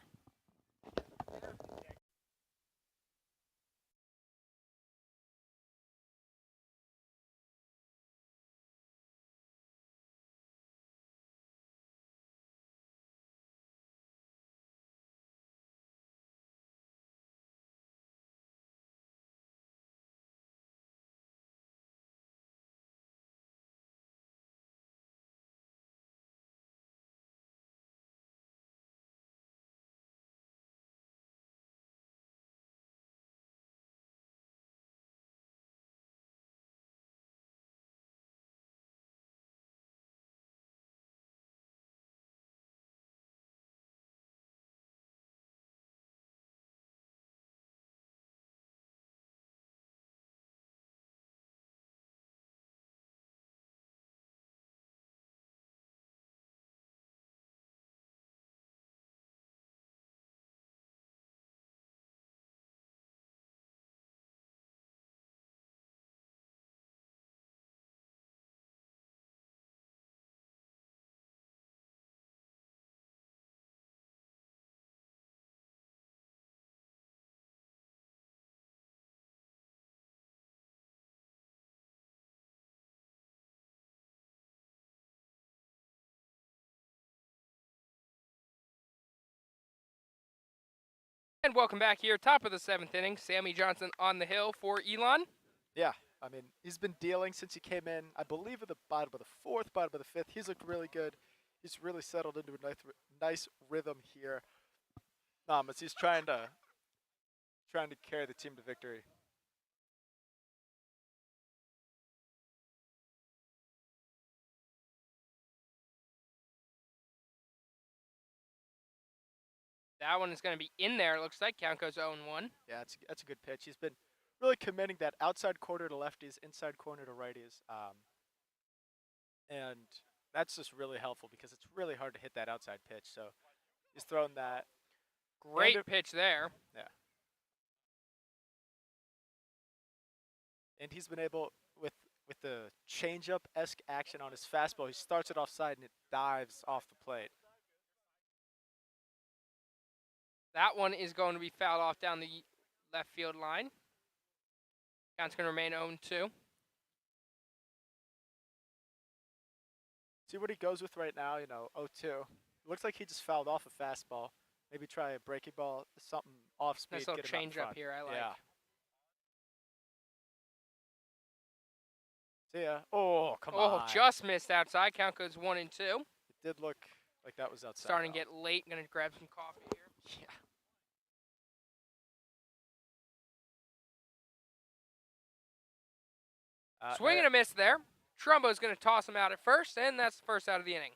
A: And welcome back here, top of the 7th inning. Sammy Johnson on the hill for Elon.
B: Yeah, I mean, he's been dealing since he came in, I believe, at the bottom of the 4th, bottom of the 5th. He's looked really good. He's really settled into a nice rhythm here. As he's trying to trying to carry the team to victory.
A: That one is going to be in there. Looks like count goes 0-1.
B: Yeah, that's a good pitch. He's been really committing that outside corner to lefties, inside corner to righties. And that's just really helpful because it's really hard to hit that outside pitch. So he's thrown that.
A: Great pitch there.
B: Yeah. And he's been able, with the changeup-esque action on his fastball, he starts it offside and it dives off the plate.
A: That one is going to be fouled off down the left field line. Count's going to remain 0-2.
B: See what he goes with right now, 0-2. Looks like he just fouled off a fastball. Maybe try a breaking ball, something off speed.
A: Nice little
B: get him out in
A: change up
B: front.
A: here, I like.
B: Yeah. See ya. Oh, come on.
A: Oh, just missed outside. Count goes 1-2.
B: It did look like that was outside.
A: Starting to get late. Going to grab some coffee here.
B: Yeah.
A: Swing and a miss there. Trumbo's going to toss him out at first, and that's the first out of the inning.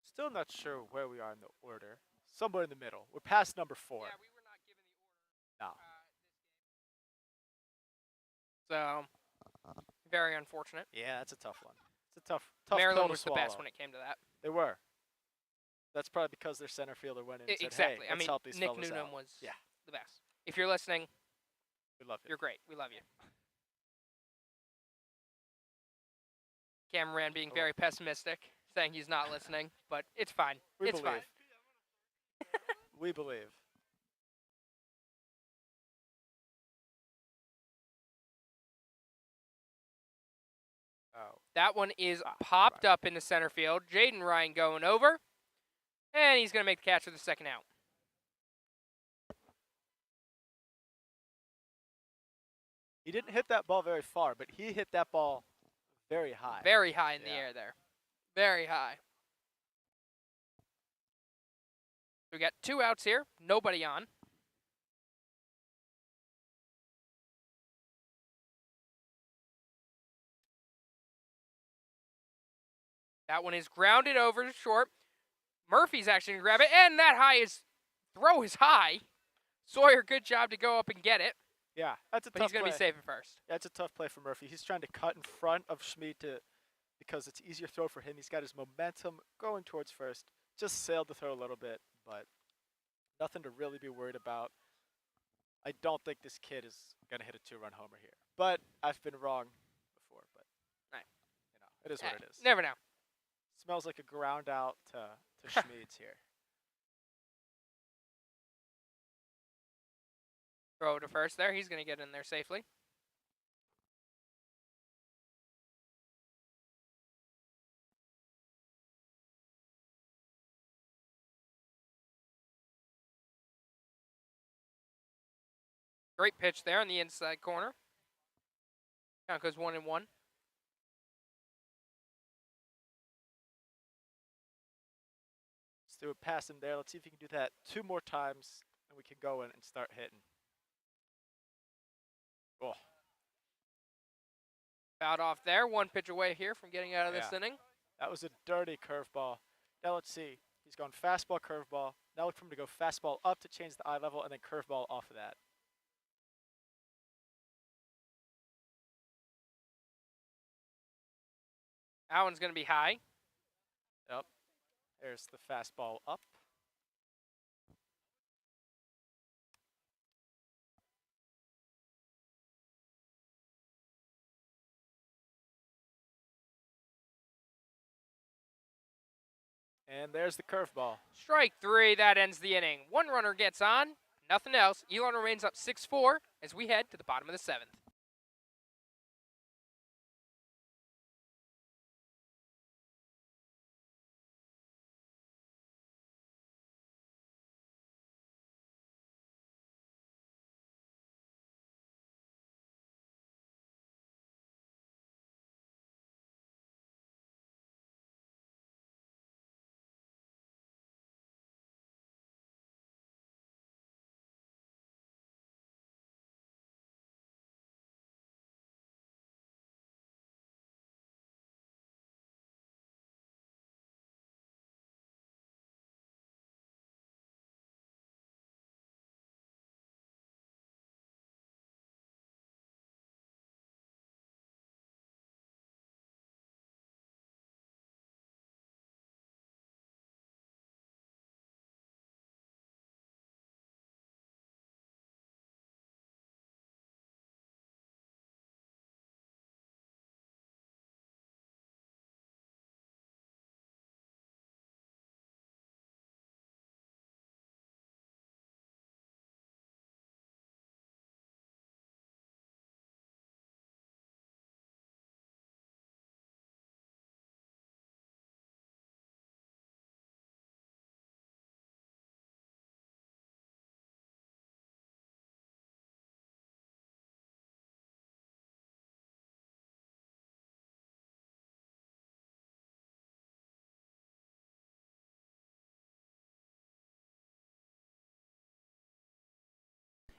B: Still not sure where we are in the order. Somewhere in the middle. We're past number 4.
A: Yeah, we were not given the order.
B: No.
A: So, very unfortunate.
B: Yeah, that's a tough one. It's a tough pill
A: Maryland
B: to
A: was
B: swallow.
A: the best when it came to that.
B: They were. That's probably because their center fielder went in and said,
A: Exactly.
B: hey, let's help these
A: Nick
B: fellas
A: Noonan
B: out.
A: was
B: Yeah.
A: the best. If you're listening,
B: We love you.
A: you're great. We love you. Cameron being very pessimistic, saying he's not listening, but it's fine.
B: We
A: it's
B: believe.
A: fine.
B: We believe. Oh.
A: That one is popped up in the center field. Jaden Ryan going over, and he's going to make the catch for the second out.
B: He didn't hit that ball very far, but he hit that ball very high.
A: Very high in the air there. Very high. We got 2 outs here. Nobody on. That one is grounded over to short. Murphy's actually going to grab it, and that throw is high. Sawyer, good job to go up and get it.
B: Yeah, that's a
A: But
B: tough
A: he's going to be
B: play.
A: safe at first.
B: That's a tough play for Murphy. He's trying to cut in front of Schmid because it's easier throw for him. He's got his momentum going towards first. Just sailed the throw a little bit, but nothing to really be worried about. I don't think this kid is going to hit a 2-run homer here. But I've been wrong before, but it is what it is.
A: Never know.
B: Smells like a ground out to Schmid's here.
A: Throw to first there. He's going to get in there safely. Great pitch there on the inside corner. Count goes 1-1.
B: Let's do a pass in there. Let's see if he can do that 2 more times, and we can go in and start hitting. Oh.
A: Fouled off there. 1 pitch away here from getting out of this inning.
B: That was a dirty curveball. Now let's see. He's gone fastball, curveball. Now look for him to go fastball up to change the eye level, and then curveball off of that.
A: That one's going to be high.
B: Yep. There's the fastball up. And there's the curveball.
A: Strike 3. That ends the inning. 1 runner gets on. Nothing else. Elon remains up 6-4 as we head to the bottom of the 7th.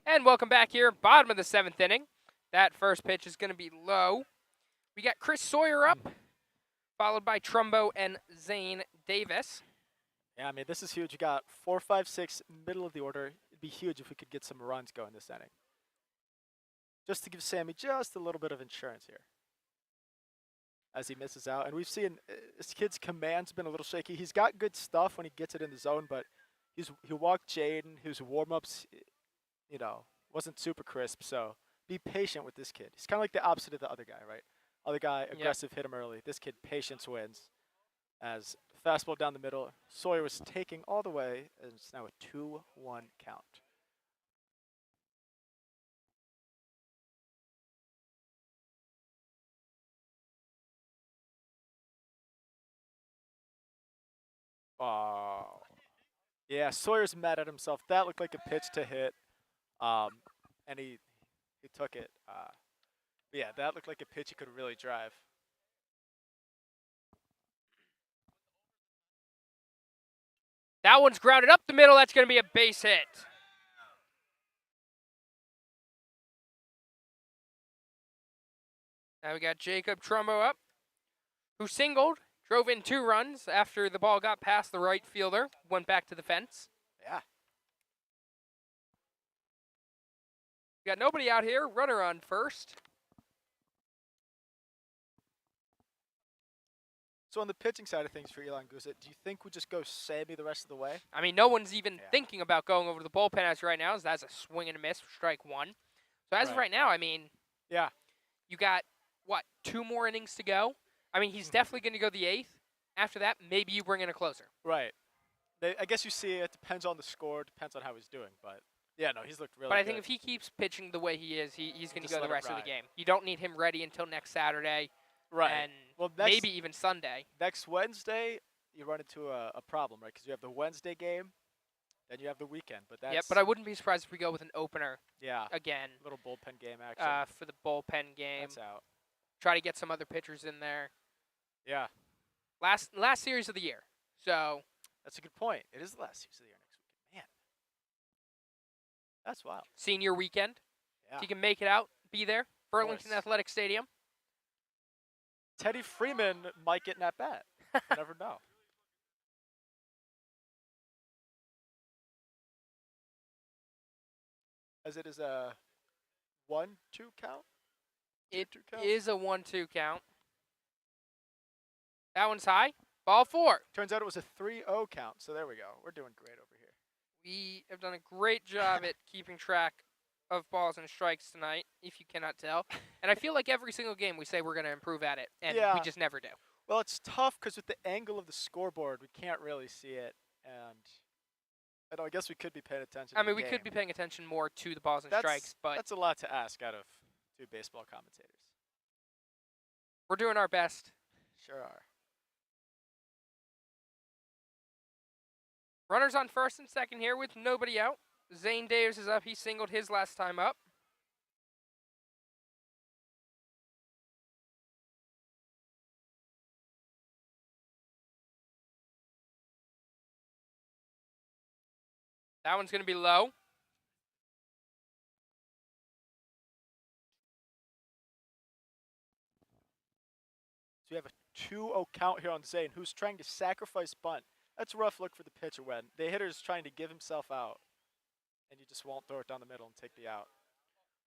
A: And welcome back here, bottom of the 7th inning. That first pitch is going to be low. We got Chris Sawyer up, followed by Trumbo and Zane Davis.
B: Yeah, I mean, this is huge. You got 4, 5, 6, middle of the order. It'd be huge if we could get some runs going this inning. Just to give Sammy just a little bit of insurance here as he misses out. And we've seen this kid's command's been a little shaky. He's got good stuff when he gets it in the zone, but he walked Jaden. His warm-ups, wasn't super crisp. So be patient with this kid. He's kind of like the opposite of the other guy, right? Other guy, aggressive, hit him early. This kid, patience wins. As fastball down the middle, Sawyer was taking all the way, and it's now a 2-1 count. Oh. Yeah, Sawyer's mad at himself. That looked like a pitch to hit, and he took it. But yeah, that looked like a pitch he could really drive.
A: That one's grounded up the middle. That's going to be a base hit. Now we got Jacob Trumbo up, who singled, drove in 2 runs after the ball got past the right fielder, went back to the fence.
B: Yeah.
A: We got nobody out here, runner on first.
B: So on the pitching side of things for Elon Guzit, do you think we just go Sammy the rest of the way?
A: I mean, no one's even thinking about going over to the bullpen as right now, as that's a swing and a miss for strike 1. So as of right now, I mean,
B: yeah,
A: you got, 2 more innings to go? I mean, he's definitely going to go the 8th. After that, maybe you bring in a closer.
B: Right. I guess you see it depends on the score, depends on how he's doing, but yeah, no, he's looked really good.
A: But I think if he keeps pitching the way he is, he's going to go the rest of the game. You don't need him ready until next Saturday.
B: Right.
A: And
B: well,
A: maybe even Sunday.
B: Next Wednesday, you run into a problem, right? Because you have the Wednesday game, then you have the weekend. But that's
A: but I wouldn't be surprised if we go with an opener.
B: Yeah.
A: Again.
B: Little bullpen game action.
A: For the bullpen game.
B: That's out.
A: Try to get some other pitchers in there.
B: Yeah.
A: Last series of the year. So.
B: That's a good point. It is the last series of the year next weekend. Man. That's wild.
A: Senior weekend.
B: Yeah.
A: If you can make it out, be there. Burlington Athletic Stadium.
B: Teddy Freeman might get in at bat. You never know. As it is a 1-2 count?
A: It is a 1-2 count. That one's high. Ball 4.
B: Turns out it was a 3-0 count, so there we go. We're doing great over here.
A: We have done a great job at keeping track of balls and strikes tonight, if you cannot tell. And I feel like every single game we say we're going to improve at it, and we just never do.
B: Well, it's tough because with the angle of the scoreboard, we can't really see it, and I guess we could be paying attention.
A: I mean, we could be paying attention more to the balls and strikes, but
B: that's a lot to ask out of 2 baseball commentators.
A: We're doing our best.
B: Sure are.
A: Runners on first and second here with nobody out. Zane Davis is up. He singled his last time up. That one's going to be low.
B: So we have a 2-0 count here on Zane, who's trying to sacrifice bunt. That's a rough look for the pitcher when the hitter's trying to give himself out, and you just won't throw it down the middle and take the out.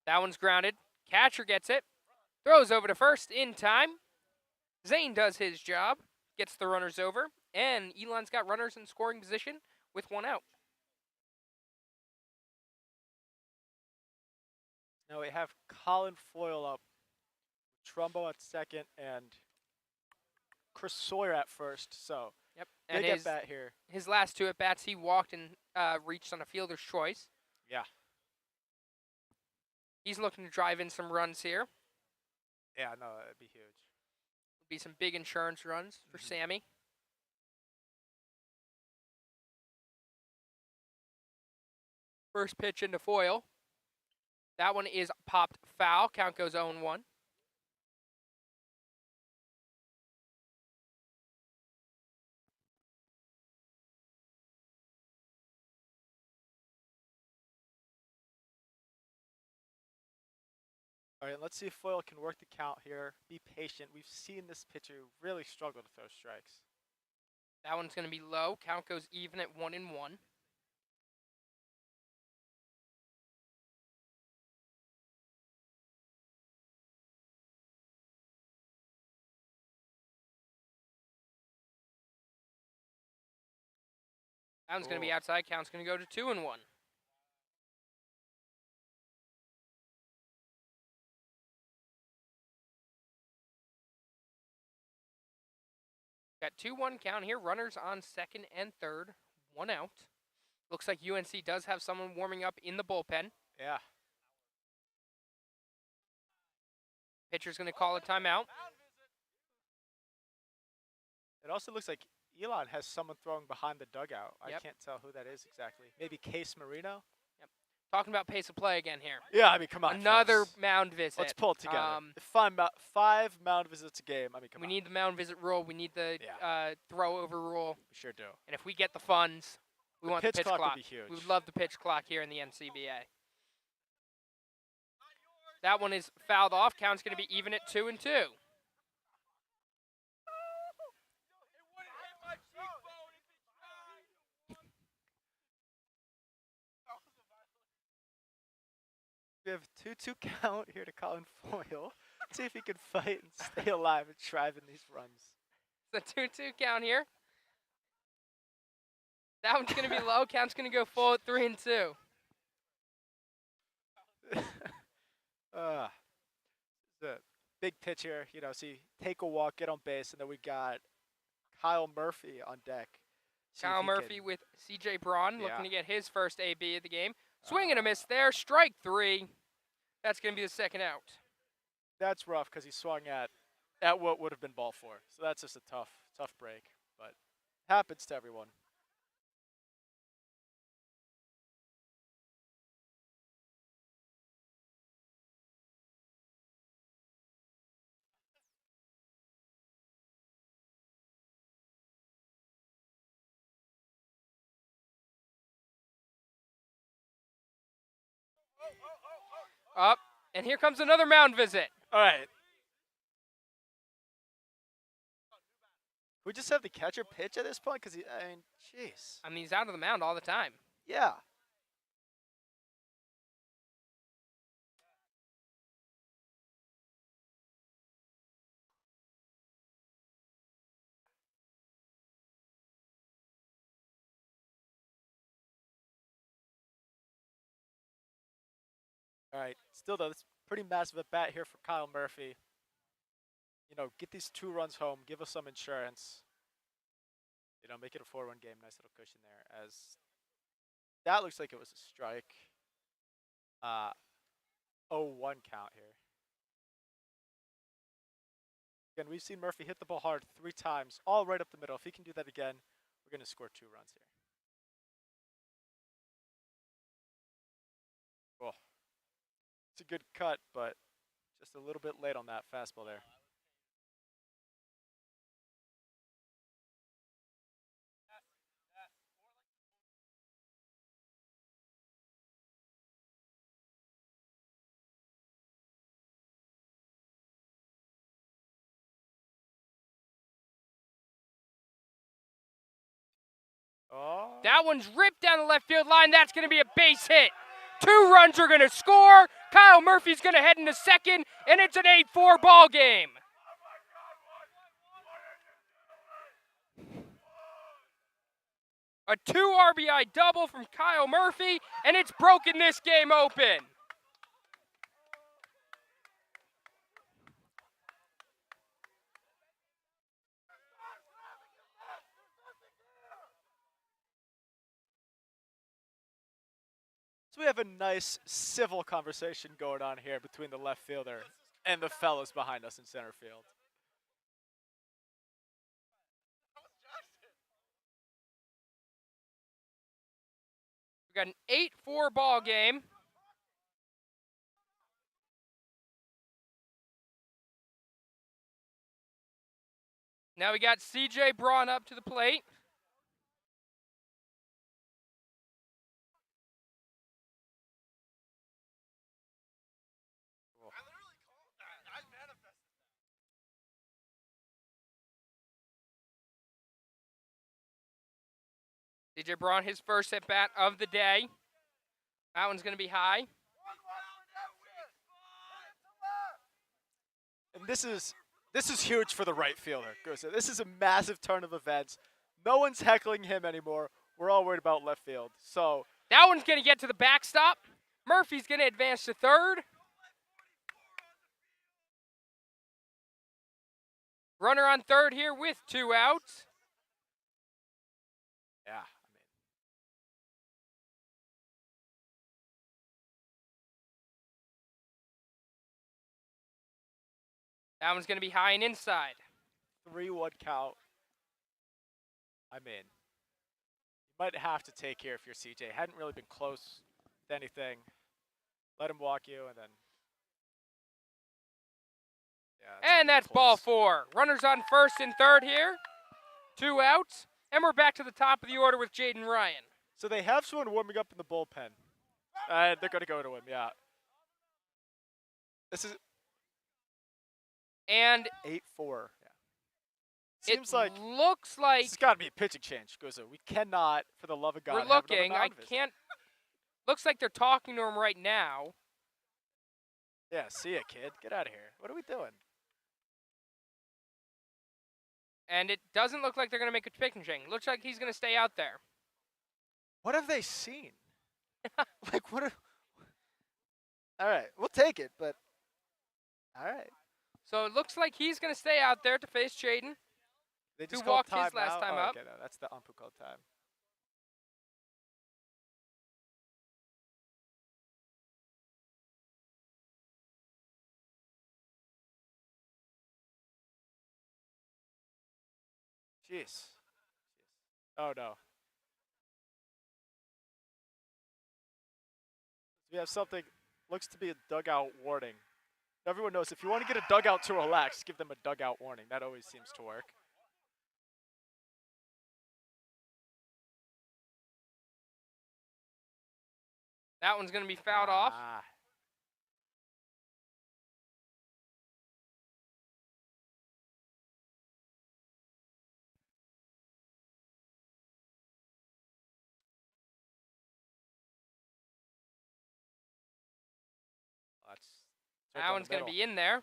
A: That one's grounded. Catcher gets it. Throws over to first in time. Zane does his job. Gets the runners over. And Elon's got runners in scoring position with 1 out.
B: Now we have Colin Foyle up, Trumbo at second, and Chris Sawyer at first. So
A: And
B: big at bat here.
A: His last 2 at bats, he walked and reached on a fielder's choice.
B: Yeah.
A: He's looking to drive in some runs here.
B: Yeah, no, that'd be huge.
A: Be some big insurance runs for Sammy. First pitch into Foyle. That one is popped foul. Count goes 0-1.
B: All right, let's see if Foyle can work the count here. Be patient. We've seen this pitcher really struggle to throw strikes.
A: That one's going to be low. Count goes even at 1-1. That one's going to be outside. Count's going to go to 2-1. Got 2-1 count here. Runners on second and third. 1 out. Looks like UNC does have someone warming up in the bullpen.
B: Yeah.
A: Pitcher's going to call a timeout.
B: It also looks like Elon has someone throwing behind the dugout.
A: Yep.
B: I can't tell who that is exactly. Maybe Case Marino?
A: Talking about pace of play again here.
B: Yeah, I mean, come on.
A: Another
B: folks.
A: mound visit.
B: Let's pull it together. 5 mound visits a game. I mean, come
A: We
B: on.
A: need the mound visit rule. We need the throw over rule.
B: We sure do.
A: And if we get the funds, we want the pitch clock.
B: would be huge.
A: We would love the pitch clock here in the NCBA. That one is fouled off. Count's going to be even at 2-2.
B: We have 2-2 count here to Colin Foyle. Let's see if he can fight and stay alive and thrive in ththese runs.
A: It's a 2-2 count here. That one's going to be low. Count's going to go full at 3-2.
B: The big pitch here, see, take a walk, get on base, and then we got Kyle Murphy on deck.
A: Kyle Murphy with CJ Braun looking
B: Yeah.
A: to get his first AB of the game. Swing and a miss there. Strike 3. That's going to be the second out.
B: That's rough because he swung at what would have been ball 4. So that's just a tough break, but happens to everyone.
A: Up, and here comes another mound visit.
B: All right. We just have the catcher pitch at this point because jeez.
A: I mean, he's out of the mound all the time.
B: Yeah. All right. Still, though, it's pretty massive at bat here for Kyle Murphy. Get these 2 runs home. Give us some insurance. Make it a 4-1 game. Nice little cushion there. As that looks like it was a strike. 0-1 count here. Again, we've seen Murphy hit the ball hard 3 times, all right up the middle. If he can do that again, we're going to score 2 runs here. Oh, it's a good cut, but just a little bit late on that fastball there. Oh.
A: That one's ripped down the left field line. That's going to be a base hit. 2 runs are going to score. Kyle Murphy's going to head into second, and it's an 8-4 ball game. A 2 RBI double from Kyle Murphy, and it's broken this game open.
B: So we have a nice civil conversation going on here between the left fielder and the fellas behind us in center field.
A: We got an 8-4 ball game. Now we got CJ Braun up to the plate. CJ Braun, his first at bat of the day. That one's going to be high.
B: And this is huge for the right fielder. This is a massive turn of events. No one's heckling him anymore. We're all worried about left field. So
A: that one's going to get to the backstop. Murphy's going to advance to third. Runner on third here with 2 outs.
B: Yeah,
A: that one's going to be high and inside.
B: 3-1 count. I mean, you might have to take here if you're CJ. Hadn't really been close to anything. Let him walk you, and then. Yeah,
A: and that's ball 4. Runners on first and third here. 2 outs. And we're back to the top of the order with Jaden Ryan.
B: So they have someone warming up in the bullpen. They're going to go to him, yeah. This is.
A: And
B: 8-4. Yeah. Seems
A: looks like
B: this has got to be a pitching change, Guzzo. We cannot, for the love of God,
A: we're
B: have another
A: looking. I
B: mound visit.
A: can't. Looks like they're talking to him right now.
B: Yeah, see ya, kid. Get out of here. What are we doing?
A: And it doesn't look like they're going to make a pitching change. Looks like he's going to stay out there.
B: What have they seen? Like, what? All right, we'll take it, but all right.
A: So it looks like he's going to stay out there to face Jaden.
B: They just
A: who walked
B: called
A: his last
B: out?
A: time
B: Oh,
A: up.
B: Okay, no, that's the ump who called time. Jeez. Oh, no. We have something, looks to be a dugout warning. Everyone knows if you want to get a dugout to relax, give them a dugout warning. That always seems to work.
A: That one's going to be fouled off. That one's going to be in there.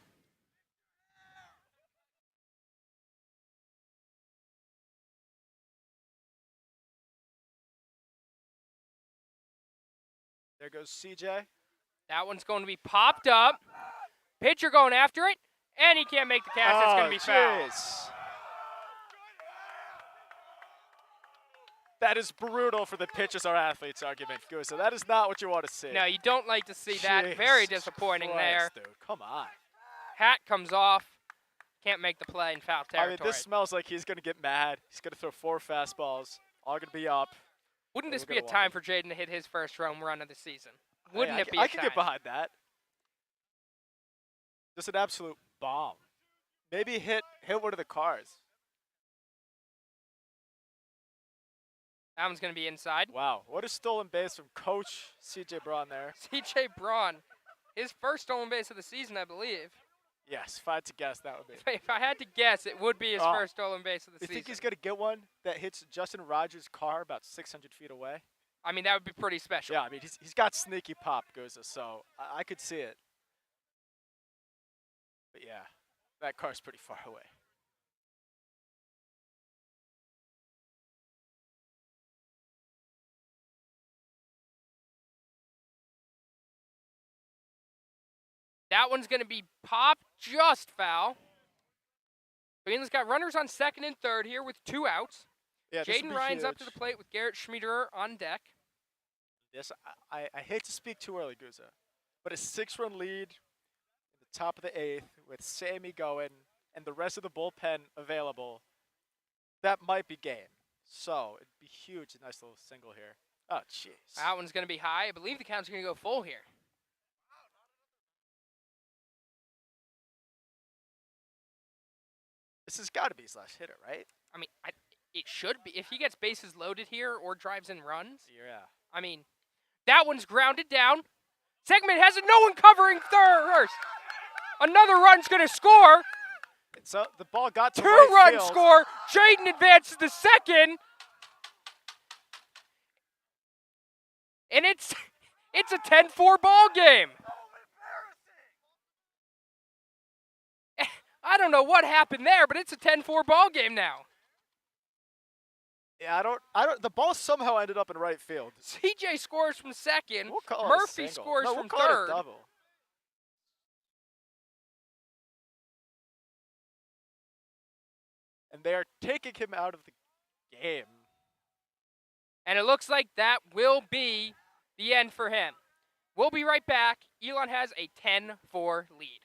B: There goes CJ.
A: That one's going to be popped up. Pitcher going after it, and he can't make the catch. It's going to be fouled.
B: That is brutal for the pitchers are athletes argument, Guza. That is not what you want to see.
A: No, you don't like to see that. Very disappointing there.
B: Dude, come on.
A: Hat comes off. Can't make the play in foul territory.
B: I mean, this smells like he's going to get mad. He's going to throw 4 fastballs. All going to be up.
A: Wouldn't this be a time for Jaden to hit his first home run of the season? Wouldn't it be
B: I can get behind that. Just an absolute bomb. Maybe hit one of the cars.
A: That one's going to be inside.
B: Wow, what a stolen base from Coach CJ Braun there.
A: CJ Braun, his first stolen base of the season, I believe.
B: Yes, if I had to guess, that would be.
A: If I had to guess, it would be his first stolen base of the season.
B: You think he's going to get one that hits Justin Rogers' car about 600 feet away?
A: I mean, that would be pretty special.
B: Yeah, I mean, he's got sneaky pop, Goza, so I could see it. But yeah, that car's pretty far away.
A: That one's going to be popped just foul. Greenland's got runners on second and third here with 2 outs.
B: Yeah,
A: Jaden Ryan's up to the plate with Garrett Schmiederer on deck.
B: Yes, I hate to speak too early, Guza, but a 6-run lead in the top of the 8th with Sammy going and the rest of the bullpen available, that might be game. So it'd be huge, a nice little single here. Oh, jeez.
A: That one's going to be high. I believe the count's going to go full here.
B: This has got to be his last hitter, right?
A: I mean, it should be. If he gets bases loaded here or drives in runs.
B: Yeah.
A: I mean, that one's grounded down. Segment has it. No one covering third. Another run's going to score.
B: So the ball got to
A: 2-run
B: right field.
A: score. Jaden advances to second. And it's a 10-4 ball game. I don't know what happened there, but it's a 10-4 ball game now.
B: Yeah, I don't. The ball somehow ended up in right field.
A: CJ scores from second.
B: We'll call
A: Murphy
B: it a single.
A: scores
B: No,
A: from
B: we'll call
A: third.
B: it a double. And they are taking him out of the game.
A: And it looks like that will be the end for him. We'll be right back. Elon has a 10-4 lead.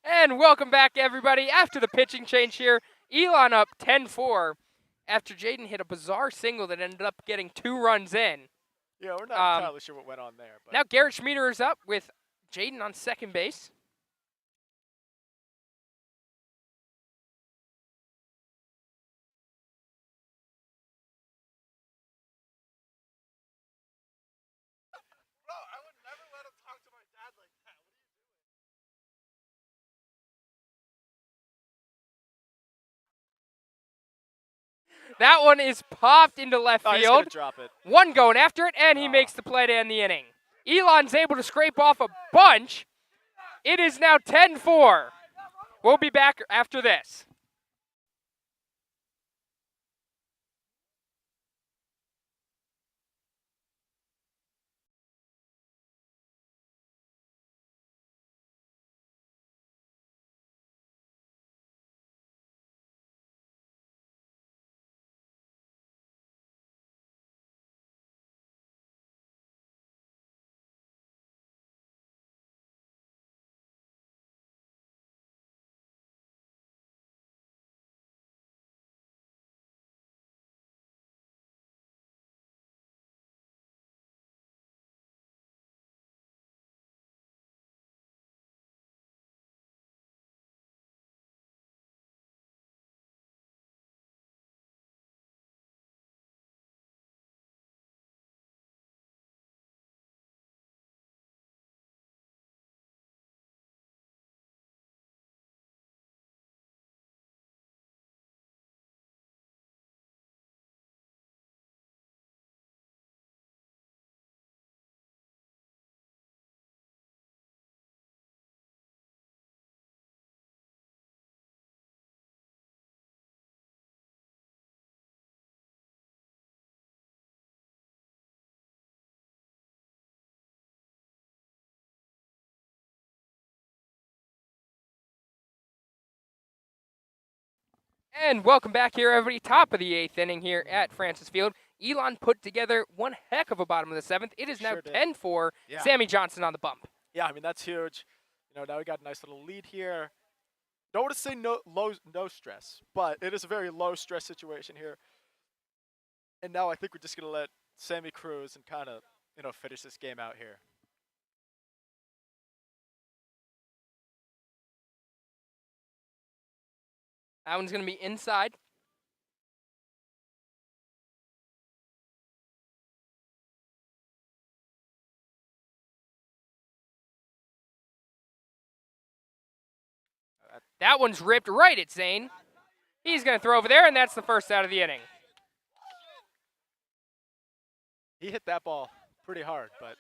A: And welcome back, everybody. After the pitching change here, Elon up 10-4 after Jaden hit a bizarre single that ended up getting 2 runs in.
B: Yeah, we're not entirely sure what went on there. But
A: Now Garrett Schmieder is up with Jaden on second base.
B: Bro, I would never let him talk to my dad like that.
A: That one is popped into left
B: He's gonna
A: field.
B: drop it.
A: One going after it, and he makes the play to end the inning. Elon's able to scrape off a bunch. It is now 10-4. We'll be back after this. And welcome back here, everybody. Top of the 8th inning here at Francis Field. Elon put together one heck of a bottom of the 7th. It is now
B: Sure did.
A: 10-4.
B: Yeah.
A: Sammy Johnson on the bump.
B: Yeah, I mean, that's huge. Now we got a nice little lead here. Don't want to say no stress, but it is a very low stress situation here. And now I think we're just going to let Sammy cruise and kind of, finish this game out here.
A: That one's going to be inside. That one's ripped right at Zane. He's going to throw over there, and that's the first out of the inning.
B: He hit that ball pretty hard, but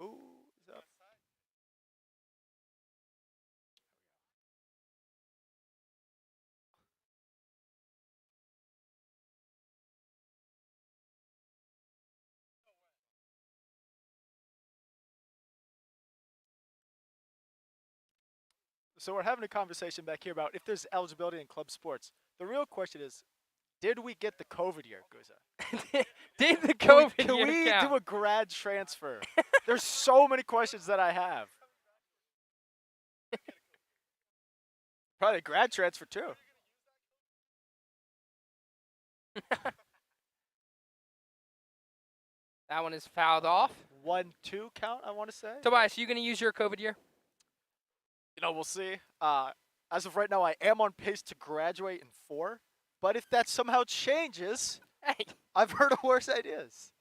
B: ooh, he's up. So we're having a conversation back here about if there's eligibility in club sports. The real question is, did we get the COVID year, Guza?
A: Did the COVID
B: Can
A: year
B: we
A: count?
B: do a grad transfer? There's so many questions that I have. Probably a grad transfer too.
A: That one is fouled off.
B: 1-2 count, I want to say.
A: Tobias, you going to use your COVID year?
B: We'll see. As of right now, I am on pace to graduate in 4. But if that somehow changes,
A: Hey,
B: I've heard of worse ideas.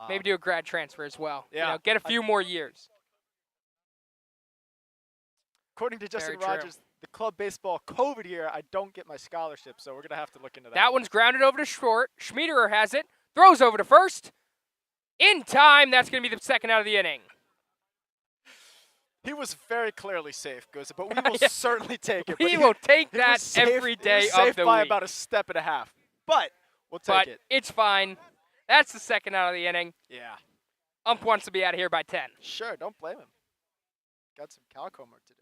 A: maybe do a grad transfer as well.
B: Yeah,
A: Get a few more years.
B: According to Justin
A: Very true.
B: Rogers, the club baseball COVID year, I don't get my scholarship, so we're going to have to look into that.
A: That one's grounded over to short. Schmiederer has it. Throws over to first. In time, that's going to be the second out of the inning.
B: He was very clearly safe, Guza, but we will
A: Yeah.
B: certainly take it.
A: We will take
B: he
A: that
B: was safe,
A: every day
B: he was
A: of
B: safe
A: the
B: by
A: week.
B: about a step and a half. But we'll take
A: But
B: it.
A: it's fine. That's the second out of the inning.
B: Yeah.
A: Ump wants to be out of here by 10.
B: Sure, don't blame him. Got some calc homework to do.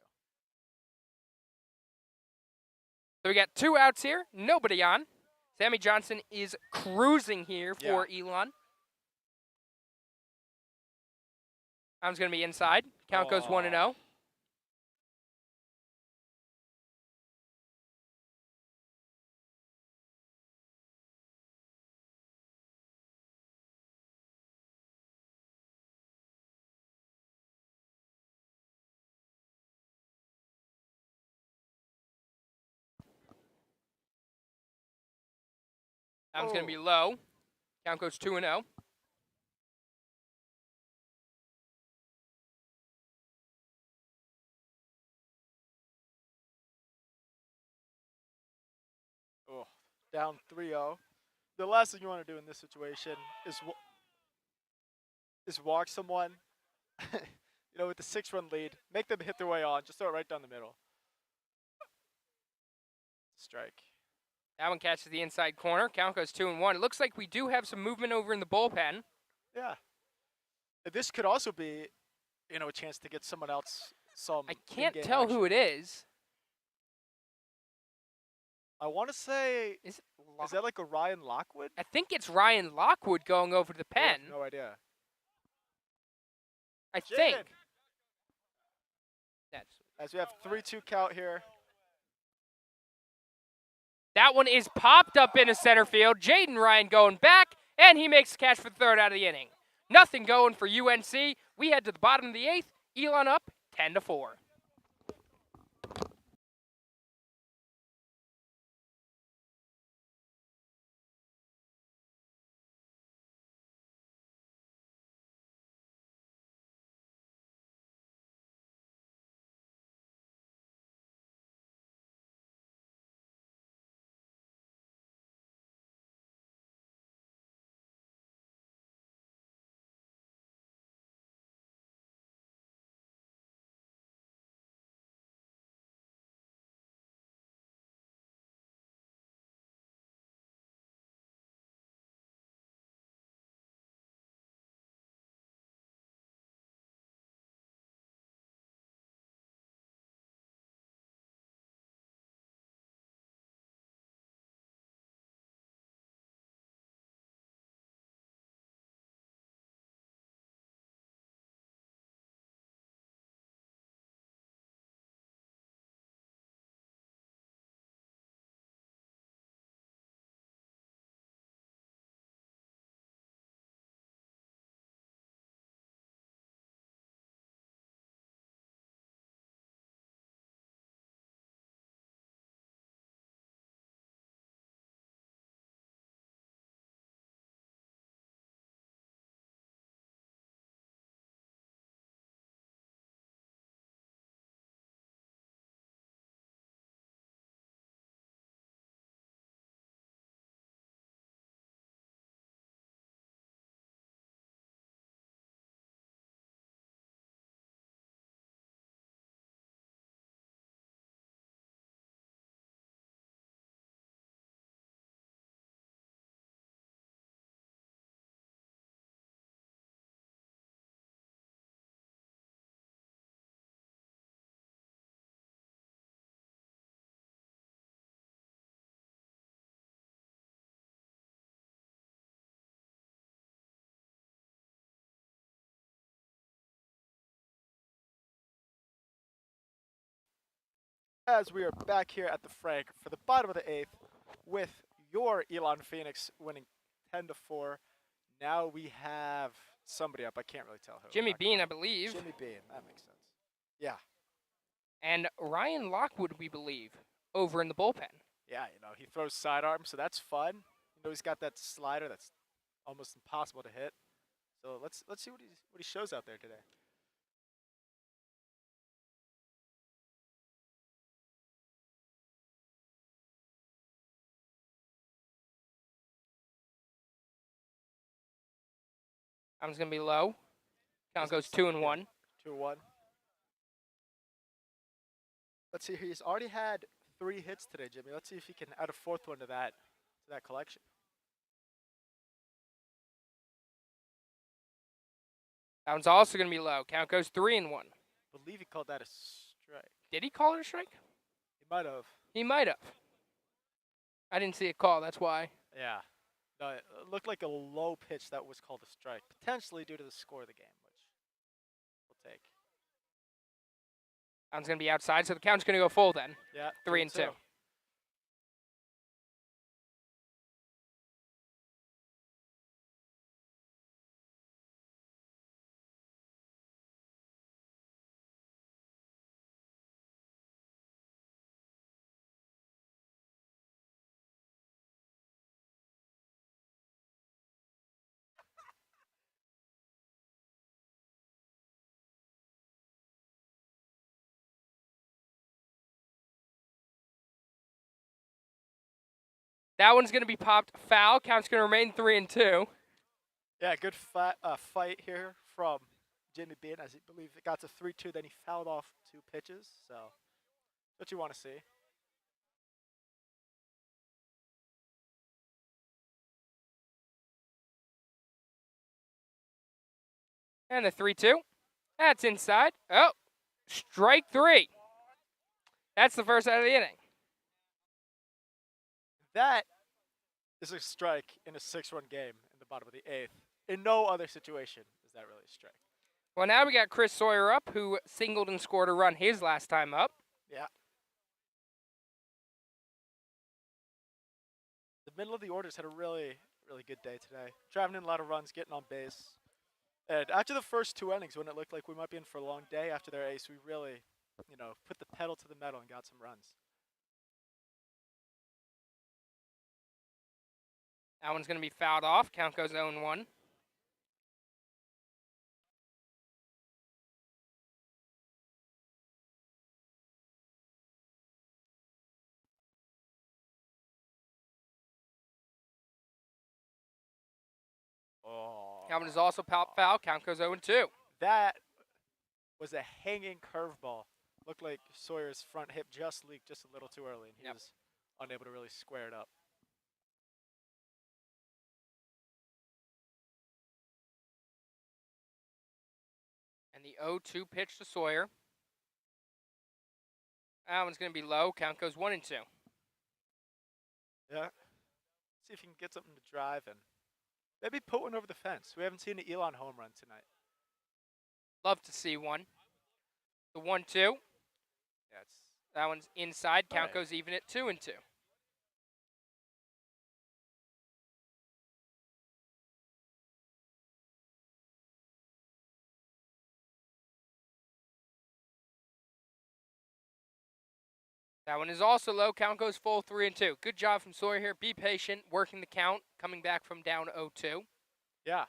A: So we got 2 outs here. Nobody on. Sammy Johnson is cruising here for Elon. That going to be inside. Count goes 1-0. That one's going to be low. Count goes 2-0.
B: Oh, down 3-0. The last thing you want to do in this situation is walk someone, with the 6-run lead, make them hit their way on, just throw it right down the middle. Strike.
A: That one catches the inside corner. Count goes 2-1. It looks like we do have some movement over in the bullpen.
B: Yeah. This could also be, a chance to get someone else some.
A: I can't
B: in-game
A: tell
B: action.
A: who it is.
B: I want to say, is that like a Ryan Lockwood?
A: I think it's Ryan Lockwood going over to the pen.
B: No idea.
A: I think. That's
B: As we have 3-2 count here.
A: That one is popped up into center field. Jaden Ryan going back, and he makes the catch for the third out of the inning. Nothing going for UNC. We head to the bottom of the 8th. Elon up 10-4.
B: as we are back here at the Frank for the bottom of the 8th with your Elon Phoenix winning 10-4. Now we have somebody up. I can't really tell who.
A: Jimmy Bean, I believe.
B: Jimmy Bean. That makes sense. Yeah.
A: And Ryan Lockwood, we believe, over in the bullpen.
B: Yeah, he throws sidearm, so that's fun. He's got that slider that's almost impossible to hit. So let's see what he shows out there today.
A: Count's going to be low. Count goes 2-1.
B: 2-1. Let's see. He's already had 3 hits today, Jimmy. Let's see if he can add a 4th one to that collection.
A: That one's also going to be low. Count goes 3-1.
B: I believe he called that a strike.
A: Did he call it a strike?
B: He might have.
A: He might have. I didn't see a call. That's why.
B: Yeah. No, it looked like a low pitch that was called a strike, potentially due to the score of the game, which we'll take.
A: Count's going to be outside, so the count's going to go full then.
B: Yeah.
A: 3-2. That one's going to be popped foul. Count's going to remain 3-2.
B: Yeah, good fight here from Jimmy Bean, as I believe it got to 3-2. Then he fouled off 2 pitches. So, what you want to see.
A: And the 3-2. That's inside. Oh, strike 3. That's the first out of the inning.
B: That is a strike in a 6-run game in the bottom of the 8th. In no other situation is that really a strike.
A: Well, now we got Chris Sawyer up, who singled and scored a run his last time up.
B: Yeah. The middle of the orders had a really, really good day today. Driving in a lot of runs, getting on base. And after the first 2 innings, when it looked like we might be in for a long day after their ace, we really, put the pedal to the metal and got some runs.
A: That one's going to be fouled off. Count goes 0-1.
B: Oh.
A: That one is also foul. Count goes 0-2.
B: That was a hanging curveball. Looked like Sawyer's front hip just leaked just a little too early, and he was unable to really square it up.
A: And the 0-2 pitch to Sawyer. That one's going to be low. Count goes 1-2.
B: Yeah. See if he can get something to drive and maybe put one over the fence. We haven't seen an Elon home run tonight.
A: Love to see one. The 1-2. That one's inside. Count goes even at 2-2. That one is also low. Count goes full 3-2. Good job from Sawyer here. Be patient, working the count, coming back from down 0-2.
B: Yeah.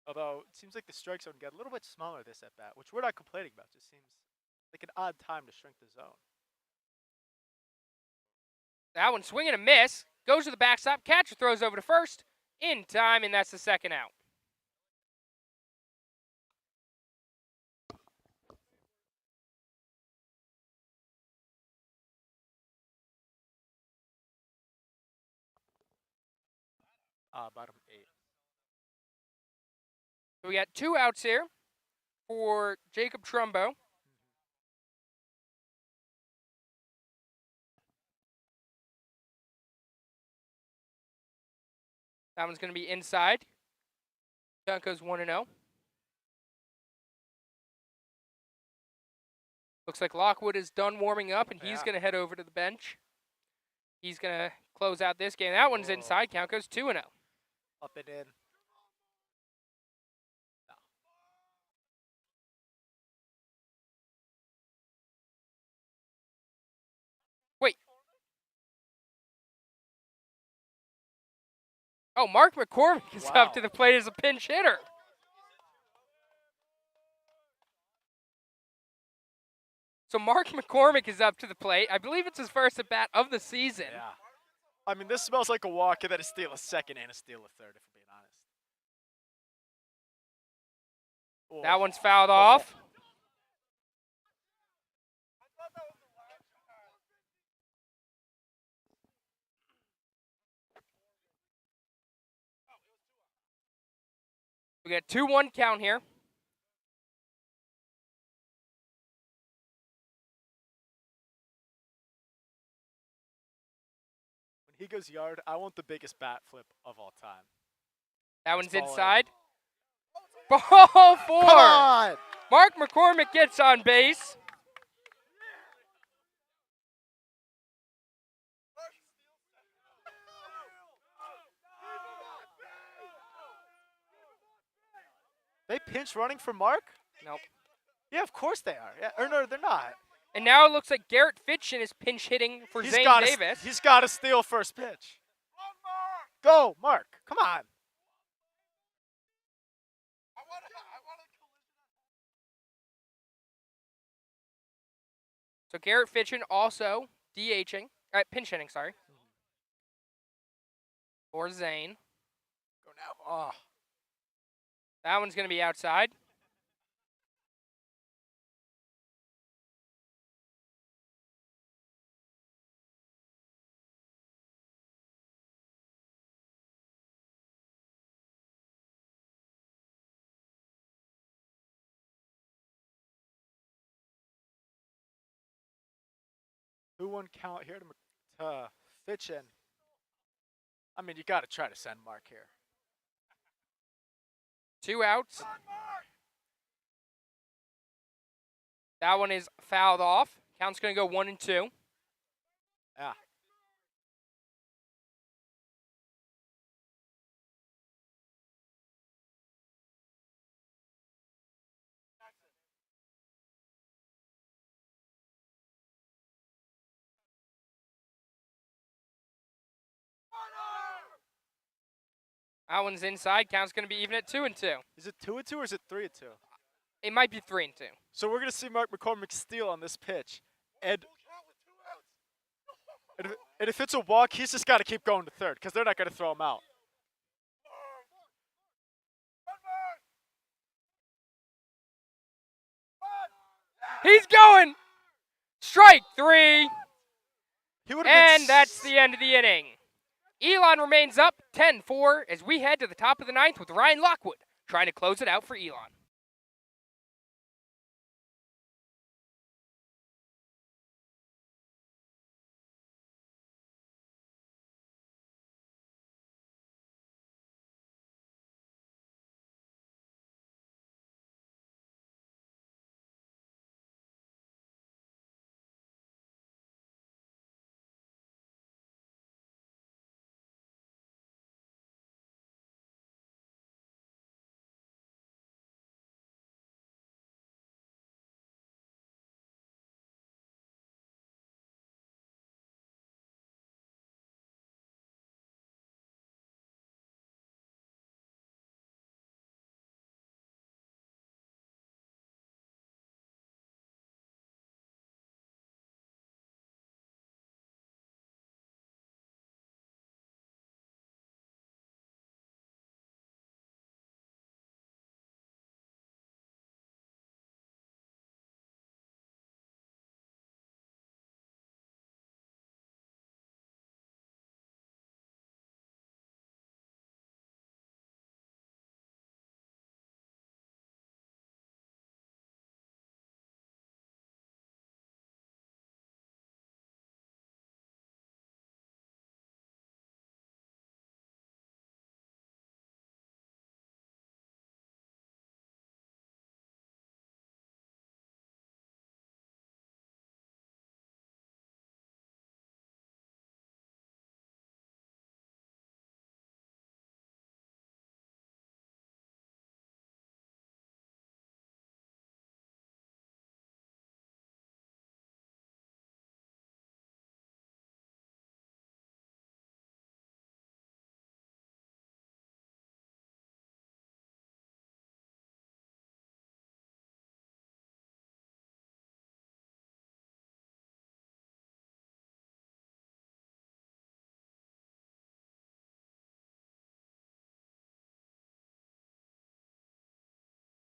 B: Although it seems like the strike zone got a little bit smaller this at bat, which we're not complaining about. Just seems like an odd time to shrink the zone.
A: That one swing and a miss. Goes to the backstop. Catcher throws over to first. In time, and that's the second out.
B: Bottom 8.
A: So we got 2 outs here for Jacob Trumbo. That one's going to be inside. Count goes 1-0. Looks like Lockwood is done warming up, and he's
B: Yeah.
A: going to head over to the bench. He's going to close out this game. That one's
B: Whoa.
A: inside. Count goes 2-0.
B: Up and in. No.
A: Wait. Oh, Mark McCormick is
B: Wow.
A: up to the plate as a pinch hitter. So Mark McCormick is up to the plate. I believe it's his first at bat of the season.
B: Yeah. I mean, this smells like a walk and then a steal a second and a steal a third, if I'm being honest.
A: That one's fouled off. We got 2-1 count here.
B: When he goes yard, I want the biggest bat flip of all time.
A: That one's
B: ball in.
A: inside. Ball 4.
B: Come on!
A: Mark McCormick gets on base.
B: They pinch running for Mark?
A: Nope.
B: Yeah, of course they are. Yeah, or no, they're not.
A: And now it looks like Garrett Fitchin is pinch hitting for Zane Davis.
B: He's got to steal first pitch. Go, Mark. Come on.
A: So Garrett Fitchin also DHing, pinch hitting, sorry, for Zane.
B: Go now. Oh.
A: That one's going to be outside.
B: Who won count here to Fitchin? I mean, you got to try to send Mark here.
A: 2 outs. That one is fouled off. Count's going to go 1-2.
B: Yeah.
A: That one's inside. Count's going to be even at 2-2.
B: Is it 2-2 or is it 3-2?
A: It might be 3-2.
B: So we're going to see Mark McCormick steal on this pitch. And if it's a walk, he's just got to keep going to third because they're not going to throw him out.
A: He's going. Strike 3.
B: He
A: And that's the end of the inning. Elon remains up 10-4 as we head to the top of the ninth with Ryan Lockwood trying to close it out for Elon.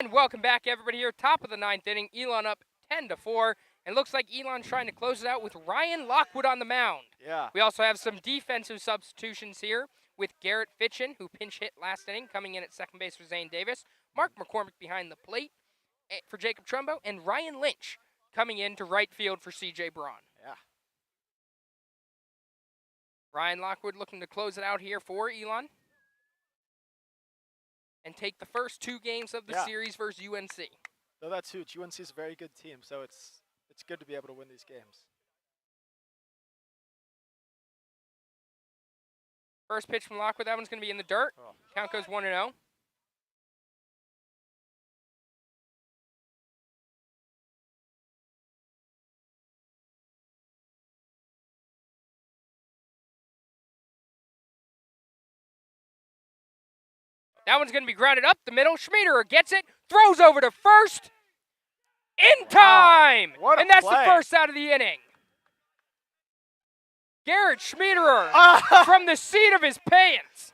A: And welcome back, everybody, here. Top of the 9th inning. Elon up 10-4. And looks like Elon's trying to close it out with Ryan Lockwood on the mound.
B: Yeah.
A: We also have some defensive substitutions here with Garrett Fitchin, who pinch hit last inning, coming in at second base for Zane Davis. Mark McCormick behind the plate for Jacob Trumbo. And Ryan Lynch coming in to right field for C.J. Braun.
B: Yeah.
A: Ryan Lockwood looking to close it out here for Elon and take the first 2 games of the series versus UNC.
B: No, that's huge. UNC is a very good team, so it's good to be able to win these games.
A: First pitch from Lockwood, that one's going to be in the dirt.
B: Oh.
A: Count goes 1-0. That one's going to be grounded up the middle. Schmiederer gets it, throws over to first. In time!
B: What a
A: and that's
B: play.
A: the first out of the inning. Garrett Schmiederer from the seat of his pants.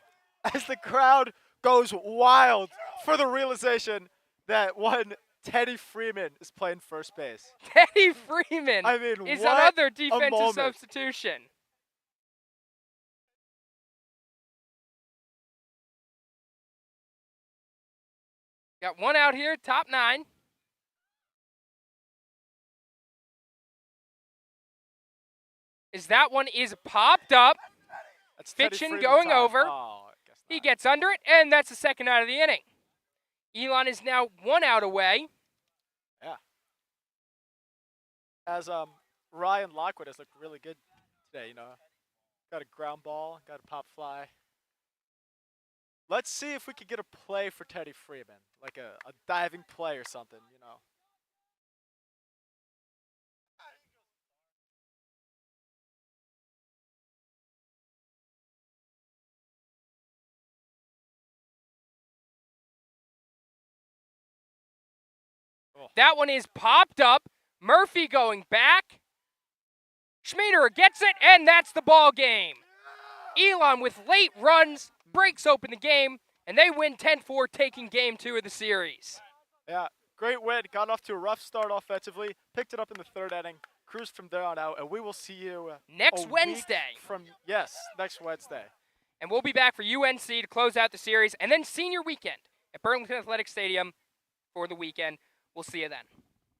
B: As the crowd goes wild for the realization that one Teddy Freeman is playing first base.
A: Teddy Freeman is
B: what
A: another
B: a
A: defensive
B: moment.
A: substitution. Got one out here, top 9. That one is popped up.
B: That's Teddy
A: Fitchin
B: Freeman
A: going
B: time.
A: over.
B: Oh, I guess
A: He
B: not.
A: gets under it, and that's the second out of the inning. Elon is now 1 out away.
B: Yeah. As Ryan Lockwood has looked really good today, Got a ground ball, got a pop fly. Let's see if we could get a play for Teddy Freeman, like a diving play or something,
A: That one is popped up. Murphy going back. Schmiederer gets it, and that's the ball game. Elon with late runs breaks open the game, and they win 10-4, taking game 2 of the series.
B: Yeah, great win. Got off to a rough start offensively, picked it up in the 3rd inning, cruised from there on out, and we will see you
A: Next Wednesday.
B: Next Wednesday.
A: And we'll be back for UNC to close out the series, and then senior weekend at Burlington Athletic Stadium for the weekend. We'll see you then.